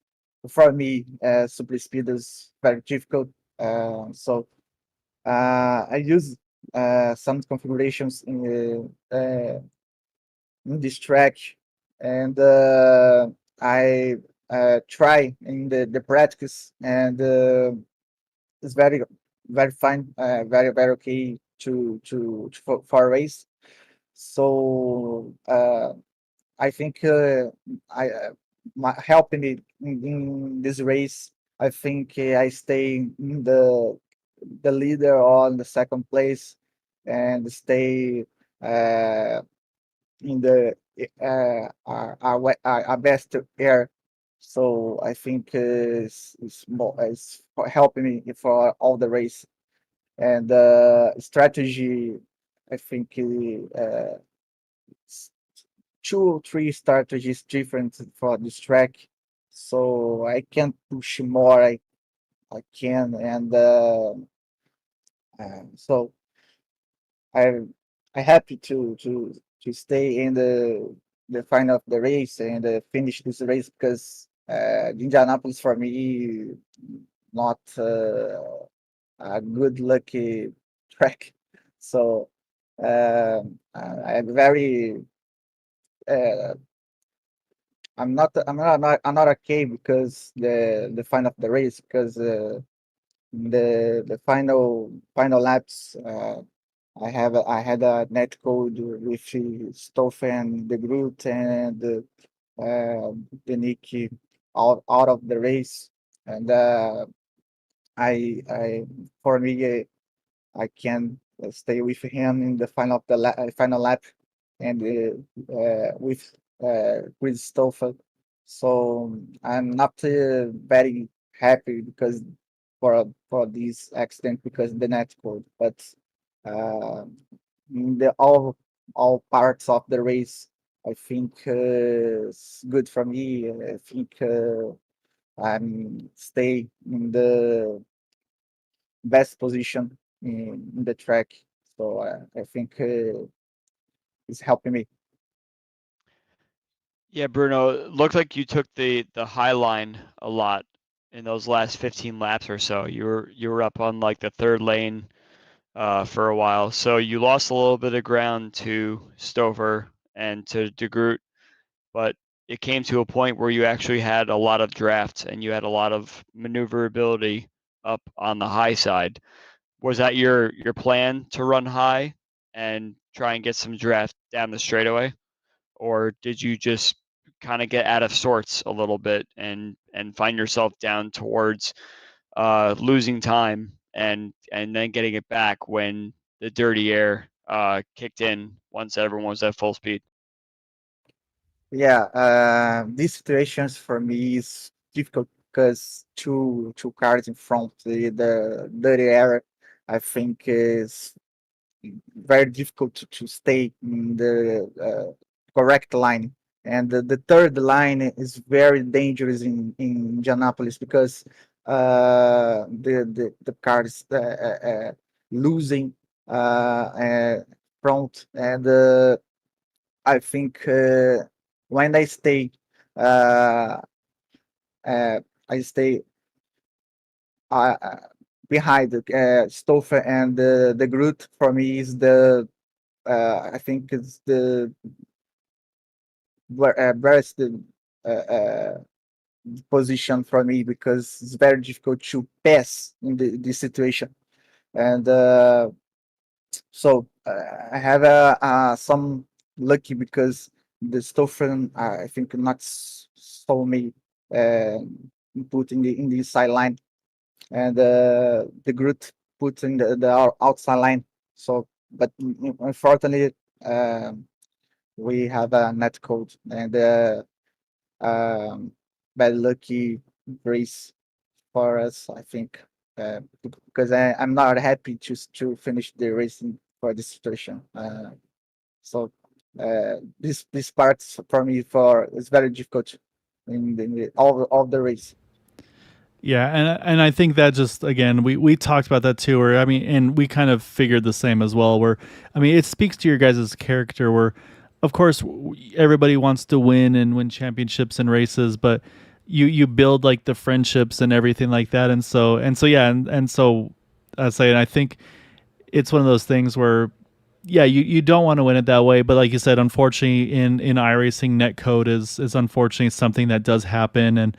for me, super speed is very difficult. I use some configurations in this track, and I try in the practice, and it's very fine, very okay for a race. So I think I helping me in this race. I think I stay in the leader or in the second place, and stay in the our best air. So I think is helping me for all the race, and strategy. I think s- 2 or 3 strategies different for this track, so I can push more. I can, and so I I happy to stay in the final of the race and finish this race, because Indianapolis for me not a good lucky track. So I'm very uh, I'm not okay, because the final of the race, because the final laps, I had a net code with Stoff and the Groot and the Nick out of the race, and I for me I can stay with him in the final of the final lap, and with Chris Stoffel. So I'm not very happy because for this accident, because the net code, but uh, in the all parts of the race, I think it's good for me. I think I'm stay in the best position in the track. So I think it's helping me. Yeah, Bruno, it looked like you took the high line a lot in those last 15 laps or so. You were up on like the third lane for a while, so you lost a little bit of ground to Stover and to De Groot, but it came to a point where you actually had a lot of drafts and you had a lot of maneuverability up on the high side. Was that your plan to run high and try and get some draft down the straightaway, or did you just kind of get out of sorts a little bit and find yourself down towards losing time and then getting it back when the dirty air kicked in once everyone was at full speed? Yeah, these situations for me is difficult because two cars in front, the dirty area, I think is very difficult to stay in the correct line. And the third line is very dangerous in Indianapolis because the car is losing front, and I think when uh, uh, I stay uh, behind Stouffer and the Groot, for me is the I think it's the best position for me because it's very difficult to pass in this situation. And so I have some lucky because the Stoffen I think not saw me uh, put in the sideline, and the Groot put in the outside line. So, but unfortunately, we have a net code and um, bad lucky race for us, I think, because I'm not happy to finish the racing for this situation. So this part for me for it's very difficult in all the race. Yeah, and I think that just again we talked about that too. Where I mean, and we kind of figured the same as well. Where I mean, it speaks to your guys' character. Where, of course, everybody wants to win and win championships and races, but you build like the friendships and everything like that. And so yeah, and so I say, and I think it's one of those things where yeah, you don't want to win it that way, but like you said, unfortunately, in iRacing, netcode is unfortunately something that does happen, and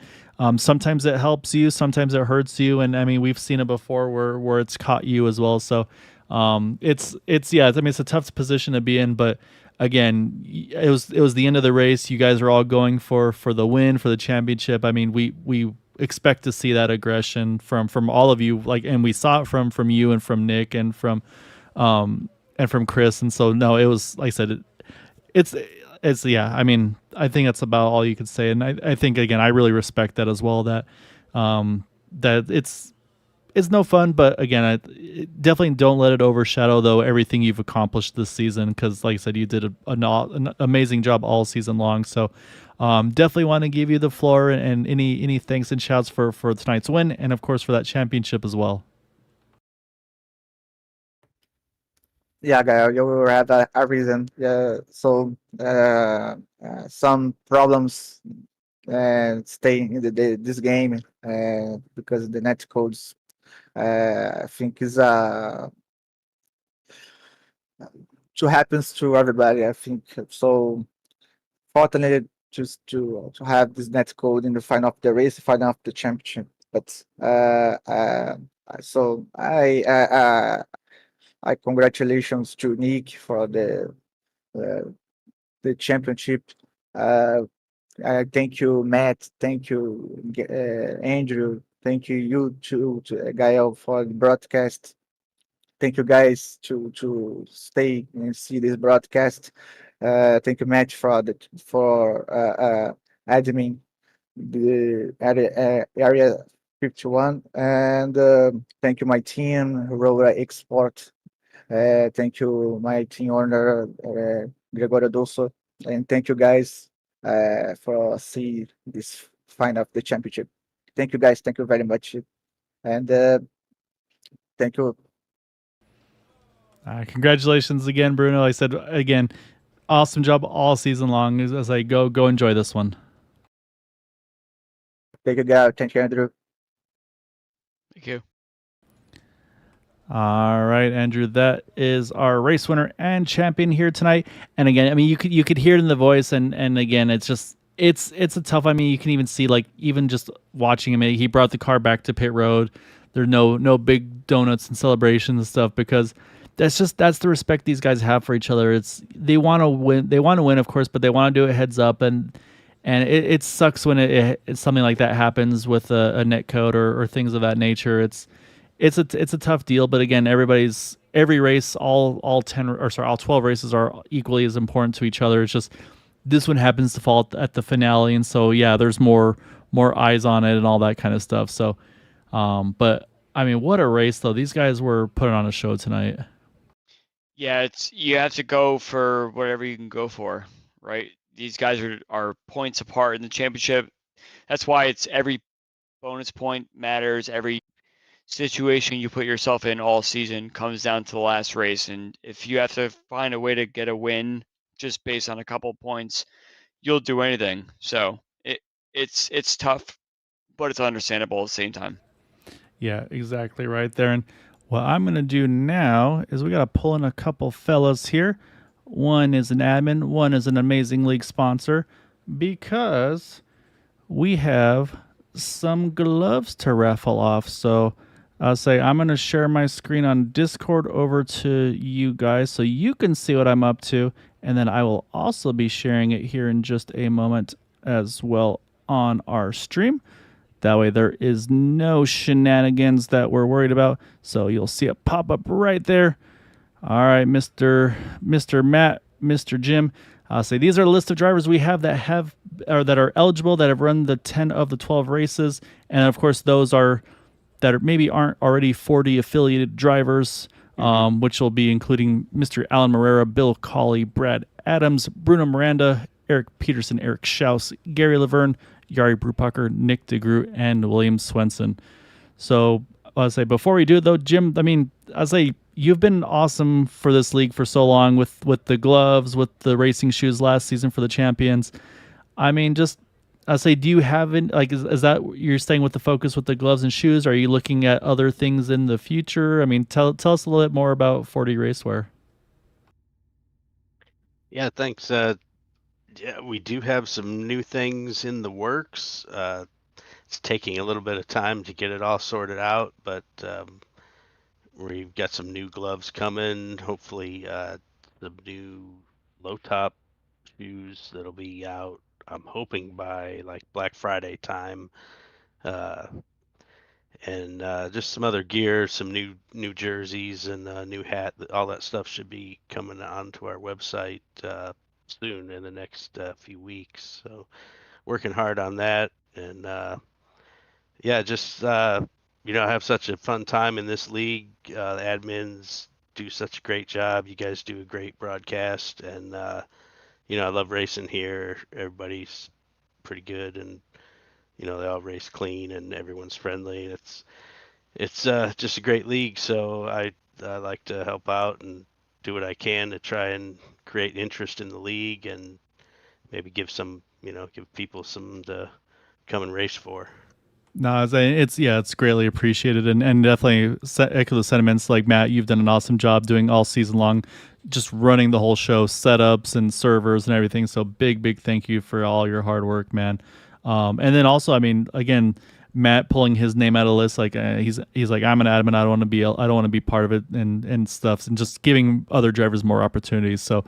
sometimes it helps you, sometimes it hurts you, and I mean we've seen it before where it's caught you as well. So it's yeah, I mean it's a tough position to be in, but again, it was the end of the race. You guys are all going for the win, for the championship. I mean we expect to see that aggression from all of you, like, and we saw it from you and from Nick um and from Chris. And so no, it was like I said, it's yeah. I mean, I think that's about all you could say. And I think again, I really respect that as well. That it's no fun, but again, definitely don't let it overshadow though everything you've accomplished this season. Because like I said, you did an amazing job all season long. So definitely want to give you the floor and any thanks and shouts for tonight's win, and of course for that championship as well. Yeah, Gael, you will have a reason. Yeah, so some problems stay in this game because the net codes I think is to happens to everybody. I think so. Fortunately, just to have this net code in the final of the race, final of the championship. But so I congratulations to Nick for uh, the championship. Uh, thank you, Matt. Thank you, Andrew. Thank you, you to Gael for the broadcast. Thank you guys to stay and see this broadcast. Thank you, Matt, for admin the area 51, and thank you my team, Roller Export. Thank you, my team owner, Gregorio Dosso, and thank you guys for see this final of the championship. Thank you guys. Thank you very much, and thank you. Congratulations again, Bruno. I said again, awesome job all season long. As I go enjoy this one. Thank you, guys. Thank you, Andrew. Thank you. All right, Andrew, that is our race winner and champion here tonight. And again, I mean, you could hear it in the voice, and again, it's just it's a tough. I mean, you can even see like even just watching him, he brought the car back to pit road. There's no big donuts and celebrations and stuff because that's the respect these guys have for each other. It's they want to win. They want to win, of course, but they want to do it heads up and it sucks when it's something like that happens with a net code or things of that nature. It's a tough deal, but again, every race, all 10 or sorry, all 12 races are equally as important to each other. It's just this one happens to fall at the finale, and so yeah, there's more eyes on it and all that kind of stuff. So, but I mean, what a race though! These guys were putting on a show tonight. Yeah, you have to go for whatever you can go for, right? These guys are points apart in the championship. That's why it's every bonus point matters. Every situation you put yourself in all season comes down to the last race. And if you have to find a way to get a win just based on a couple points, you'll do anything. So it's tough, but it's understandable at the same time. Yeah, exactly right there. And what I'm going to do now is we got to pull in a couple fellas here. One is an admin, one is an amazing league sponsor, because we have some gloves to raffle off. So I'll say I'm going to share my screen on Discord over to you guys so you can see what I'm up to. And then I will also be sharing it here in just a moment as well on our stream. That way there is no shenanigans that we're worried about. So you'll see it pop up right there. All right, Mr. Matt, Mr. Jim. I'll say these are a list of drivers we have that are eligible, that have run the 10 of the 12 races. And of course, those that maybe aren't already 4D affiliated drivers, which will be including Mr. Alan Morera, Bill Cawley, Brad Adams, Bruno Miranda, Eric Peterson, Eric Schaus, Gary Laverne, Yari Brupacker, Nick DeGroot, and William Swenson. So I'll say before we do it though, Jim, I mean, I'll say you've been awesome for this league for so long with the gloves, with the racing shoes last season for the champions. I mean, just I'll say, do you have like is that you're staying with the focus with the gloves and shoes? Are you looking at other things in the future? I mean, tell us a little bit more about 4D Racewear. Yeah, thanks. Yeah, we do have some new things in the works. It's taking a little bit of time to get it all sorted out, but we've got some new gloves coming. Hopefully, the new low top shoes that'll be out. I'm hoping by like Black Friday time, and just some other gear, some new jerseys and a new hat. All that stuff should be coming onto our website soon in the next few weeks. So working hard on that, and yeah, just have such a fun time in this league. The admins do such a great job. You guys do a great broadcast, and I love racing here. Everybody's pretty good, and they all race clean, and everyone's friendly. It's just a great league. So I like to help out and do what I can to try and create interest in the league, and maybe give people some to come and race for. No, it's greatly appreciated, and definitely echo the sentiments. Like Matt, you've done an awesome job doing all season long, just running the whole show, setups and servers and everything. So big thank you for all your hard work, man. And then also, I mean, again, Matt pulling his name out of the list, like he's like, I'm an admin, I don't want to be part of it and stuff, and just giving other drivers more opportunities. So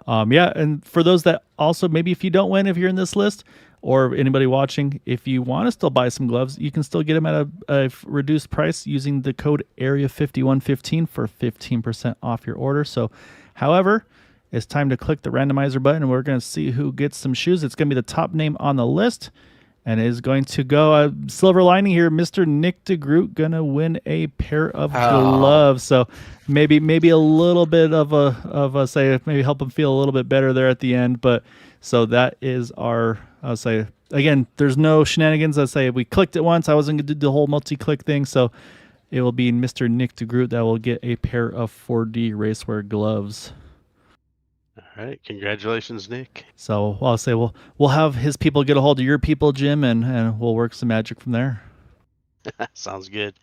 yeah, and for those that also, maybe if you don't win, if you're in this list, or anybody watching, if you want to still buy some gloves, you can still get them at a reduced price using the code Area5115 for 15% off your order. So, however, it's time to click the randomizer button, and we're going to see who gets some shoes. It's going to be the top name on the list, and it is going to go silver lining here. Mr. Nick DeGroot going to win a pair of gloves. So maybe a little bit of a say, maybe help him feel a little bit better there at the end. But so that is our. I'll say again, there's no shenanigans. I say we clicked it once. I wasn't going to do the whole multi-click thing, so it will be Mr. Nick DeGroot that will get a pair of 4D Racewear gloves. All right, congratulations, Nick. So I'll say we'll have his people get a hold of your people, Jim, and we'll work some magic from there. Sounds good.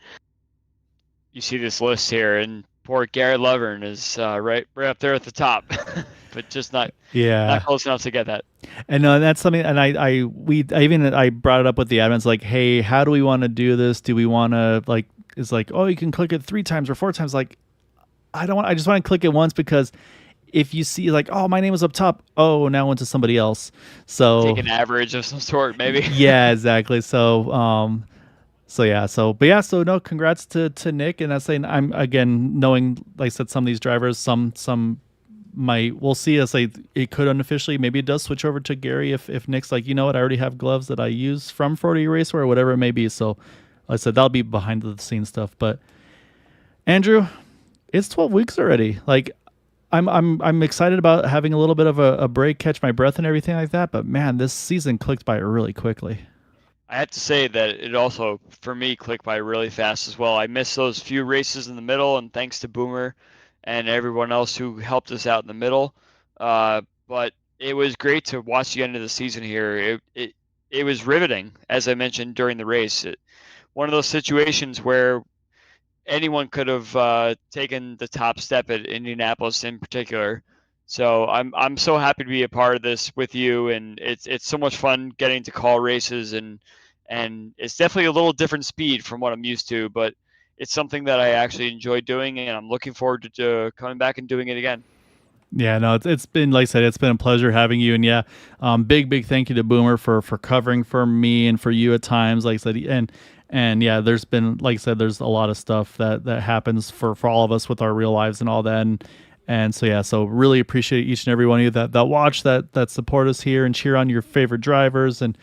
You see this list here, and poor Garrett Lovern is right up there at the top, but just not close enough to get that. And that's something, and I brought it up with the admins, like, hey, how do we want to do this? Do we want to, like, it's like, oh, you can click it 3 times or 4 times. Like, I just want to click it once, because if you see, like, oh, my name was up top, oh, now it went to somebody else. So take an average of some sort, maybe. Yeah, exactly. So no, congrats to Nick. And that's saying, I'm, again, knowing, like I said, some of these drivers, some we'll see, as like, it could unofficially, maybe it does switch over to Gary if Nick's like, you know what, I already have gloves that I use from 40 Racewear or whatever it may be. So like I said, that'll be behind the scenes stuff. But Andrew, it's 12 weeks already. Like, I'm excited about having a little bit of a break, catch my breath and everything like that. But man, this season clicked by really quickly. I have to say that it also, for me, clicked by really fast as well. I missed those few races in the middle, and thanks to Boomer and everyone else who helped us out in the middle. But it was great to watch the end of the season here. It was riveting, as I mentioned during the race. One of those situations where anyone could have taken the top step at Indianapolis in particular. So I'm so happy to be a part of this with you, and it's so much fun getting to call races, and it's definitely a little different speed from what I'm used to, but it's something that I actually enjoy doing, and I'm looking forward to coming back and doing it again. Yeah, no, it's been, like I said, it's been a pleasure having you. And yeah, big thank you to Boomer for covering for me and for you at times, like I said. And yeah, there's been, like I said, there's a lot of stuff that happens for all of us with our real lives and all that. And so yeah, so really appreciate each and every one of you that watch, that support us here and cheer on your favorite drivers, and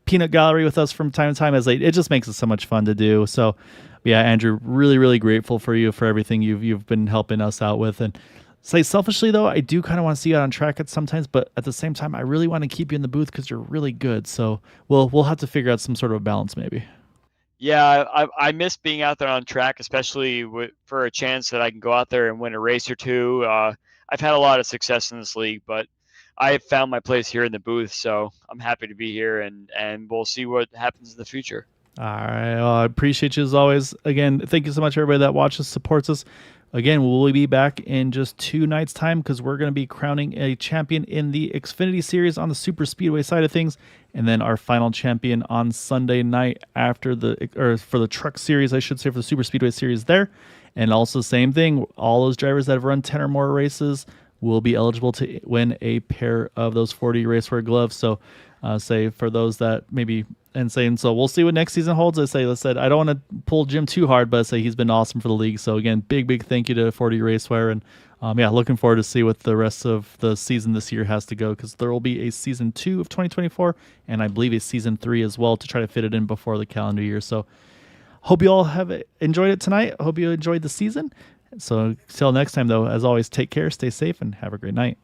peanut gallery with us from time to time. As it just makes it so much fun to do. So yeah, Andrew, really grateful for you for everything you've been helping us out with. And say, selfishly though, I do kind of want to see you out on track at sometimes, but at the same time, I really want to keep you in the booth because you're really good. So we'll have to figure out some sort of a balance maybe. Yeah, I miss being out there on track, especially for a chance that I can go out there and win a race or two. I've had a lot of success in this league, but I found my place here in the booth, so I'm happy to be here, and we'll see what happens in the future. All right. Well, I appreciate you as always. Again, thank you so much, everybody that watches, supports us. Again, we'll be back in just 2 nights' time, because we're going to be crowning a champion in the Xfinity Series on the Super Speedway side of things, and then our final champion on Sunday night for the Truck Series, I should say, for the Super Speedway Series there. And also, same thing, all those drivers that have run 10 or more races will be eligible to win a pair of those 40 Racewear gloves. So, say for those that maybe so we'll see what next season holds. I don't want to pull Jim too hard, but he's been awesome for the league. So again, big thank you to 40 Racewear, and yeah, looking forward to see what the rest of the season this year has to go, because there will be a season 2 of 2024, and I believe a season 3 as well, to try to fit it in before the calendar year. So hope you all have enjoyed it tonight. Hope you enjoyed the season. So till next time though, as always, take care, stay safe, and have a great night.